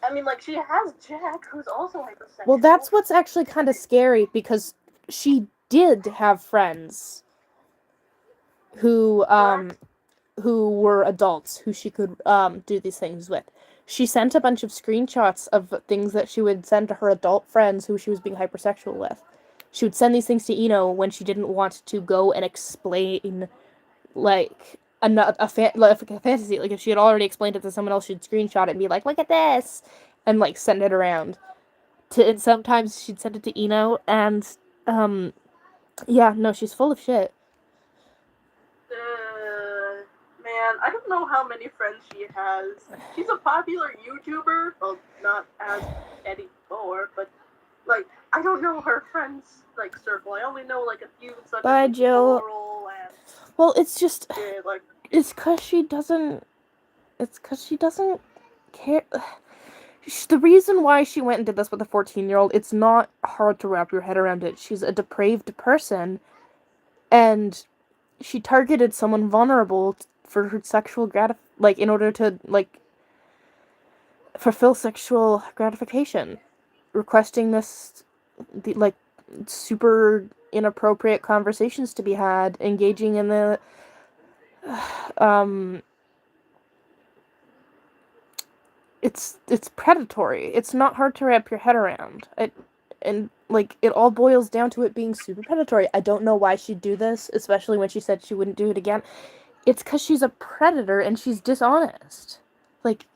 I mean, like, she has Jack, who's also hypersexual.
Well, that's what's actually kind of scary, because she did have friends who were adults who she could do these things with. She sent a bunch of screenshots of things that she would send to her adult friends who she was being hypersexual with. She would send these things to Eno when she didn't want to go and explain, like, a fantasy. Like, if she had already explained it to someone else, she'd screenshot it and be like, look at this! And, like, send it around. And sometimes she'd send it to Eno, and, yeah, no, she's full of shit.
Man, I don't know how many friends she has. She's a popular YouTuber. Well, not as anymore, but like, I don't know her friends like circle. I only know like a few such
Bye,
as like,
Jill.
Laurel and
well, it's just
like
it's because she doesn't care. The reason why she went and did this with a 14-year-old, it's not hard to wrap your head around it. She's a depraved person, and she targeted someone vulnerable for her sexual in order to, like, fulfill sexual gratification. Requesting super inappropriate conversations to be had, engaging in the, it's predatory. It's not hard to wrap your head around. It all boils down to it being super predatory. I don't know why she'd do this, especially when she said she wouldn't do it again. It's because she's a predator and she's dishonest. Like,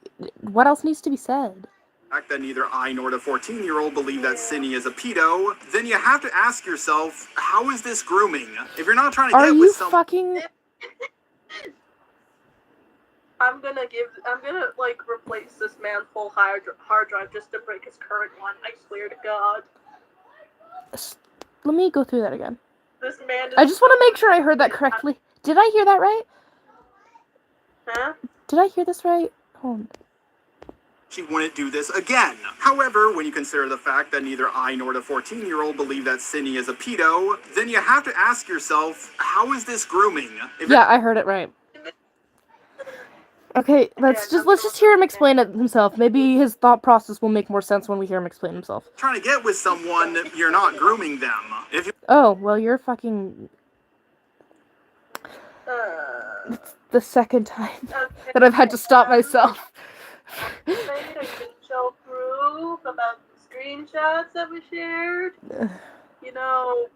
what else needs to be said?
The fact that neither I nor the 14-year-old believe that Synni is a pedo, then you have to ask yourself, how is this grooming? If you're not trying to get with someone...
fucking...
I'm gonna like replace this man's whole hard drive just to break his current one. I swear to God.
Let me go through that again.
This man.
I just want to make sure I heard that correctly. Did I hear that right?
Huh?
Did I hear this right? Hold on.
She wouldn't do this again. However, when you consider the fact that neither I nor the 14-year-old believe that Synni is a pedo, then you have to ask yourself, how is this grooming?
I heard it right. Okay, let's just hear him explain it himself. Maybe his thought process will make more sense when we hear him explain himself.
Trying to get with someone, you're not grooming them.
Oh, well, you're fucking... It's the second time that I've had to stop myself.
I can show proof about the screenshots that we shared. You know,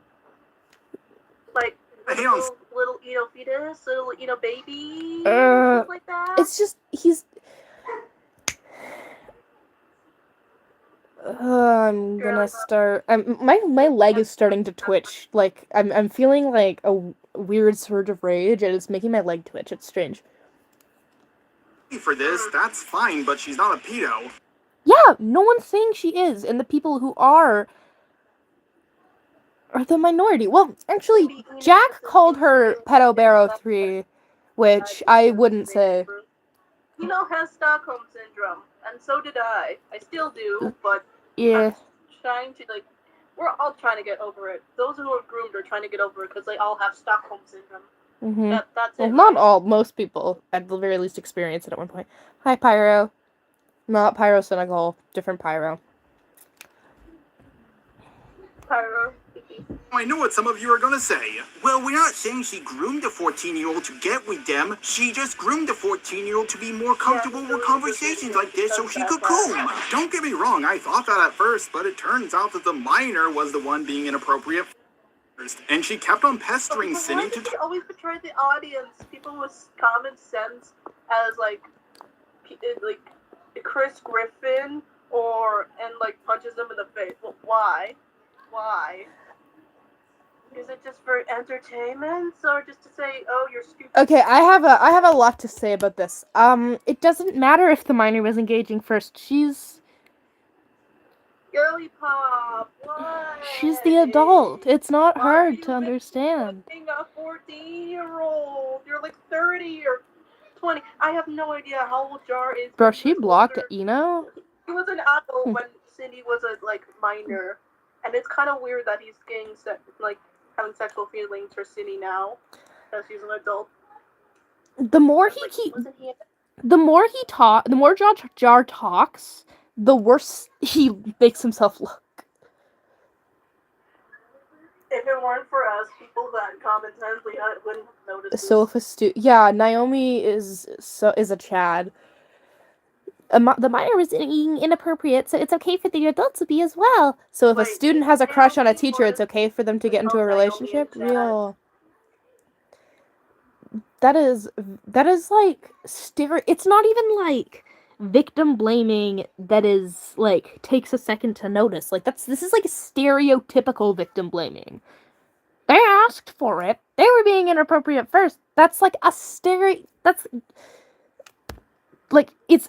like little Eno fetus, little Eno baby, stuff like that.
It's just he's. I'm gonna start. My leg is starting to twitch. Like I'm feeling like a weird surge of rage, and it's making my leg twitch. It's strange.
For this, that's fine, but she's not a pedo.
Yeah, no one's saying she is, and the people who are the minority. Well, actually, Jack called her Pedo Barrow 3, which I wouldn't say.
has Stockholm syndrome, and so did I. I still do, but
Yeah.
I'm trying to we're all trying to get over it. Those who are groomed are trying to get over it because they all have Stockholm syndrome.
Mm-hmm.
That's
well,
it.
not
right?
all. Most people, at the very least, experience it at one point. Hi, Pyro. Not Pyro Senegal. Different Pyro.
Pyro.
I know what some of you are gonna say. Well, we're not saying she groomed a 14-year-old to get with them. She just groomed a 14-year-old to be more comfortable with conversations like this so she could coom. Don't get me wrong, I thought that at first, but it turns out that the minor was the one being inappropriate first. And she kept on pestering Synni to
They always portray the audience, people with common sense, as like Chris Griffin and punches them in the face. Well, why? Why? Is it just for entertainment, or just to say, "Oh, you're stupid"?
Okay, I have a lot to say about this. It doesn't matter if the minor was engaging first. She's
Girly pop. Why?
She's the adult. It's not
Why
hard to understand.
Being a 14-year-old, you're like 30 or 20. I have no idea how old Jar is.
Bro, she blocked Eno?
He was an adult when Cindy was a minor, and it's kind of weird that he's getting having sexual feelings for Cindy now, because he's an adult.
The more the more Jar talks, the worse he makes himself look.
If it weren't for us, people that common sense, we wouldn't notice.
So if Naomi is a Chad. The minor was being inappropriate, so it's okay for the adult to be as well. So if a student has a crush on a teacher, it's okay for them to get into a relationship? Real. That is like it's not even like victim blaming that is like takes a second to notice. Like this is like stereotypical victim blaming. They asked for it. They were being inappropriate first. That's like a that's like it's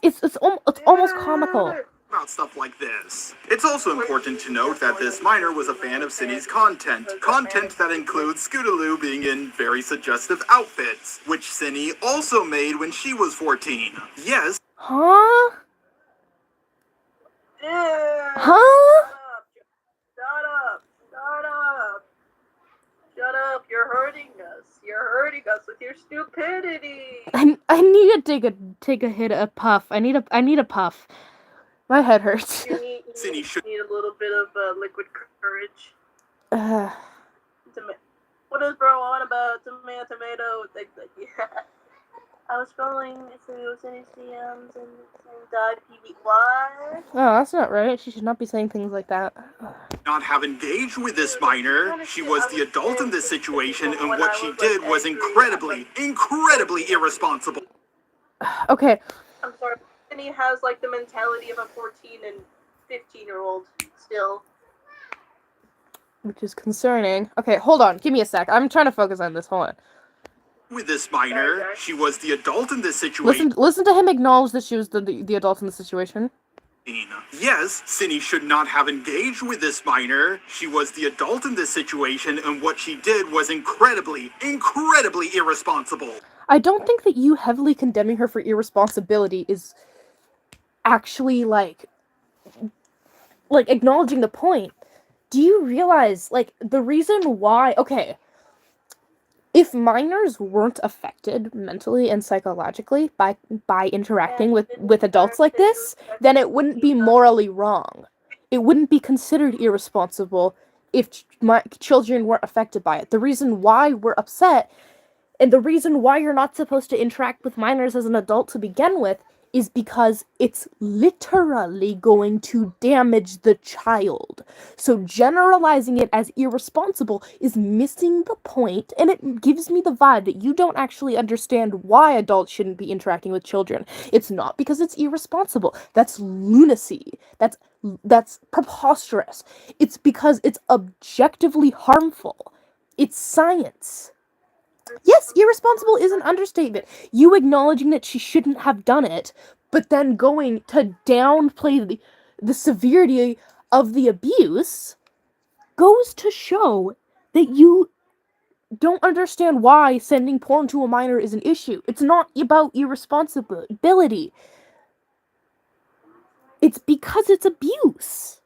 almost comical.
About stuff like this. It's also important to note that this minor was a fan of Cindy's content that includes Scootaloo being in very suggestive outfits, which Synni also made when she was 14. Yes.
Huh?
Huh? Shut up! You're hurting us. You're hurting us with your stupidity.
I need to take a hit, a puff. I need a puff. My head hurts.
You need a little bit of liquid courage. What is bro on about? Tomato. I was scrolling through Cindy's DMs and died PV. What?
Oh, that's not right. She should not be saying things like that.
Not have engaged with this minor. She was the adult in this situation, and what she did was incredibly irresponsible.
Okay.
I'm sorry. Cindy has the mentality of a 14 and 15-year-old still.
Which is concerning. Okay, hold on. Give me a sec. I'm trying to focus on this. Hold on.
With this minor, she was the adult in this situation.
Listen to him acknowledge that she was the adult in the situation.
Yes, Synni should not have engaged with this minor. She was the adult in this situation, and what she did was incredibly irresponsible.
I don't think that you heavily condemning her for irresponsibility is actually like acknowledging the point. Do you realize the reason why? Okay. If minors weren't affected mentally and psychologically by interacting with adults like this, then it wouldn't be morally wrong. It wouldn't be considered irresponsible if children weren't affected by it. The reason why we're upset and the reason why you're not supposed to interact with minors as an adult to begin with is because it's literally going to damage the child. So generalizing it as irresponsible is missing the point, and it gives me the vibe that you don't actually understand why adults shouldn't be interacting with children. It's not because it's irresponsible. That's lunacy. That's preposterous. It's because it's objectively harmful. It's science. Yes, irresponsible is an understatement. You acknowledging that she shouldn't have done it, but then going to downplay the severity of the abuse goes to show that you don't understand why sending porn to a minor is an issue. It's not about irresponsibility. It's because it's abuse.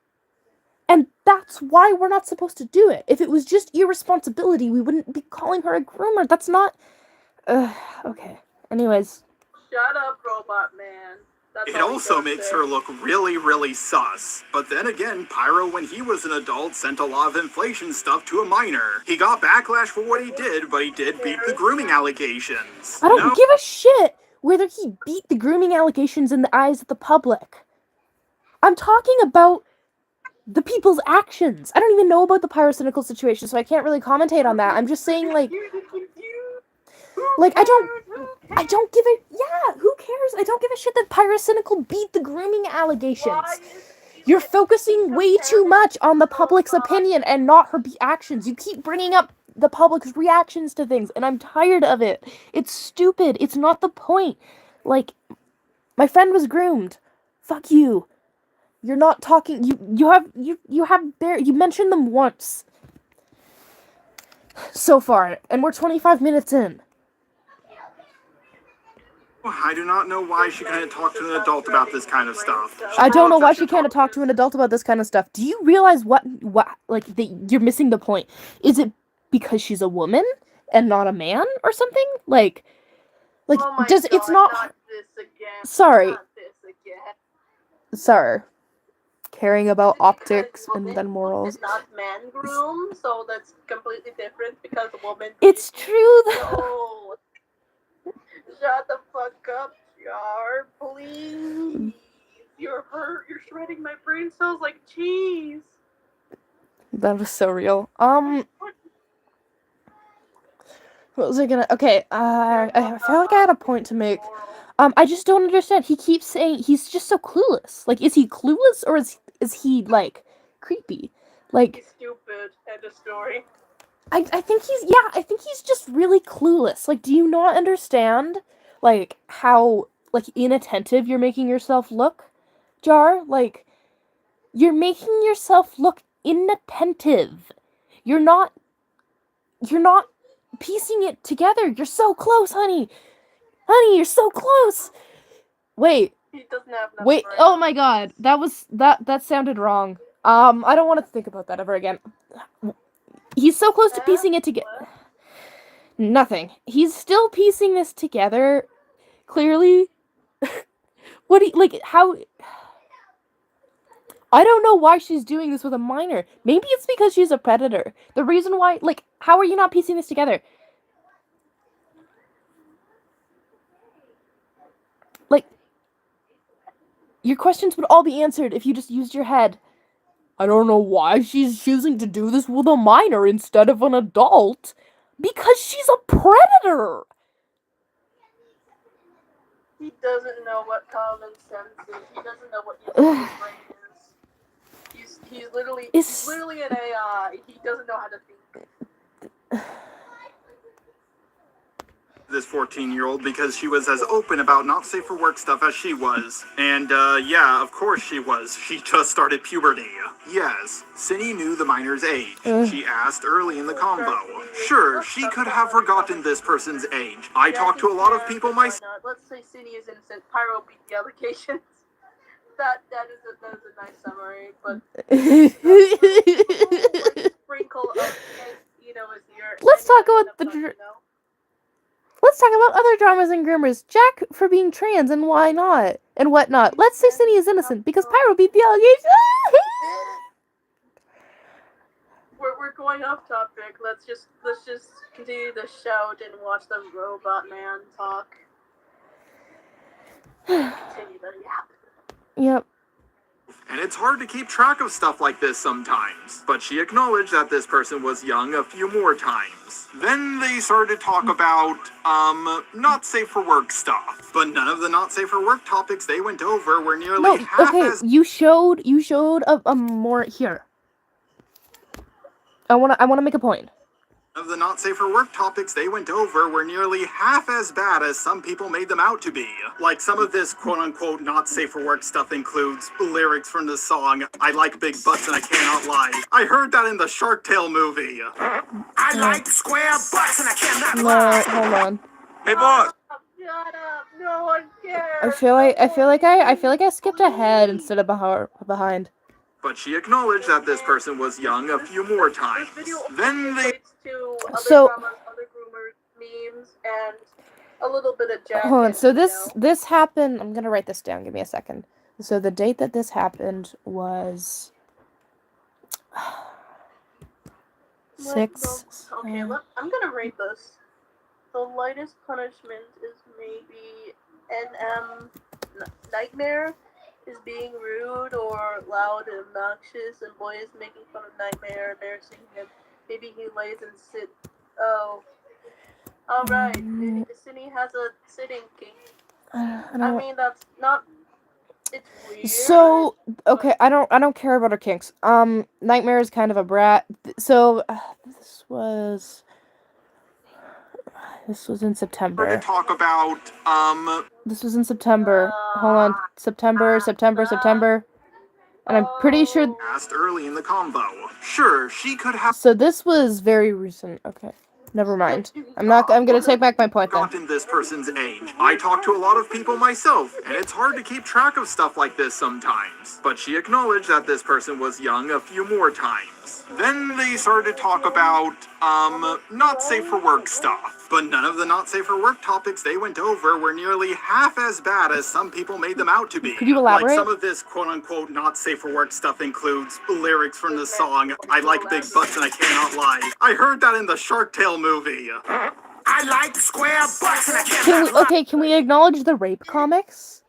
And that's why we're not supposed to do it. If it was just irresponsibility, we wouldn't be calling her a groomer. That's not... okay. Anyways.
Shut up, Robot Man. That's
It also makes her look really, really sus. But then again, Pyro, when he was an adult, sent a lot of inflation stuff to a minor. He got backlash for what he did, but he did beat the grooming allegations.
I don't give a shit whether he beat the grooming allegations in the eyes of the public. I'm talking about the people's actions. I don't even know about the pyrocynical situation, so I can't really commentate on that. I'm just saying, like, I don't give a, yeah, who cares? I don't give a shit that pyrocynical beat the grooming allegations. You're focusing way too much on the public's opinion and not her actions. You keep bringing up the public's reactions to things, and I'm tired of it. It's stupid. It's not the point. Like, my friend was groomed. Fuck you. You're not talking. You mentioned them once so far, and we're 25 minutes in.
I do not know why she can't talk to an adult about this kind of stuff.
I don't know why she can't talk to an adult about this kind of stuff. Do you realize you're missing the point? Is it because she's a woman and not a man or something? Like,
oh
does
God,
it's not
this again.
Sorry.
Not this again.
Sorry. Caring about optics and then morals.
It's not man groom, so that's completely different because a woman.
It's true though.
No. Shut the fuck up, Jar, please. You're hurt. You're shredding my brain cells like cheese.
That was so real. What was I gonna... Okay, I feel like I had a point to make. I just don't understand. He keeps saying he's just so clueless. Like, is he clueless or is he, like, creepy? Like...
He's stupid. End of story.
I think he's just really clueless. Like, do you not understand, like, how, like, inattentive you're making yourself look, Jar? Like, you're making yourself look inattentive. You're not piecing it together. You're so close, honey. Honey, you're so close. Wait.
He doesn't have enough
Wait.
brain.
Oh my God. That sounded wrong. I don't want to think about that ever again. He's so close to piecing it together. Nothing. He's still piecing this together. Clearly. How... I don't know why she's doing this with a minor. Maybe it's because she's a predator. The reason why... Like, how are you not piecing this together? Like, your questions would all be answered if you just used your head. I don't know why she's choosing to do this with a minor instead of an adult. Because she's a predator!
He doesn't know what common sense is. He doesn't know what his brain is. He's literally an AI. He doesn't know how to think.
This 14-year-old because she was as open about not safe for work stuff as she was. And, yeah, of course she was. She just started puberty. Yes, Synni knew the minor's age. She asked early in the combo. Sure, she could have forgotten this person's age. I talked to a lot of people myself.
Let's say Synni is innocent. Pyro beat the allegations. That is a nice summary, but sprinkle of is here.
Let's talk about Let's talk about other dramas and groomers. Jack for being trans and why not? And whatnot. Let's say Synni is innocent because Pyro beat the allegations.
We're going off topic. Let's just continue to shout and watch the robot man talk. Continue the yap.
Yep.
And it's hard to keep track of stuff like this sometimes. But she acknowledged that this person was young a few more times. Then they started to talk about, not safe for work stuff. But none of the not safe for work topics they went over were nearly half as...
You showed a more... Here. I wanna make a point.
Of the not safe for work topics they went over were nearly half as bad as some people made them out to be. Like, some of this quote-unquote not safe for work stuff includes lyrics from the song, "I like big butts and I cannot lie." I heard that in the Shark Tale movie.
I like square butts and I cannot lie.
No, hold on.
Hey, boss.
Shut up! No one cares.
I feel like I skipped ahead instead of behind.
But she acknowledged that this person was young a few more times.
This video
Then they...
relates to other
So-
dramas, other groomers, memes, and a little bit of Jack.
Hold on. So
you know.
this happened. I'm gonna write this down. Give me a second. So the date that this happened was 6.
Okay, I'm gonna rate this. The lightest punishment is maybe NM Nightmare is being rude or loud and obnoxious, and boy is making fun of Nightmare, embarrassing him. Maybe he lays and sit. Oh, all right. Synni has a sitting kink. I mean, that's not. It's weird.
So okay, I don't care about her kinks. Nightmare is kind of a brat. So this was in September.
to talk about,
This was in September. Hold on. September. And I'm pretty sure...
asked early in the convo. Sure, she could have
So this was very recent. Okay. Never mind. I'm gonna take back my point then.
gotten this person's age. I talk to a lot of people myself, and it's hard to keep track of stuff like this sometimes. But she acknowledged that this person was young a few more times. Then they started to talk about, not safe for work stuff. But none of the not safe for work topics they went over were nearly half as bad as some people made them out to be.
Could you elaborate?
Like, some of this quote-unquote not safe for work stuff includes lyrics from the song, "I like big butts and I cannot lie." I heard that in the Shark Tale movie.
I like square butts and I cannot lie.
Can we acknowledge the rape comics?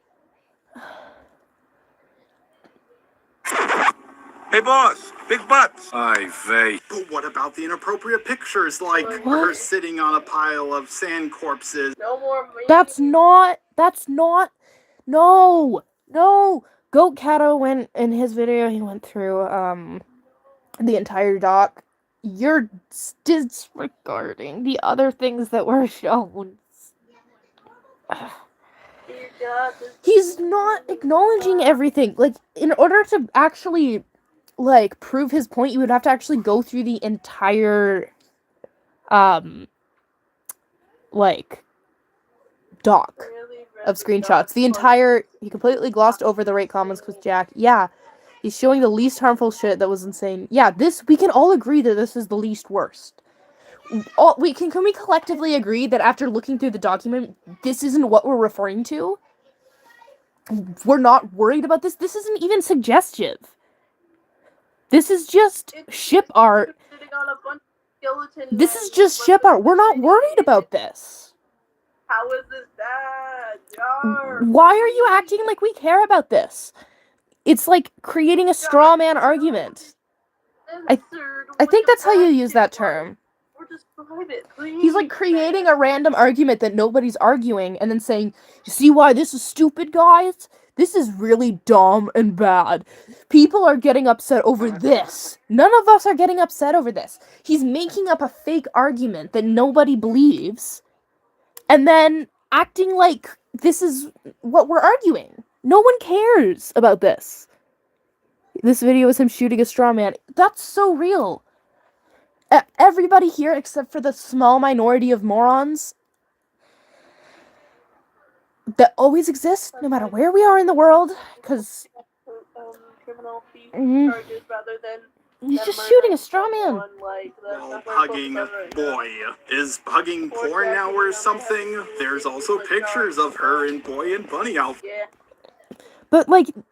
Hey, boss. Big butts.
Aye, vey.
But what about the inappropriate pictures, like her sitting on a pile of sand corpses?
No more memes.
That's not, no. Goat Cato went, in his video, he went through, the entire doc. You're disregarding the other things that were shown. He's not acknowledging everything. Like, in order to actually, like, prove his point, you would have to actually go through the entire, like, doc of screenshots. He completely glossed over the rape comments with Jack. Yeah, he's showing the least harmful shit that was insane. Yeah, we can all agree that this is the least worst. Can we collectively agree that after looking through the document, this isn't what we're referring to? We're not worried about this. This isn't even suggestive. This is just ship art. This is just ship art. We're not worried about this.
How is this bad? Jar.
Why are you acting like we care about this? It's like creating a straw man argument. I think that's how you use that term. He's like creating a random argument that nobody's arguing and then saying, "You see why this is stupid, guys? This is really dumb and bad. People are getting upset over this. None of us are getting upset over this." He's making up a fake argument that nobody believes and then acting like this is what we're arguing. No one cares about this. This video is him shooting a straw man. That's so real. Everybody here, except for the small minority of morons that always exist, no matter where we are in the world, because
criminal charges rather than
he's just shooting a straw man.
Hugging boy. Is hugging porn now or something? There's also pictures of her in boy and bunny outfit.
Yeah.
But like,
These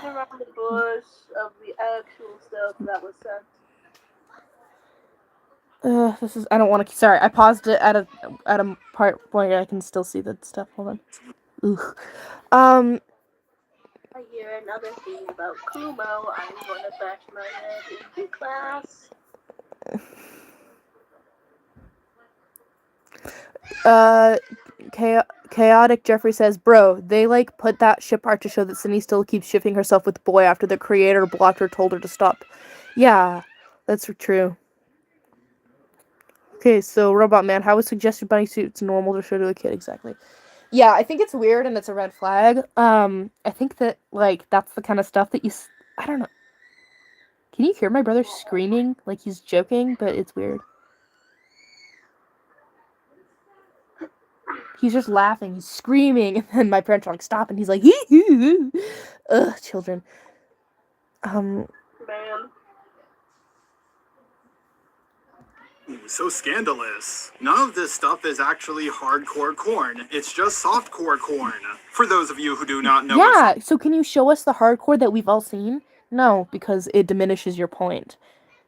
around the bush of the actual stuff that was sent.
this is. I don't want to. Sorry, I paused it at a part where I can still see the stuff. Hold on. Ugh.
I hear another thing about Kumo. I'm gonna bash my head into class.
Chaotic Jeffrey says, "Bro, they like put that ship art to show that Synni still keeps shipping herself with boy after the creator blocked her, told her to stop." Yeah, that's true. Okay, so Robot Man, how is suggested bunny suits normal to show to a kid exactly? Yeah, I think it's weird and it's a red flag. I think that, like, that's the kind of stuff that I don't know. Can you hear my brother screaming? Like he's joking, but it's weird. He's just laughing, he's screaming, and then my parents are like, stop, and he's like, ugh, children.
Man.
So scandalous. None of this stuff is actually hardcore corn. It's just softcore corn. For those of you who do not know.
Yeah, so can you show us the hardcore that we've all seen? No, because it diminishes your point.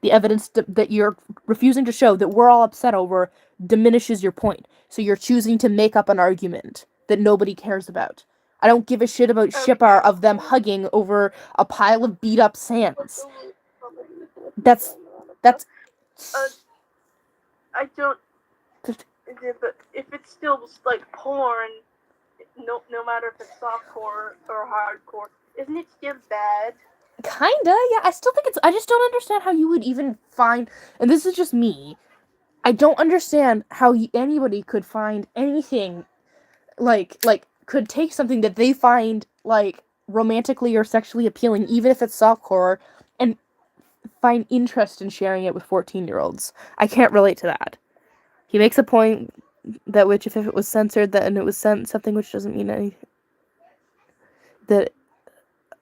The evidence that you're refusing to show that we're all upset over diminishes your point. So you're choosing to make up an argument that nobody cares about. I don't give a shit about Shipar of them hugging over a pile of beat up sands. That's
I don't. But if it's still like porn, no matter if it's softcore or hardcore, isn't it still bad?
Kinda, yeah. I still think I just don't understand how you would even find. And this is just me. I don't understand how anybody could find anything like could take something that they find like romantically or sexually appealing, even if it's softcore, and find interest in sharing it with 14-year-olds. I can't relate to that. He makes a point that which if it was censored, then it was sent something which doesn't mean anything. That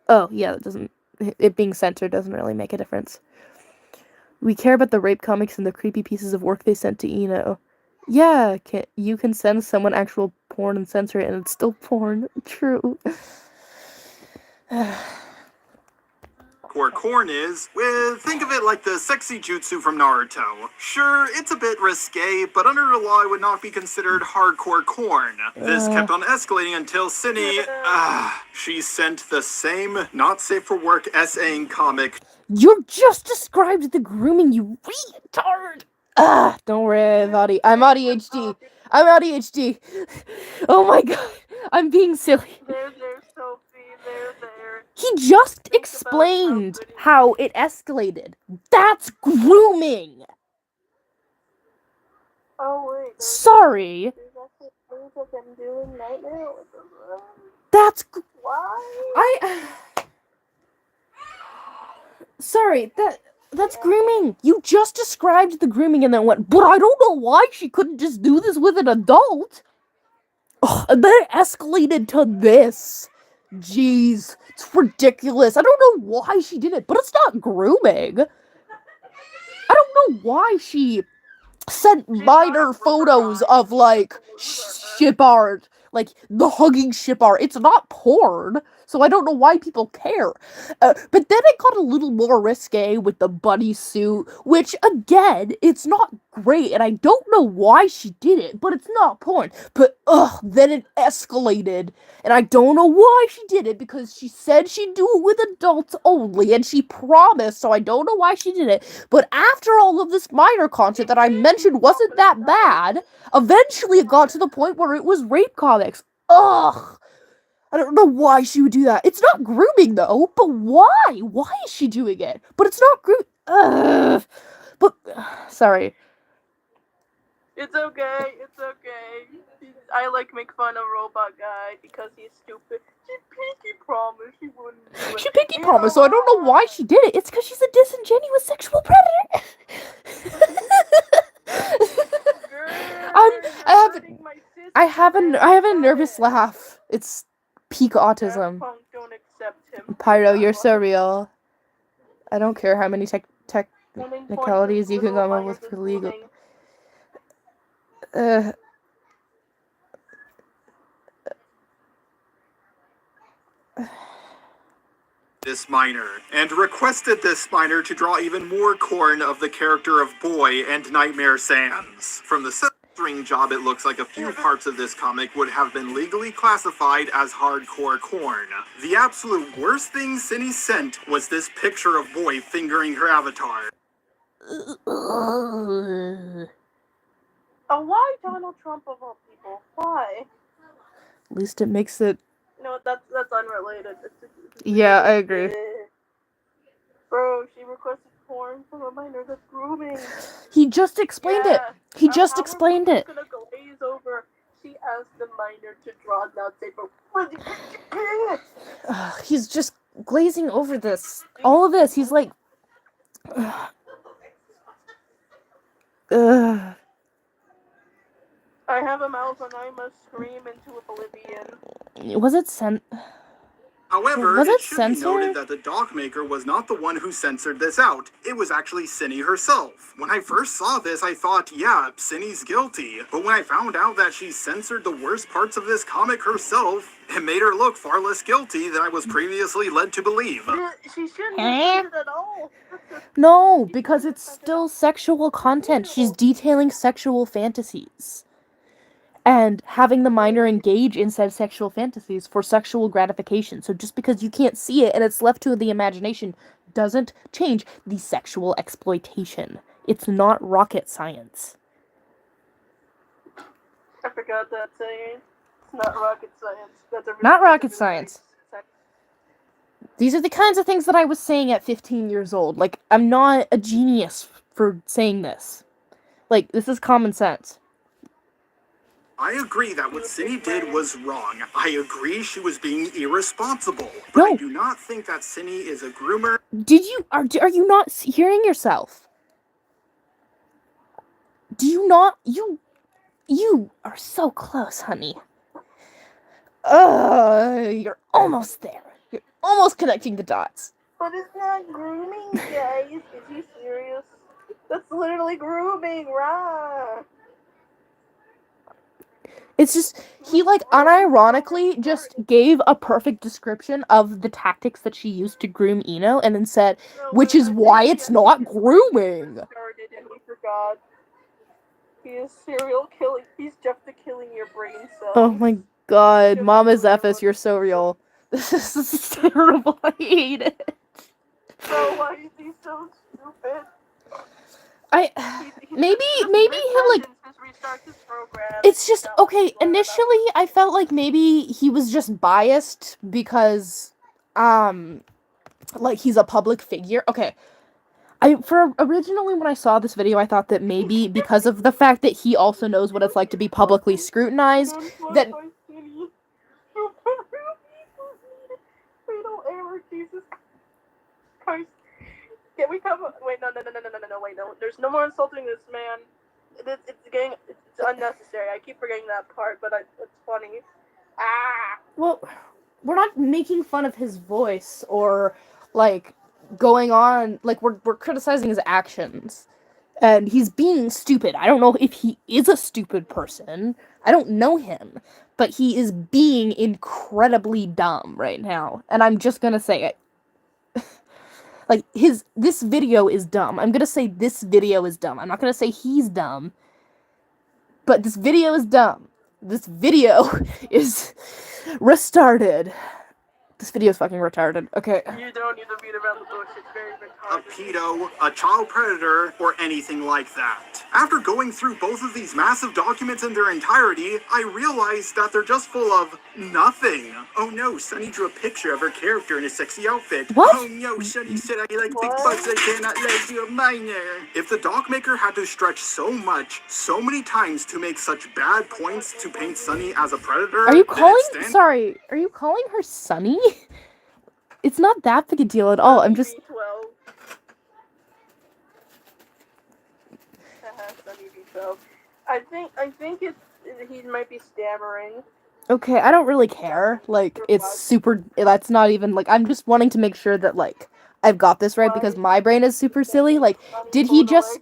that doesn't. It being censored doesn't really make a difference. We care about the rape comics and the creepy pieces of work they sent to Eno. Yeah, you can send someone actual porn and censor it, and it's still porn. True.
Corn is, think of it like the sexy jutsu from Naruto. Sure, it's a bit risque, but under the law it would not be considered hardcore corn. This kept on escalating until synni, she sent the same not safe for work essaying comic.
You just described the grooming, you retard! Don't worry, I'm ADHD. I'm ADHD. Oh my god, I'm being silly.
There, Sophie, there.
He just explained how it escalated. That's grooming!
Oh wait.
Sorry. That's...
Why?
Sorry, that's grooming. You just described the grooming and then went, but I don't know why she couldn't just do this with an adult. And then it escalated to this. Jeez, it's ridiculous. I don't know why she did it, but it's not grooming. I don't know why she sent minor photos of, like, ship art. Like, the hugging ship art. It's not porn, so I don't know why people care. But then it got a little more risque with the bunny suit, which, again, it's not great, and I don't know why she did it, but it's not porn. But, then it escalated, and I don't know why she did it, because she said she'd do it with adults only, and she promised, so I don't know why she did it. But after all of this minor content that I mentioned wasn't that bad, eventually it got to the point where it was rape comics. Ugh! I don't know why she would do that. It's not grooming, though, but why? Why is she doing it? But it's not Ugh! But, sorry.
It's okay. I make fun of Robot Guy because he's stupid. She pinky promised she wouldn't do it.
She pinky promised, so I don't know why she did it. It's because she's a disingenuous sexual predator. I have a nervous laugh. It's peak autism.
Don't accept him.
Pyro, you're so real. I don't care how many technicalities you can come up with for legal.
This minor, and requested this minor to draw even more corn of the character of Boy and Nightmare Sans. From the censoring job, it looks like a few parts of this comic would have been legally classified as hardcore corn. The absolute worst thing synni sent was this picture of Boy fingering her avatar.
Why Donald Trump of all people? Why?
At least it makes it...
No, that's unrelated.
Yeah, I agree.
Bro, she requested porn from a minor, that's grooming.
He just explained it. He just explained it.
Gonna glaze over. She asked the minor to draw nuts, but what did you
He's just glazing over this. All of this. He's like, ugh.
I have a mouth and I must scream into oblivion.
Was it
However,
Was
it
it
should be noted
censored?
that the doc maker was not the one who censored this out. It was actually Synni herself. When I first saw this, I thought, yeah, Synni's guilty. But when I found out that she censored the worst parts of this comic herself, it made her look far less guilty than I was previously led to believe.
She shouldn't have censored it at all.
No, because it's still sexual content. She's detailing sexual fantasies. And having the minor engage in said sexual fantasies for sexual gratification. So just because you can't see it and it's left to the imagination doesn't change the sexual exploitation. It's not rocket science.
I forgot that saying. It's not rocket science. That's a really
Not rocket
really
science.
nice.
These are the kinds of things that I was saying at 15 years old. Like, I'm not a genius for saying this. Like, this is common sense.
I agree that what Synni did was wrong. I agree she was being irresponsible. But
No.
I do not think that Synni is a groomer.
Are you not hearing yourself? Do you not? You are so close, honey. You're almost there. You're almost connecting the dots.
But it's not grooming, guys. Is he serious? That's literally grooming, right?
It's just, he, like, unironically just gave a perfect description of the tactics that she used to groom Eno, and then said, which is why it's not grooming.
Started and we forgot. He is serial killing. He's Jeff the killing your brain cells.
Oh my god, Mama Zephys, you're so real. This is terrible. I hate it.
So why is he so stupid?
Maybe he, like, it's just, okay, initially I felt like maybe he was just biased because, like, he's a public figure. Okay, originally when I saw this video, I thought that maybe because of the fact that he also knows what it's like to be publicly scrutinized, that...
Jesus Christ. Can we come? Wait, no, wait, no. There's no more insulting this man. It's unnecessary. I keep forgetting that part, but it's funny.
Well, we're not making fun of his voice or, like, going on, like, we're criticizing his actions. And he's being stupid. I don't know if he is a stupid person. I don't know him. But he is being incredibly dumb right now. And I'm just gonna say it. Like, this video is dumb. I'm gonna say this video is dumb. I'm not gonna say he's dumb. But this video is dumb. This video is restarted. This video is fucking retarded. Okay.
You don't need to beat around the bush. It's very retarded.
A pedo, a child predator, or anything like that. After going through both of these massive documents in their entirety, I realized that they're just full of nothing. Oh no, Sunny drew a picture of her character in a sexy outfit.
What?
Oh no, Sunny said I like big butts, I cannot let you a minor. If the doc maker had to stretch so much, so many times to make such bad points to paint Sunny as a predator...
Are you calling her Sunny? It's not that big a deal at all. I'm just...
I think he might be stammering.
Okay, I don't really care. Like, it's super... That's not even, like... I'm just wanting to make sure that, like, I've got this right because my brain is super silly. Like, did he just...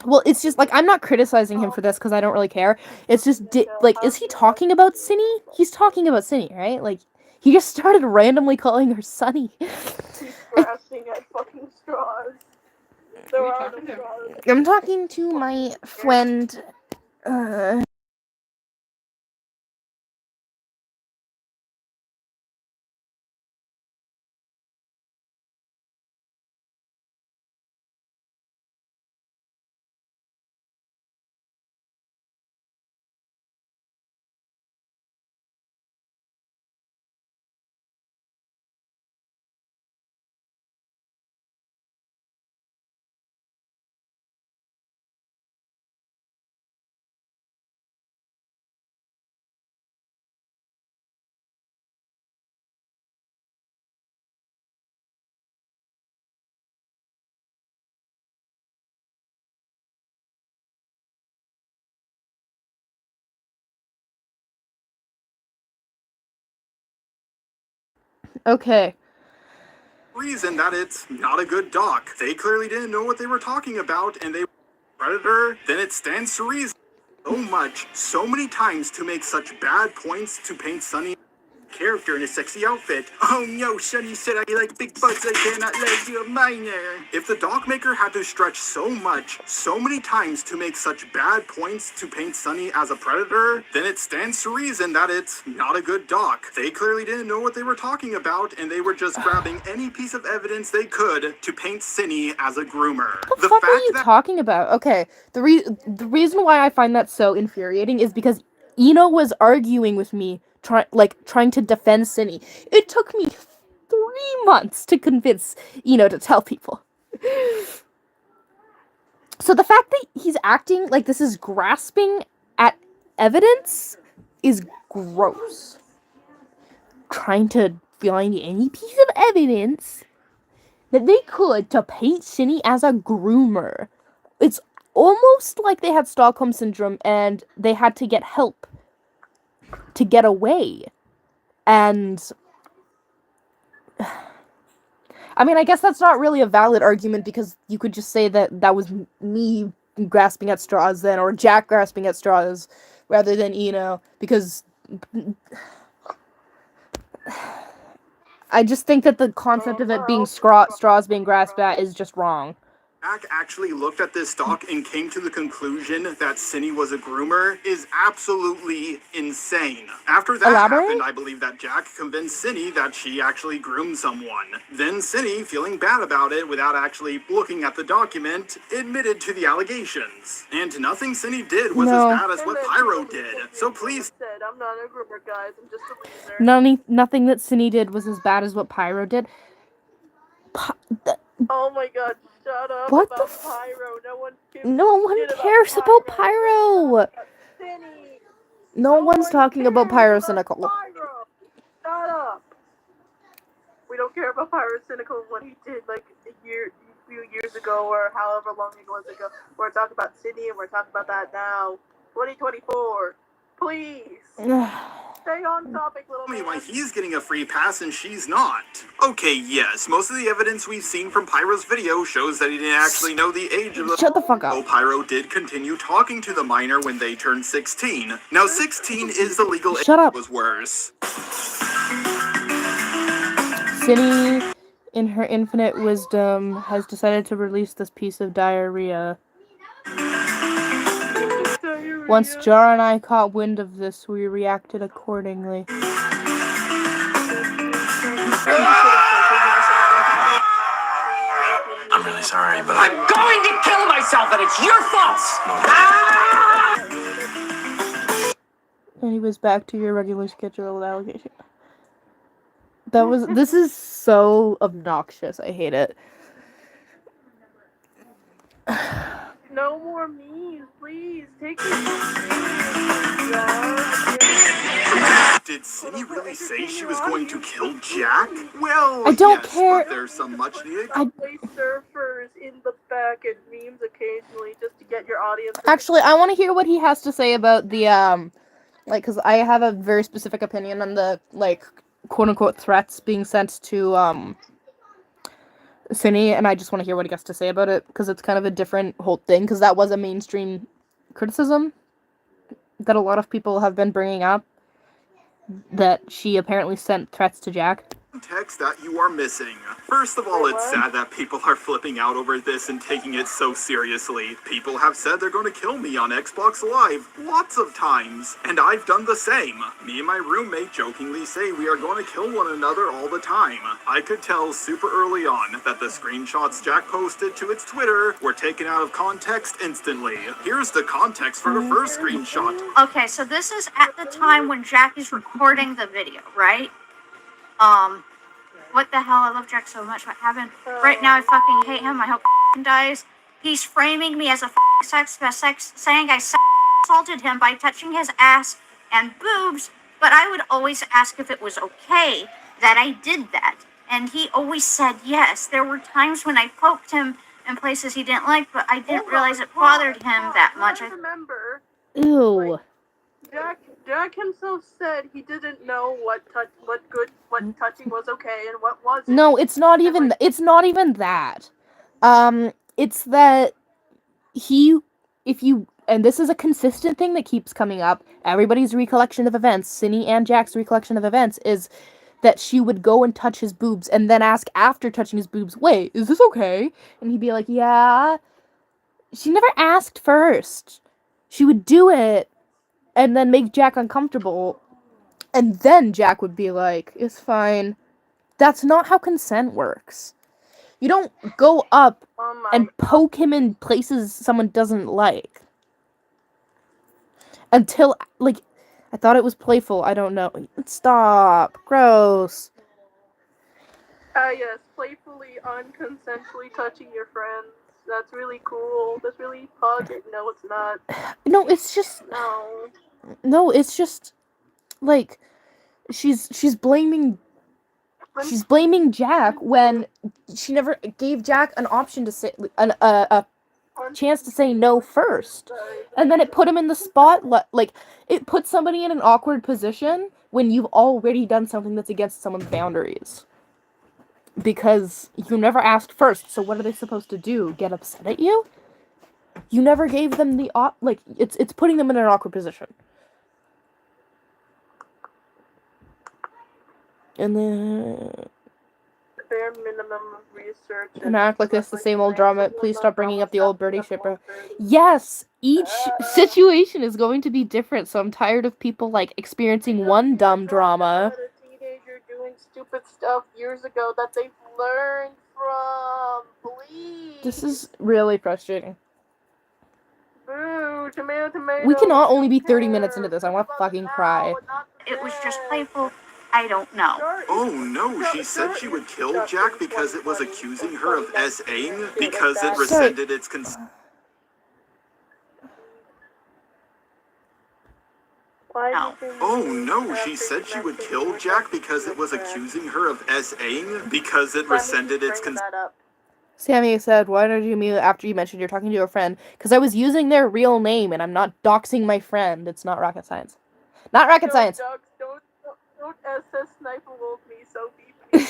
Well, it's just, like, I'm not criticizing him for this because I don't really care. It's just, like, is he talking about Synni? He's talking about Synni, right? Like, he just started randomly calling her Sunny.
He's grasping at fucking straws. There are no straws.
I'm talking to my friend, Okay.
Reason that it's not a good doc. They clearly didn't know what they were talking about, and they predator. Then it stands to reason so many times to make such bad points to paint Sunny character in a sexy outfit. Oh no, Sunny said I like big butts, I cannot let you a minor. If the doc maker had to stretch so many times to make such bad points to paint Sunny as a predator, then it stands to reason that it's not a good doc. They clearly didn't know what they were talking about, and they were just grabbing any piece of evidence they could to paint Synni as a groomer.
What the fuck are you talking about? Okay, the reason why I find that so infuriating is because Eno was arguing with me, trying to defend Synni. It took me 3 months to convince Eno to tell people. So the fact that he's acting like this is grasping at evidence is gross. Trying to find any piece of evidence that they could to paint Synni as a groomer. It's almost like they had Stockholm Syndrome and they had to get help to get away. And I mean, I guess that's not really a valid argument because you could just say that was me grasping at straws then, or Jack grasping at straws rather than Eno, because I just think that the concept of it being straws being grasped at is just wrong.
Jack actually looked at this doc and came to the conclusion that Synni was a groomer is absolutely insane. After that happened, I believe that Jack convinced Synni that she actually groomed someone. Then Synni, feeling bad about it without actually looking at the document, admitted to the allegations. And nothing Synni did was as bad as what Pyro did. So please...
I'm not a groomer, guys. I'm just a loser.
Nothing that Synni did was as bad as what Pyro did.
Oh my god, shut up
what
about Pyro.
No one cares about Pyro. No one's talking about Pyro Cynical.
Pyro. Shut up. We don't care about Pyro Cynical, what he did like a few years ago or however long it was ago. We're talking about Synni and we're talking about that now. 2024. Please. Stay on topic, little man.
Why he's getting a free pass and she's not. Okay, yes, most of the evidence we've seen from Pyro's video shows that he didn't actually know the age of the...
Shut the fuck up.
Oh, Pyro did continue talking to the minor when they turned 16. Now, 16 is the legal age.
Shut up.
Was worse.
Synni, in her infinite wisdom, has decided to release this piece of diarrhea. Once Jar and I caught wind of this, we reacted accordingly.
I'm really sorry, but I'm going to kill myself, and it's your fault!
Anyways, back to your regular scheduled allegation. This is so obnoxious. I hate it.
No more memes, please. Take it.
Did Synni really say she was going to kill Jack? Well,
I don't
yes,
care.
But there's some much needed.
Play surfers in the back and memes occasionally just to get your audience.
Actually, I want to hear what he has to say about the because I have a very specific opinion on the quote unquote threats being sent to Synni, and I just want to hear what he has to say about it, because it's kind of a different whole thing, because that was a mainstream criticism that a lot of people have been bringing up, that she apparently sent threats to Jack.
Context that you are missing. First of all, it's sad that people are flipping out over this and taking it so seriously. People have said they're going to kill me on Xbox Live lots of times, and I've done the same. Me and my roommate jokingly say we are going to kill one another all the time. I could tell super early on that the screenshots Jack posted to its Twitter were taken out of context instantly. Here's the context for the first screenshot.
Okay, so this is at the time when Jack is recording the video, right? What the hell? I love Jack so much. What happened? Right now, I fucking hate him. I hope he dies. He's framing me as a sex, saying I assaulted him by touching his ass and boobs, but I would always ask if it was okay that I did that. And he always said yes. There were times when I poked him in places he didn't like, but I didn't realize it bothered him that much.
I remember.
Ew.
Jack Jack himself said he didn't know what touching was okay and what wasn't.
No, it's not even that. It's that and this is a consistent thing that keeps coming up, everybody's recollection of events, Synni and Jack's recollection of events, is that she would go and touch his boobs and then ask after touching his boobs, wait, is this okay? And he'd be like, yeah. She never asked first. She would do it and then make Jack uncomfortable. And then Jack would be like, it's fine. That's not how consent works. You don't go up and poke him in places someone doesn't like. Until, like, I thought it was playful. I don't know. Stop. Gross.
Yes, playfully, unconsensually touching your friends. That's really cool. That's really pug. No, it's not.
No, it's just...
No.
No, it's just, like, she's blaming... She's blaming Jack when she never gave Jack an option to say... a chance to say no first. And then it put him in the spotlight. Like, it puts somebody in an awkward position when you've already done something that's against someone's boundaries. Because you never asked first, so what are they supposed to do? Get upset at you? You never gave them the it's putting them in an awkward position. And then...
bare minimum of research.
And act like it's the same old drama. Please stop bringing up the old birdie shipper. Yes! Each situation is going to be different, so I'm tired of people, like, experiencing one dumb drama.
A teenager doing stupid stuff years ago that they've learned from. Please.
This is really frustrating.
Boo, tomato.
We cannot only be 30 minutes into this. I want to fucking cry.
It was just playful. I don't know.
Oh no, she said she would kill Jack because it was accusing her of S.A.ing because it rescinded its consent. Oh no, she said she would kill Jack because it was accusing her of S.A.ing because it rescinded its consent.
Sammy said, why did you mute after you mentioned you're talking to a friend? Because I was using their real name and I'm not doxing my friend. It's not rocket science. Not rocket science.
Don't SS sniper wolf me so deeply.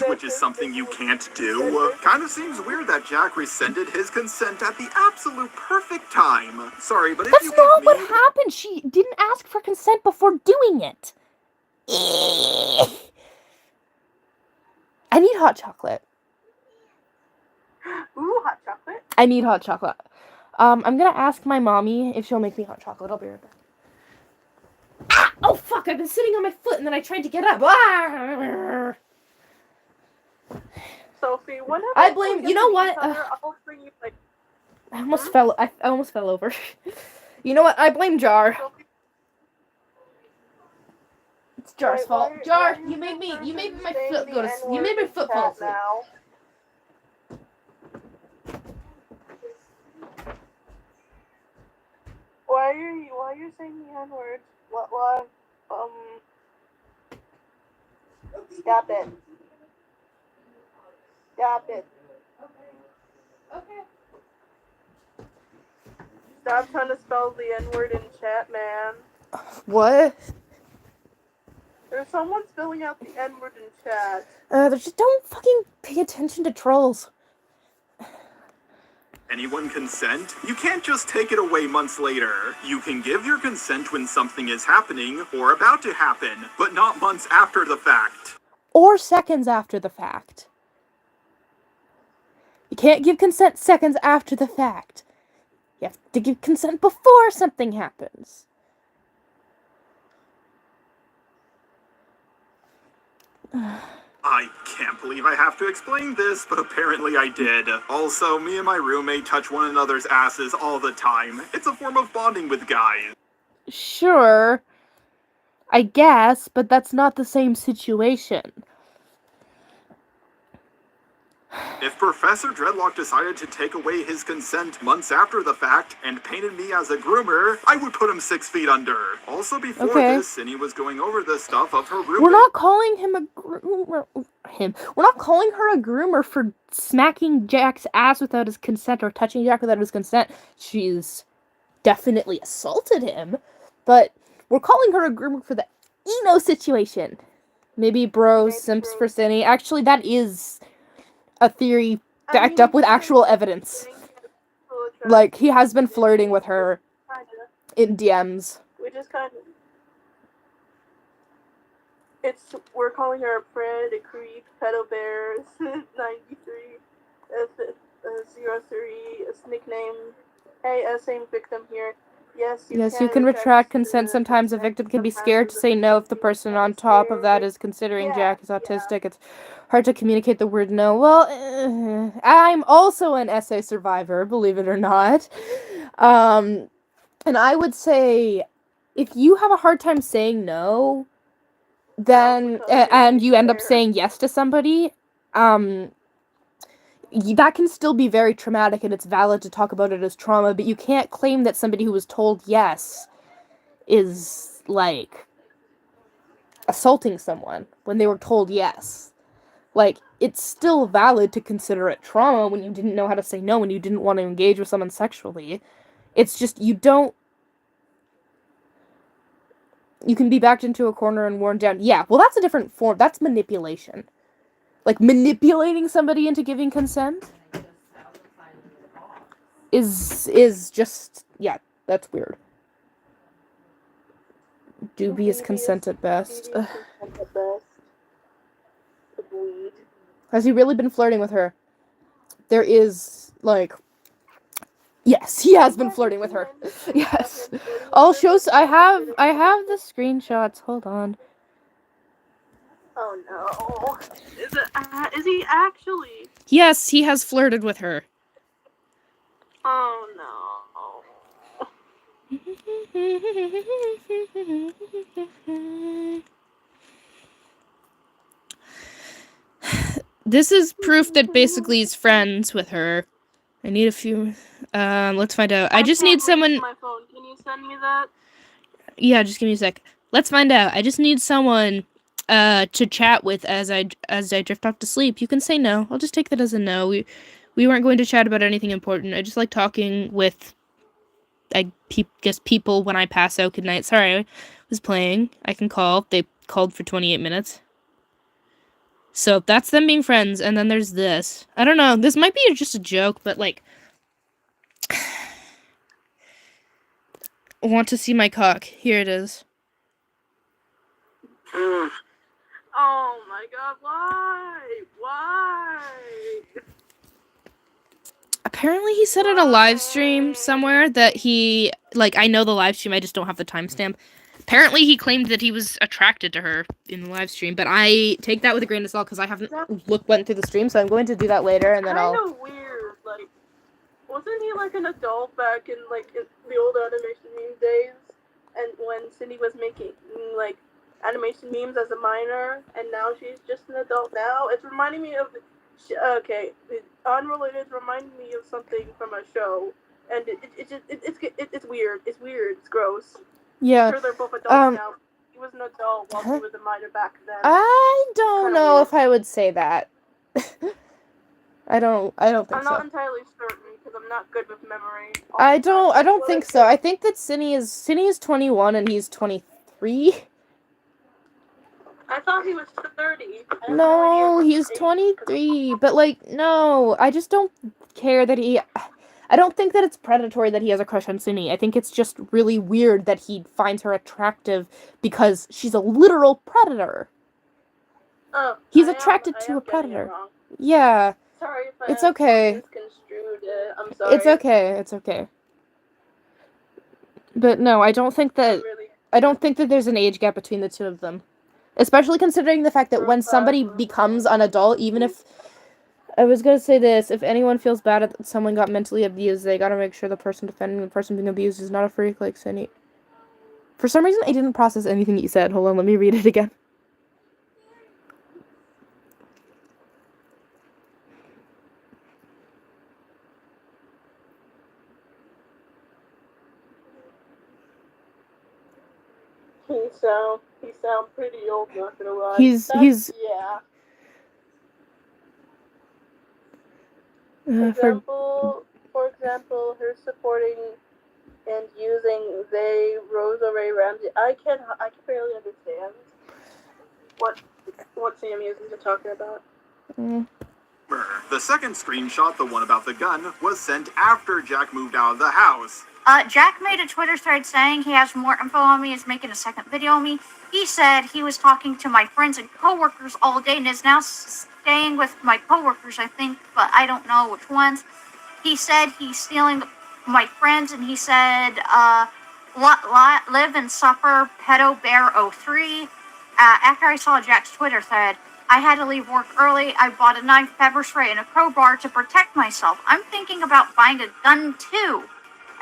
Which is something you can't do. Kind of seems weird that Jack rescinded his consent at the absolute perfect time. Sorry, but if
that's
you
not what happened. She didn't ask for consent before doing it. I need hot chocolate.
Ooh, hot chocolate.
I need hot chocolate. I'm gonna ask my mommy if she'll make me hot chocolate. I'll be right back. Ah! Oh fuck! I've been sitting on my foot and then I tried to get up. Ah!
Sophie, whenever
I blame. You know what?
I'll bring you like.
I almost fell. I almost fell over. You know what? I blame Jar.
Sophie.
It's Jar's fault. Jar, you made my foot go to. You made my foot fall asleep.
Why are you saying the N-word? What? Stop it. Stop it.
Okay.
Stop trying to spell the N-word in chat, man.
What?
There's someone spelling out the N-word in chat.
Just don't fucking pay attention to trolls.
Anyone consent? You can't just take it away months later. You can give your consent when something is happening or about to happen, but not months after the fact.
Or seconds after the fact. You can't give consent seconds after the fact. You have to give consent before something happens.
I can't believe I have to explain this, but apparently I did. Also, me and my roommate touch one another's asses all the time. It's a form of bonding with guys.
Sure. I guess, but that's not the same situation.
If Professor Dreadlock decided to take away his consent months after the fact and painted me as a groomer, I would put him 6 feet under. Also, before this, Synni was going over the stuff of her roommate.
We're not calling him a groomer. We're not calling her a groomer for smacking Jack's ass without his consent or touching Jack without his consent. She's definitely assaulted him, but we're calling her a groomer for the Eno situation. Maybe bro simps for synni. Actually, that is a theory backed up with actual evidence. Like, he has been flirting with her in DMs.
We just kind of... We're calling her a pred, a creep, pedo bears, 93, 03, a nickname. Hey, same victim here. Yes,
you can retract consent. Sometimes a victim can be scared to say no if the person on top of that is considering Jack is autistic. It's hard to communicate the word no. Well, I'm also an essay survivor, believe it or not. And I would say, if you have a hard time saying no, then and you end up saying yes to somebody, that can still be very traumatic, and it's valid to talk about it as trauma, but you can't claim that somebody who was told yes is, like, assaulting someone when they were told yes. Like, it's still valid to consider it trauma when you didn't know how to say no, when you didn't want to engage with someone sexually. It's just, you can be backed into a corner and worn down. Yeah, well, that's a different form. That's manipulation. Like, manipulating somebody into giving consent is just, yeah, that's weird. Dubious consent at best. Has he really been flirting with her? There is, like... Yes, he has been flirting with her. Yes. I'll show... I have the screenshots. Hold on.
Oh no. Is he actually?
Yes, he has flirted with her.
Oh no.
This is proof that basically he's friends with her. I need a few... let's find out. I just need someone...
My phone. Can you send me that?
Yeah, just give me a sec. Let's find out. I just need someone to chat with as I drift off to sleep. You can say no. I'll just take that as a no. We weren't going to chat about anything important. I just like talking with, I guess, people when I pass out. Good night. Sorry, I was playing. I can call. They called for 28 minutes. So that's them being friends, and then there's this. I don't know. This might be just a joke, but, like... Want to see my cock. Here it is.
Oh my god, why? Why?
Apparently he said in a live stream somewhere that he... Like, I know the live stream, I just don't have the timestamp. Apparently he claimed that he was attracted to her in the live stream, but I take that with a grain of salt because I haven't went through the stream, so I'm going to do that later, and then I'll...
Kind of weird, like... Wasn't he, like, an adult back in, like, in the old animation meme days? And when Cindy was making, like, animation memes as a minor, and now she's just an adult now? It's reminding me of... Okay, Unrelated reminded me of something from a show, and it's weird. It's weird. It's gross.
Yeah.
I'm sure they're both adults now. He was an adult while he was a minor back then.
I don't know if I would say that. I don't think so.
I'm not entirely certain because I'm not good with memory.
I don't think so. I think that synni is 21 and he's 23.
I thought he was 30.
No, he's 23. But, like, no, I just don't care that he... I don't think that it's predatory that he has a crush on synni. I think it's just really weird that he finds her attractive because she's a literal predator.
Oh,
he's attracted to a predator. Yeah.
Sorry if
it's okay.
Misconstrued it. I'm sorry.
It's okay. It's okay. But no, I don't think that there's an age gap between the two of them. Especially considering the fact that when somebody becomes an adult, even if... I was gonna say this, if anyone feels bad that someone got mentally abused, they gotta make sure the person defending the person being abused is not a freak like synni. For some reason, I didn't process anything you said. Hold on, let me read it again.
He sound pretty old, not gonna lie. Yeah. For example, her supporting and using they Rosa Ray Ramsey. I can barely understand what Sam users are talking about.
The second screenshot, the one about the gun, was sent after Jack moved out of the house.
Jack made a Twitter thread saying he has more info on me, is making a second video on me. He said he was talking to my friends and coworkers all day and is now staying with my coworkers, I think, but I don't know which ones. He said he's stealing my friends, and he said, live and suffer, pedo bear 03. After I saw Jack's Twitter thread, I had to leave work early. I bought a knife, pepper spray, and a crowbar to protect myself. I'm thinking about buying a gun too.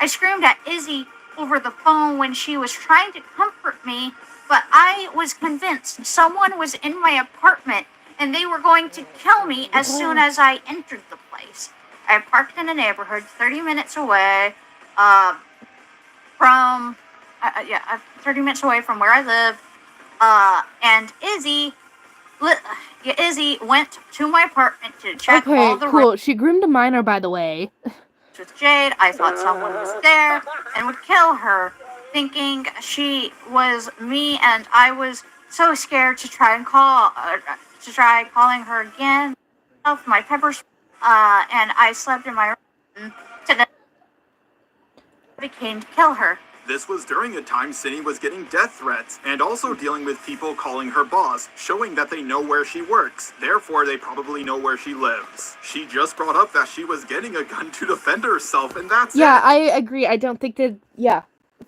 I screamed at Izzy over the phone when she was trying to comfort me, but I was convinced someone was in my apartment and they were going to kill me as soon as I entered the place. I parked in a neighborhood 30 minutes away from 30 minutes away from where I live, and Izzy went to my apartment to check all the
cool. She groomed a minor, by the way.
With Jade. I thought someone was there and would kill her, thinking she was me, and I was so scared to try calling her again. My peppers, and I slept in my room to the became to kill her.
This was during a time Synni was getting death threats, and also dealing with people calling her boss, showing that they know where she works, therefore they probably know where she lives. She just brought up that she was getting a gun to defend herself, and that's it.
Yeah, I agree. I don't think that,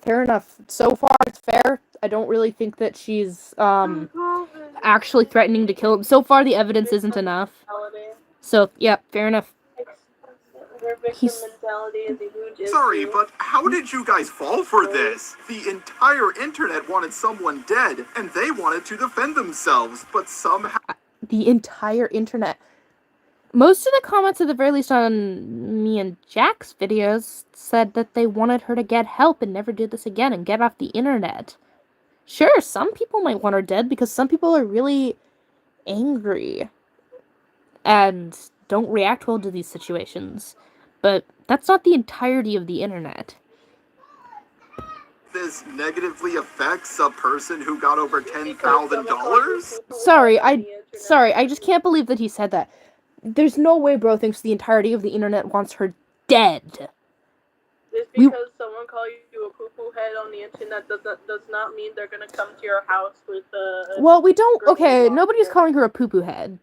fair enough. So far, it's fair. I don't really think that she's, actually threatening to kill him. So far, the evidence isn't enough. So, yeah, fair enough.
Her victim mentality is a huge issue.
Sorry, but how did you guys fall for this? The entire internet wanted someone dead, and they wanted to defend themselves, but somehow...
The entire internet. Most of the comments, at the very least on me and Jack's videos, said that they wanted her to get help and never do this again and get off the internet. Sure, some people might want her dead because some people are really angry and don't react well to these situations. But that's not the entirety of the internet.
This negatively affects a person who got over $10,000?
Sorry, I just can't believe that he said that. There's no way bro thinks the entirety of the internet wants her dead.
Just because someone calls you a poo-poo head on the internet does not mean they're gonna come to your house with a...
Well, we don't... Okay, nobody's calling her a poo-poo head.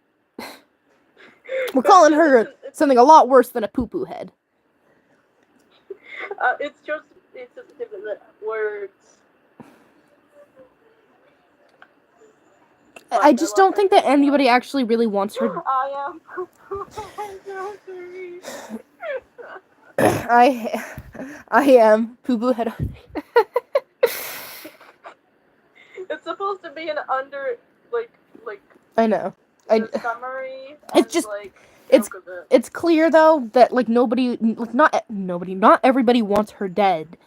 We're calling her something a lot worse than a poo-poo head.
It's just different words.
I just don't think that anybody actually really wants her.
I am poo-poo head.
I am poo-poo head.
It's supposed to be an like.
I know.
Summary.
It's just it's clear though that not everybody wants her dead.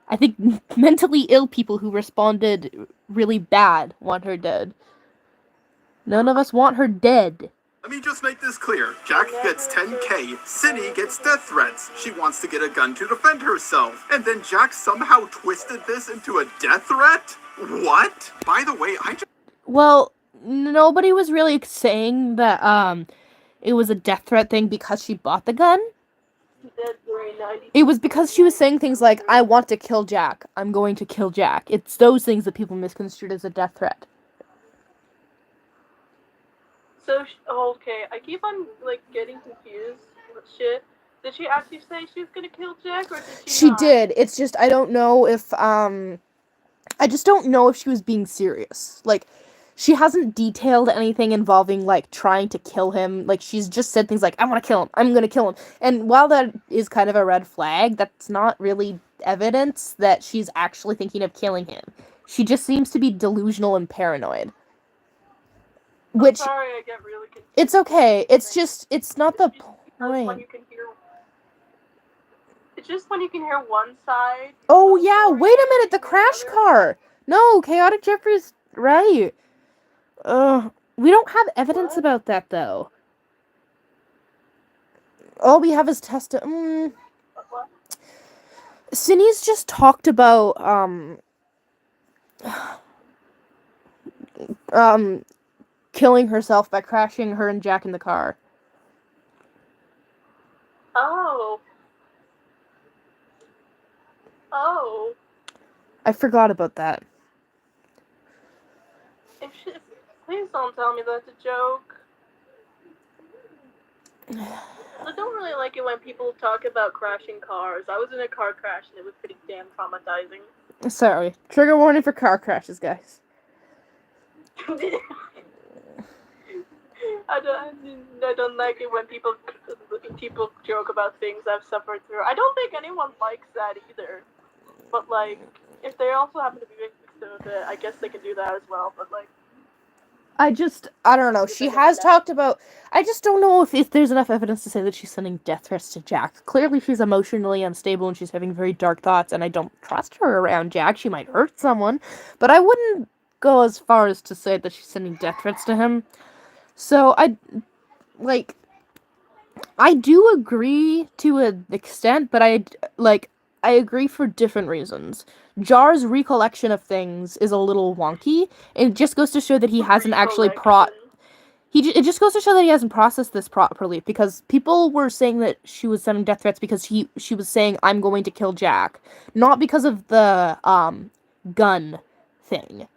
I think mentally ill people who responded really bad want her dead. None of us want her dead.
Let me just make this clear. Jack gets 10K, Synni gets death threats. She wants to get a gun to defend herself. And then Jack somehow twisted this into a death threat? What? By the way,
Well, nobody was really saying that, it was a death threat thing because she bought the gun. It was because she was saying things like, I want to kill Jack. I'm going to kill Jack. It's those things that people misconstrued as a death threat.
So, okay, I keep on, getting confused with shit. Did she actually say she was gonna kill Jack, or did she not?
Did. It's just, I don't know if, I just don't know if she was being serious. She hasn't detailed anything involving, trying to kill him. She's just said things like, I want to kill him. I'm gonna kill him. And while that is kind of a red flag, that's not really evidence that she's actually thinking of killing him. She just seems to be delusional and paranoid.
I'm sorry, I get really confused.
It's okay. It's just, it's not the point.
It's just when you can hear one side.
Oh, yeah, wait a minute, the crash car! No, Chaotic Jeffrey's right. We don't have evidence about that, though. All we have is Cindy's just talked about killing herself by crashing her and Jack in the car.
Oh. Oh.
I forgot about that.
Please don't tell me that's a joke. I don't really like it when people talk about crashing cars. I was in a car crash and it was pretty damn traumatizing.
Sorry. Trigger warning for car crashes, guys.
I don't like it when people joke about things I've suffered through. I don't think anyone likes that either. But like, if they also happen to be victims of it, I guess they can do that as well. But like,
I don't know. She has talked about... I just don't know if there's enough evidence to say that she's sending death threats to Jack. Clearly she's emotionally unstable and she's having very dark thoughts, and I don't trust her around Jack. She might hurt someone, but I wouldn't go as far as to say that she's sending death threats to him. So, I do agree to an extent, but I agree for different reasons. Jar's recollection of things is a little wonky, and it just goes to show that he hasn't actually it just goes to show that he hasn't processed this properly, because people were saying that she was sending death threats because she was saying, I'm going to kill Jack, not because of the gun thing.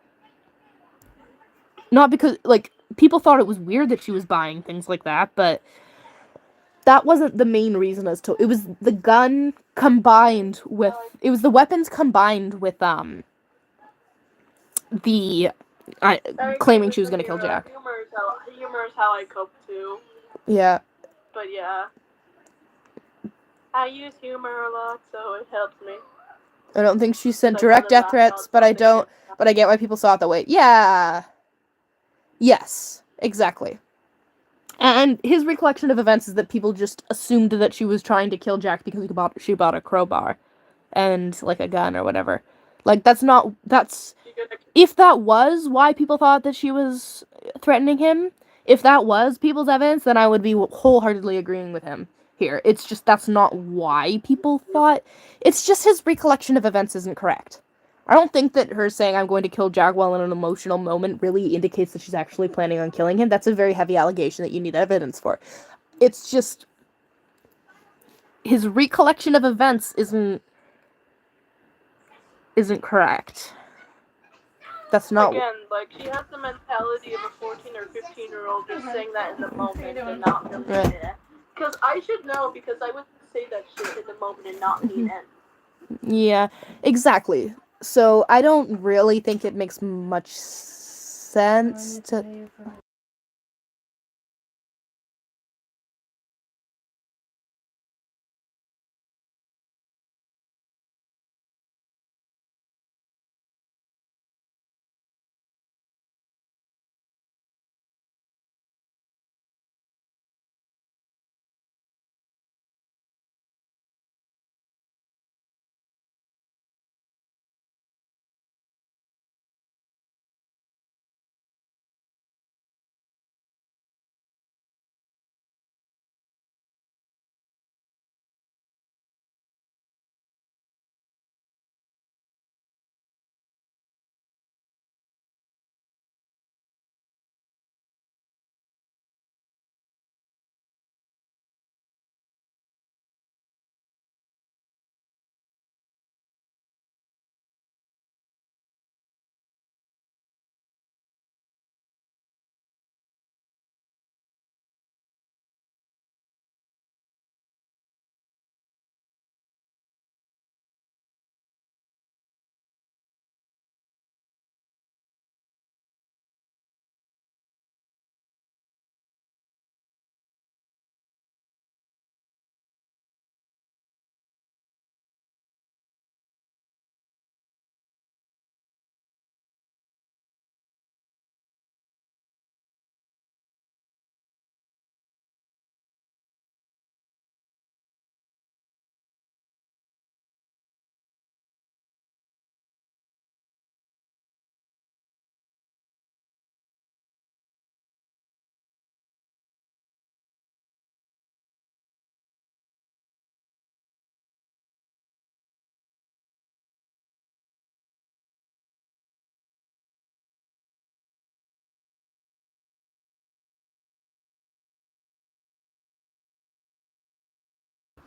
Not because, like, people thought it was weird that she was buying things like that, but that wasn't the main reason as to... It was the gun combined with... It was the weapons combined with, the... claiming she was gonna kill Jack.
Humor is how I cope too.
Yeah.
But yeah. I use humor a lot, so it helps me.
I don't think she sent direct death threats, but I get why people saw it that way. Yeah. Yes. Exactly. And his recollection of events is that people just assumed that she was trying to kill Jack because she bought a crowbar and, like, a gun or whatever. Like, if that was why people thought that she was threatening him, if that was people's evidence, then I would be wholeheartedly agreeing with him here. It's just that's not why people thought. It's just his recollection of events isn't correct. I don't think that her saying, I'm going to kill Jack while in an emotional moment, really indicates that she's actually planning on killing him. That's a very heavy allegation that you need evidence for. It's just... his recollection of events isn't correct. That's not...
Again, like, she has the mentality of a 14 or 15-year-old just saying that in the moment and not really mean it. Because I should know, because I would say that shit in the moment and not mean it.
Yeah, exactly. So I don't really think it makes much sense to...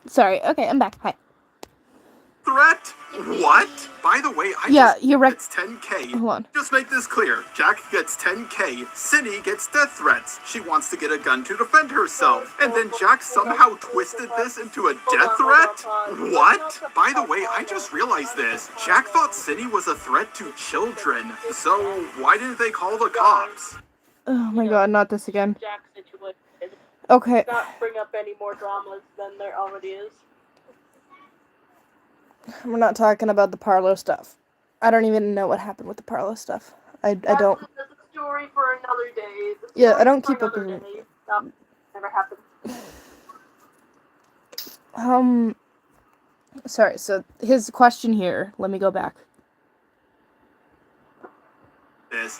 Sorry. Okay, I'm back. Hi.
Threat? What? By the way,
you're right.
It's 10K.
Hold on.
Just make this clear. Jack gets 10K. Cinny gets death threats. She wants to get a gun to defend herself. And then Jack somehow twisted this into a death threat? What? By the way, I just realized this. Jack thought Cinny was a threat to children. So why didn't they call the cops?
Oh my god, not this again.
Jack situation.
Okay.
Not bring up any more dramas than there already is.
We're not talking about the Parlo stuff. I don't even know what happened with the Parlo stuff. I don't.
That's a story for another day.
Yeah, I don't keep up with it.
That never happened.
Sorry, so his question here, let me go back.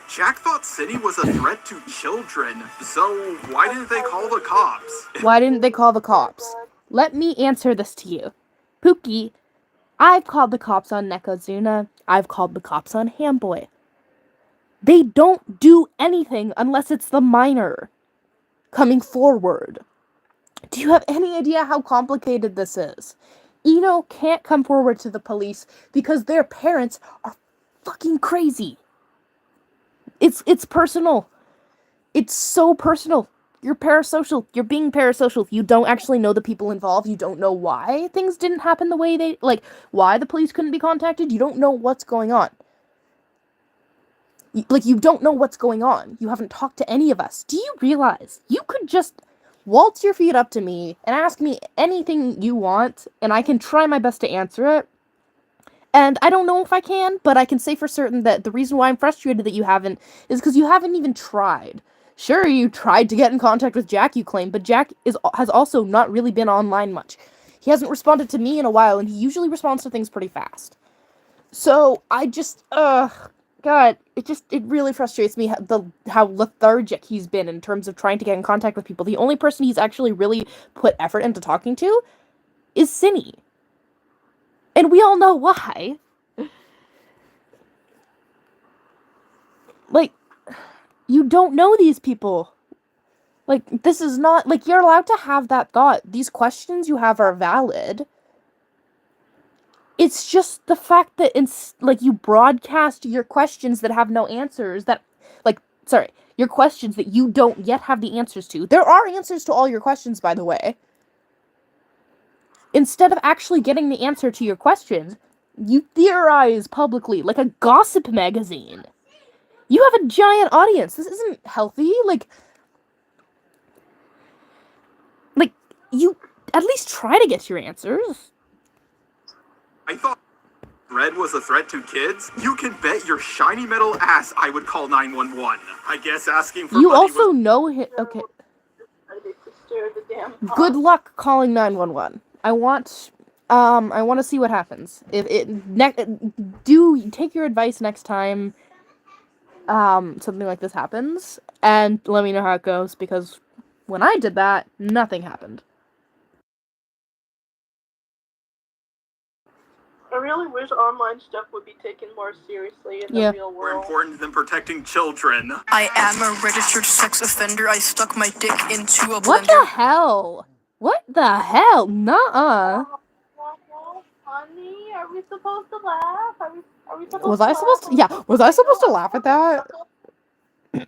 Jack thought Cinny was a threat to children, so why didn't they call the cops?
Why didn't they call the cops? Let me answer this to you. Pookie, I've called the cops on Nekozuna. I've called the cops on Hamboy. They don't do anything unless it's the minor coming forward. Do you have any idea how complicated this is? Eno can't come forward to the police because their parents are fucking crazy. It's personal. It's so personal. You're parasocial. You're being parasocial. You don't actually know the people involved. You don't know why things didn't happen the way they... Like, why the police couldn't be contacted. You don't know what's going on. You don't know what's going on. You haven't talked to any of us. Do you realize you could just waltz your feet up to me and ask me anything you want, and I can try my best to answer it? And I don't know if I can, but I can say for certain that the reason why I'm frustrated that you haven't is because you haven't even tried. Sure, you tried to get in contact with Jack, you claim, but Jack has also not really been online much. He hasn't responded to me in a while, and he usually responds to things pretty fast. So, I just, God, it really frustrates me how lethargic he's been in terms of trying to get in contact with people. The only person he's actually really put effort into talking to is Cinny. And we all know why. Like, you don't know these people. Like, this is not... Like, you're allowed to have that thought. These questions you have are valid. It's just the fact that, you broadcast your questions that have no answers, your questions that you don't yet have the answers to. There are answers to all your questions, by the way. Instead of actually getting the answer to your questions, you theorize publicly, like a gossip magazine. You have a giant audience. This isn't healthy. You at least try to get your answers.
I thought Red was a threat to kids? You can bet your shiny metal ass I would call 911. I guess asking for
You
money
also know him. Okay. Good luck calling 911. I want to see what happens. Do take your advice next time something like this happens, and let me know how it goes, because when I did that, nothing happened.
I really wish online stuff would be taken more seriously in the real world.
More important than protecting children.
I am a registered sex offender. I stuck my dick into a blender.
What the hell? What the hell? Nuh-uh.
Honey, are we supposed to laugh? Are we supposed
Was
to
I supposed to? Yeah, was I supposed to laugh at that?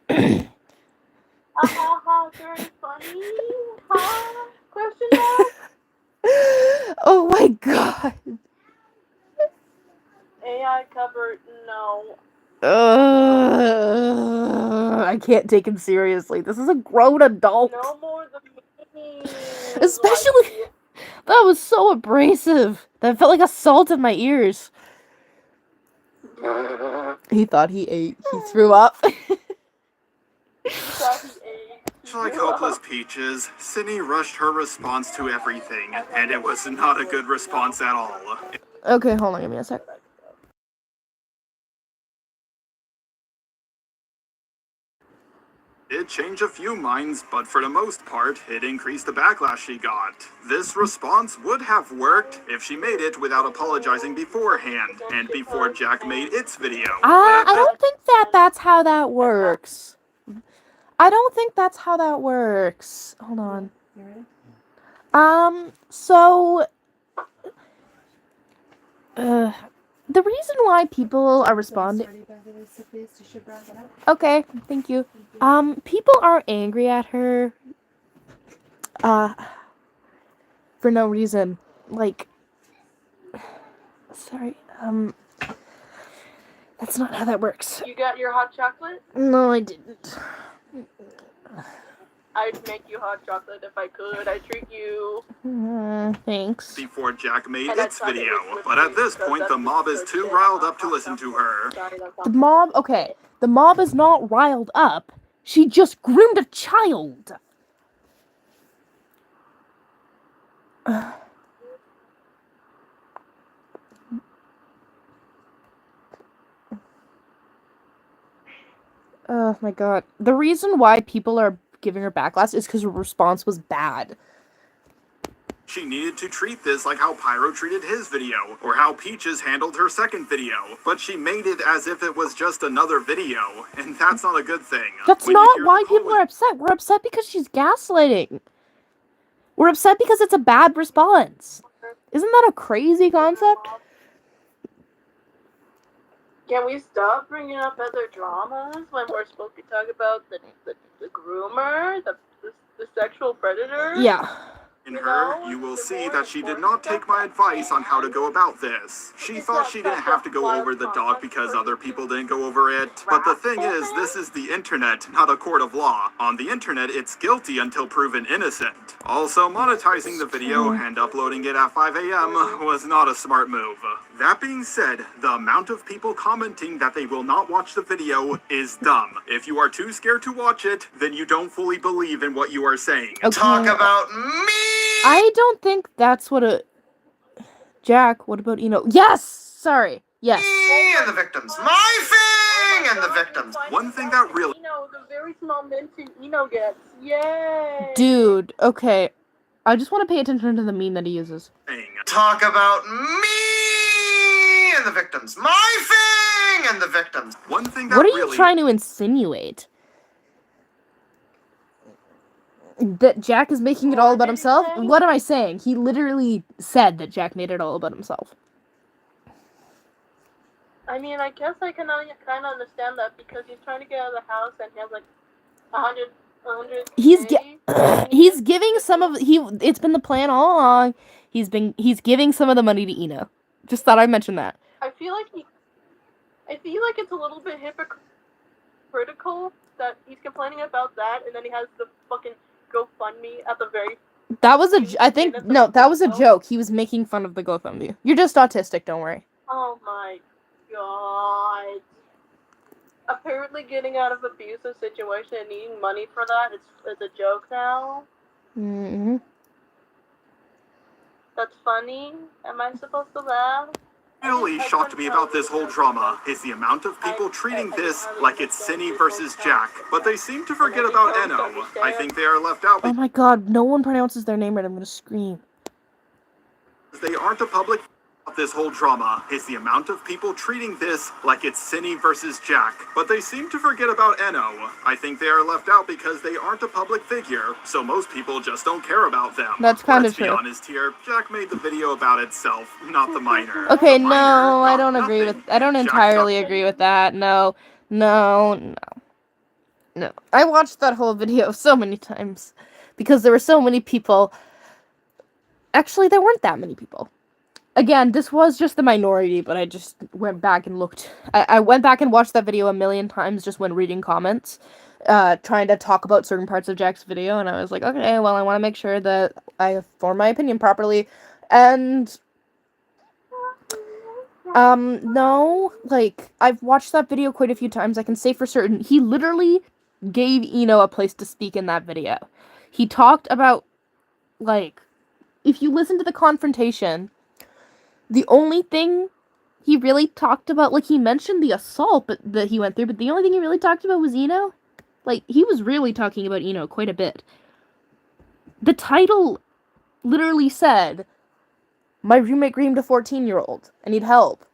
Very funny? Huh? Question mark?
Oh my god.
AI covered, no.
I can't take him seriously. This is a grown adult.
No more than me.
Especially, that was so abrasive. That felt like a salt in my ears. He thought he ate. He threw up.
Like hopeless peaches, Cinny rushed her response to everything, and it was not a good response at all.
Okay, hold on, give me a sec.
It changed a few minds, but for the most part, it increased the backlash she got. This response would have worked if she made it without apologizing beforehand, and before Jack made its video.
I don't think that's how that works. I don't think that's how that works. Hold on. So, the reason why people are responding. Okay, thank you. People are angry at her. For no reason. Like, sorry. That's not how that works.
You got your hot chocolate?
No, I didn't.
I'd make you hot chocolate if I could. I treat you.
Thanks.
Before Jack made
And I
its
thought it
video,
was
but at this
because
point
that's
the mob is
so
too
shit.
riled up to listen to her.
Sorry, that's
The mob, okay. The mob is not riled up. She just groomed a child. Oh my god. The reason why people are giving her backlash is because her response was bad.
She needed to treat this like how Pyro treated his video, or how Peaches handled her second video, but she made it as if it was just another video, and that's not a good thing.
That's not why people are upset. We're upset because she's gaslighting. We're upset because it's a bad response. Isn't that a crazy concept?
Can we stop bringing up other dramas when we're supposed to talk about the groomer, the sexual predator?
Yeah.
In her, you will see that she did not take my advice on how to go about this. She thought she didn't have to go over the dog because other people didn't go over it. But the thing is, this is the internet, not a court of law. On the internet, it's guilty until proven innocent. Also, monetizing the video and uploading it at 5 a.m. was not a smart move. That being said, the amount of people commenting that they will not watch the video is dumb. If you are too scared to watch it, then you don't fully believe in what you are saying.
Okay.
Talk about me!
I don't think that's what a... Jack, what about Eno? Yes! Sorry. Yes.
Me and the victims. My thing and the victims. One thing that really...
The very small mention Eno gets. Yay!
Dude, okay. I just want to pay attention to the meme that he uses.
Talk about me and the victims. My thing and the victims. One thing that
What are you
really...
trying to insinuate? That Jack is making it all about himself? What am I saying? He literally said that Jack made it all about himself.
I mean, I guess I can kind of understand that because he's trying to get out of the house and he has like 100.
He's giving some of it's been the plan all along. He's giving some of the money to Eno. Just thought I'd mention that.
I feel like it's a little bit hypocritical that he's complaining about that and then he has the fucking GoFundMe at the very...
That was that was a joke. He was making fun of the GoFundMe. You're just autistic, don't worry.
Oh my god. Apparently getting out of abusive situation and needing money for that is a joke now.
Mm-hmm.
That's funny. Am I supposed to laugh?
Really shocked me about this whole drama is the amount of people treating this like it's Synni versus Jack, but they seem to forget about Eno. I think they are left out
Oh my god, no one pronounces their name right. I'm gonna scream.
They aren't a public... This whole drama is the amount of people treating this like it's Synni versus Jack, but they seem to forget about Eno. I think they are left out because they aren't a public figure, so most people just don't care about them.
That's kind of true.
Let's be honest here, Jack made the video about itself, not the minor.
Okay, no, I don't agree with... I don't entirely agree with that. No. I watched that whole video so many times because there were so many people... Actually, there weren't that many people. Again, this was just the minority, but I just went back and looked. I went back and watched that video a million times just when reading comments, trying to talk about certain parts of Jack's video, and I was like, okay, well, I want to make sure that I form my opinion properly, and, no, like, I've watched that video quite a few times. I can say for certain, he literally gave Eno a place to speak in that video. He talked about, like, if you listen to the confrontation... The only thing he really talked about, like, he mentioned the assault that he went through, but the only thing he really talked about was Eno. Like, he was really talking about Eno quite a bit. The title literally said, "My roommate groomed a 14-year-old. I need help."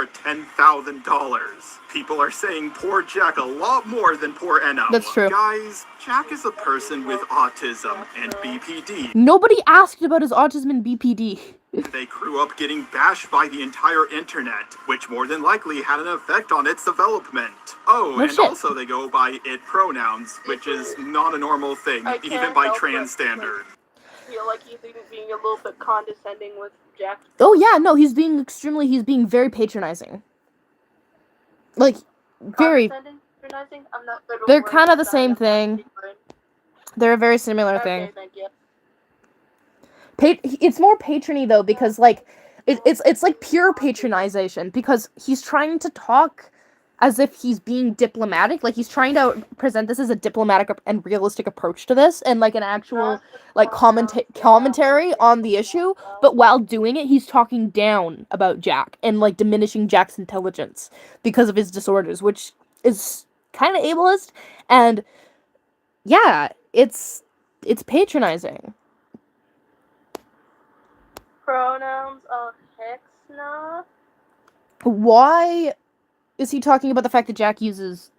for $10,000. People are saying poor Jack a lot more than poor Enno.
That's true.
Guys, Jack is a person with autism and BPD.
Nobody asked about his autism and BPD.
They grew up getting bashed by the entire internet, which more than likely had an effect on its development. Oh,
No
and
shit.
also they go by it pronouns, which is not a normal thing, even by trans standards.
I feel like he's even being a little bit condescending with Jack.
Oh yeah, no, he's being very patronizing. Like, very.
Patronizing? I'm not good with
They're
words,
kind of the
sorry,
same
I'm not
thing.
secret.
They're a very similar thing.
Okay, thank you.
It's more patrony though, because like it's like pure patronization, because he's trying to talk as if he's being diplomatic, like he's trying to present this as a diplomatic and realistic approach to this, and like an actual like commentary on the issue, but while doing it he's talking down about Jack and like diminishing Jack's intelligence because of his disorders, which is kind of ableist, and yeah, it's patronizing.
Pronouns of Hexna.
Why is he talking about the fact that Jack uses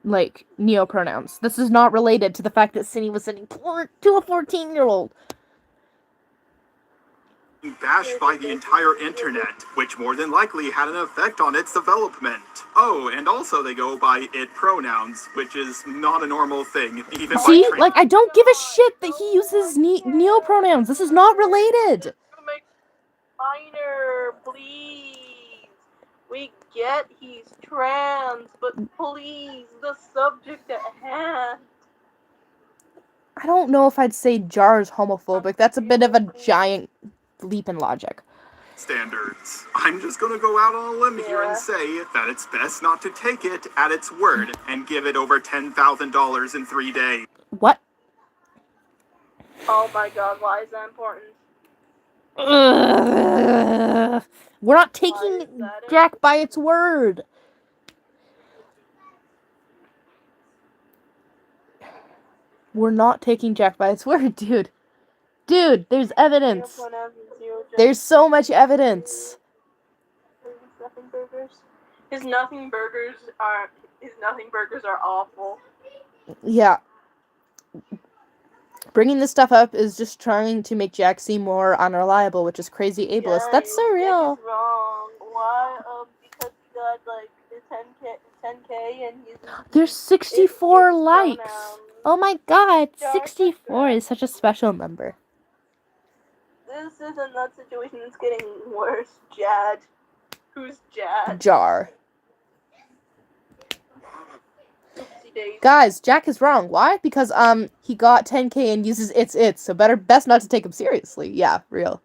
like neopronouns? This is not related to the fact that Cinny was sending porn to a 14-year-old.
Bashed by the entire internet, which more than likely had an effect on its development. Oh, and also they go by it pronouns, which is not a normal thing, even
See,
by
like I don't give a shit that he uses neopronouns. This is not related.
Minor, please. We get he's trans, but please, the subject at hand.
I don't know if I'd say Jar's homophobic. That's a bit of a giant leap in logic.
Standards. I'm just gonna go out on a limb here and say that it's best not to take it at its word and give it over $10,000 in 3 days.
What?
Oh my god, why is that important?
We're not taking Jack by its word. We're not taking Jack by its word, dude. Dude, there's evidence. There's so much evidence.
His nothing burgers are awful.
Yeah. Bringing this stuff up is just trying to make Jack seem more unreliable, which is crazy ableist.
Yeah,
That's so real.
Jack is wrong. Why? Because he got like 10K and he's.
There's 64
it's
likes.
pronouns.
Oh my god,
Jar
64 is such a special number.
This is another situation that's getting worse. Jad. Who's Jad?
Jar.
Oopsie daisy.
Guys, Jack is wrong. Why? Because he got 10K and uses it's, so best not to take him seriously. Yeah, real.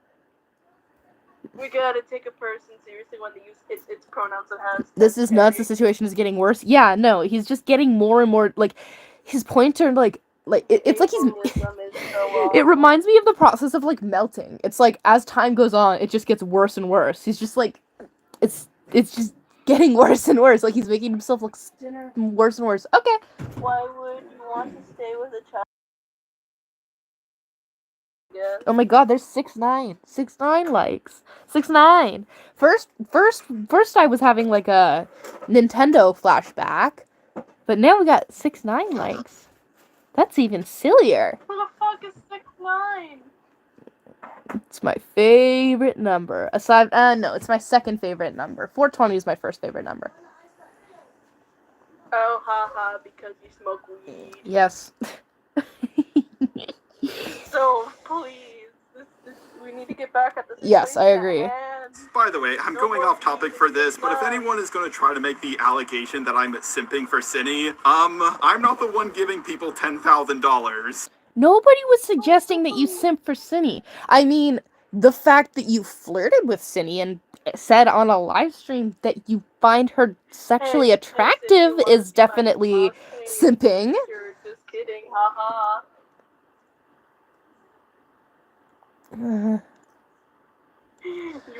We gotta take a person seriously when they use its pronouns that has.
This is nuts. The situation is getting worse. Yeah, no, he's just getting more and more, like, his points are, like it's like he's... It reminds me of the process of, like, melting. It's like, as time goes on, it just gets worse and worse. He's just, like, it's just getting worse and worse. Like, he's making himself look worse and worse. Okay.
Why would you want to stay with a child? Yeah.
Oh my god, there's 6'9". 6'9" likes. 6'9". First I was having, like, a Nintendo flashback, but now we got 6'9" likes. That's even sillier.
Who the fuck is 6'9"?
It's my favorite number. Aside, no, it's my second favorite number. 420 is my first favorite number.
Oh, haha, because you smoke weed.
Yes.
So, please, we need to get back at this.
Yes, I agree.
By the way, I'm going off topic for this, but if anyone is going to try to make the allegation that I'm simping for Cinny, I'm not the one giving people $10,000.
Nobody was suggesting that you simp for Cinny. I mean, the fact that you flirted with Cinny and said on a live stream that you find her sexually attractive is definitely simping.
You're just kidding, haha. You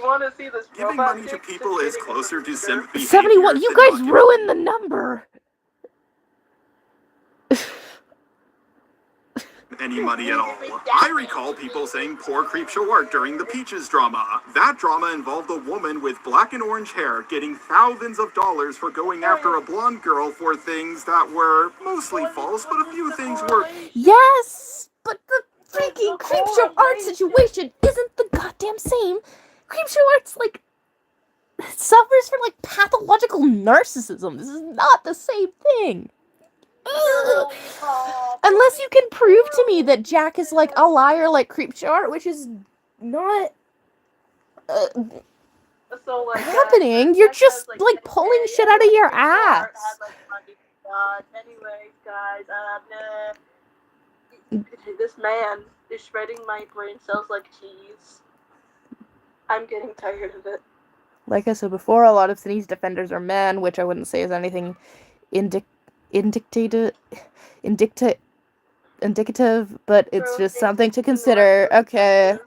want to see this
Giving
robot
money to
dick?
people is closer to simp behavior
71. You
than
guys
not
ruined the number.
any money at all. I recall people saying poor creepshow art during the Peaches drama. That drama involved a woman with black and orange hair getting thousands of dollars for going after a blonde girl for things that were mostly false, but a few things were.
Yes, but the freaking creepshow art situation isn't the goddamn same. Creepshow art's like suffers from like pathological narcissism. This is not the same thing. Unless you can prove to me that Jack is like a liar like Creepshow art, which is not
So, like,
happening. You're just like pulling shit out of your ass.
Anyways, guys, this man is shredding my brain cells like cheese. I'm getting tired of it.
Like I said before, a lot of Cindy's defenders are men, which I wouldn't say is anything indicative, but it's just something to consider. Okay,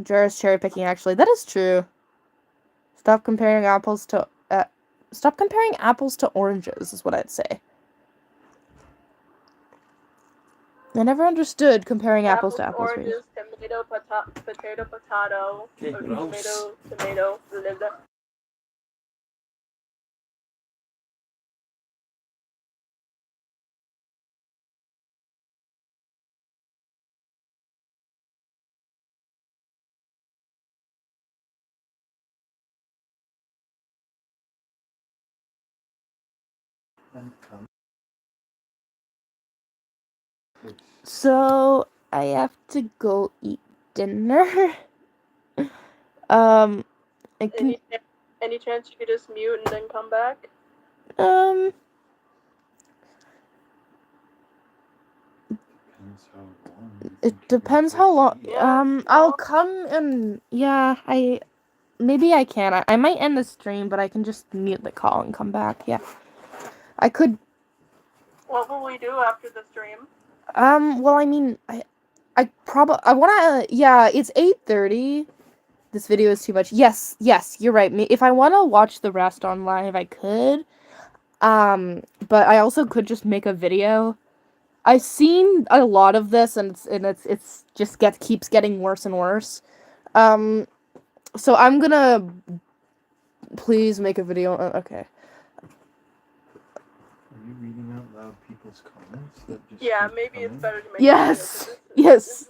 Jara's cherry picking. Actually, that is true. Stop comparing apples to oranges is what I'd say. I never understood comparing apples to apples.
Oranges, tomato, potato, or tomato, blah, blah.
So I have to go eat dinner.
Any chance you could just mute and then come back?
It depends how long. I'll come and maybe I can. I might end the stream, but I can just mute the call and come back. Yeah, I could.
What will we do after the stream?
Well, I mean, I wanna. Yeah, it's 8:30. This video is too much. Yes, you're right. If I wanna watch the rest on live, I could. But I also could just make a video. I've seen a lot of this, and it's just keeps getting worse and worse. So I'm gonna please make a video. Okay.
Are you reading out loud people's comments?
Yeah, maybe it's better to make.
Yes.
This is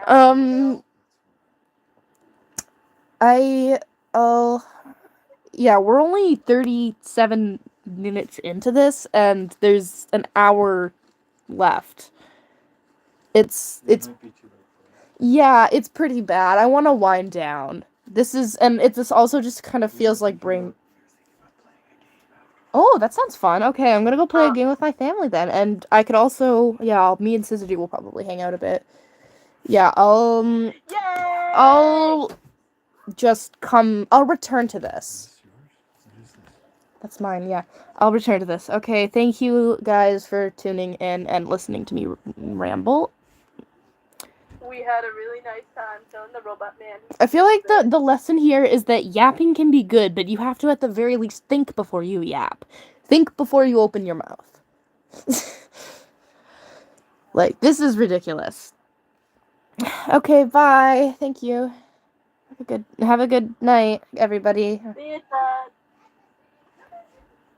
a long
yeah, we're only 37 minutes into this, and there's an hour left. It's yeah, it's pretty bad. I want to wind down. This also just kind of feels like brain. Oh, that sounds fun. Okay, I'm gonna go play a game with my family then, and I could also, me and Syzygy will probably hang out a bit. Yeah, I'll just come. I'll return to this. That's mine. Yeah, I'll return to this. Okay, thank you guys for tuning in and listening to me ramble.
We had a really nice time killing the robot man.
I feel like the lesson here is that yapping can be good, but you have to at the very least think before you yap. Think before you open your mouth. Like, this is ridiculous. Okay, bye. Thank you. Have a good night, everybody.
See you,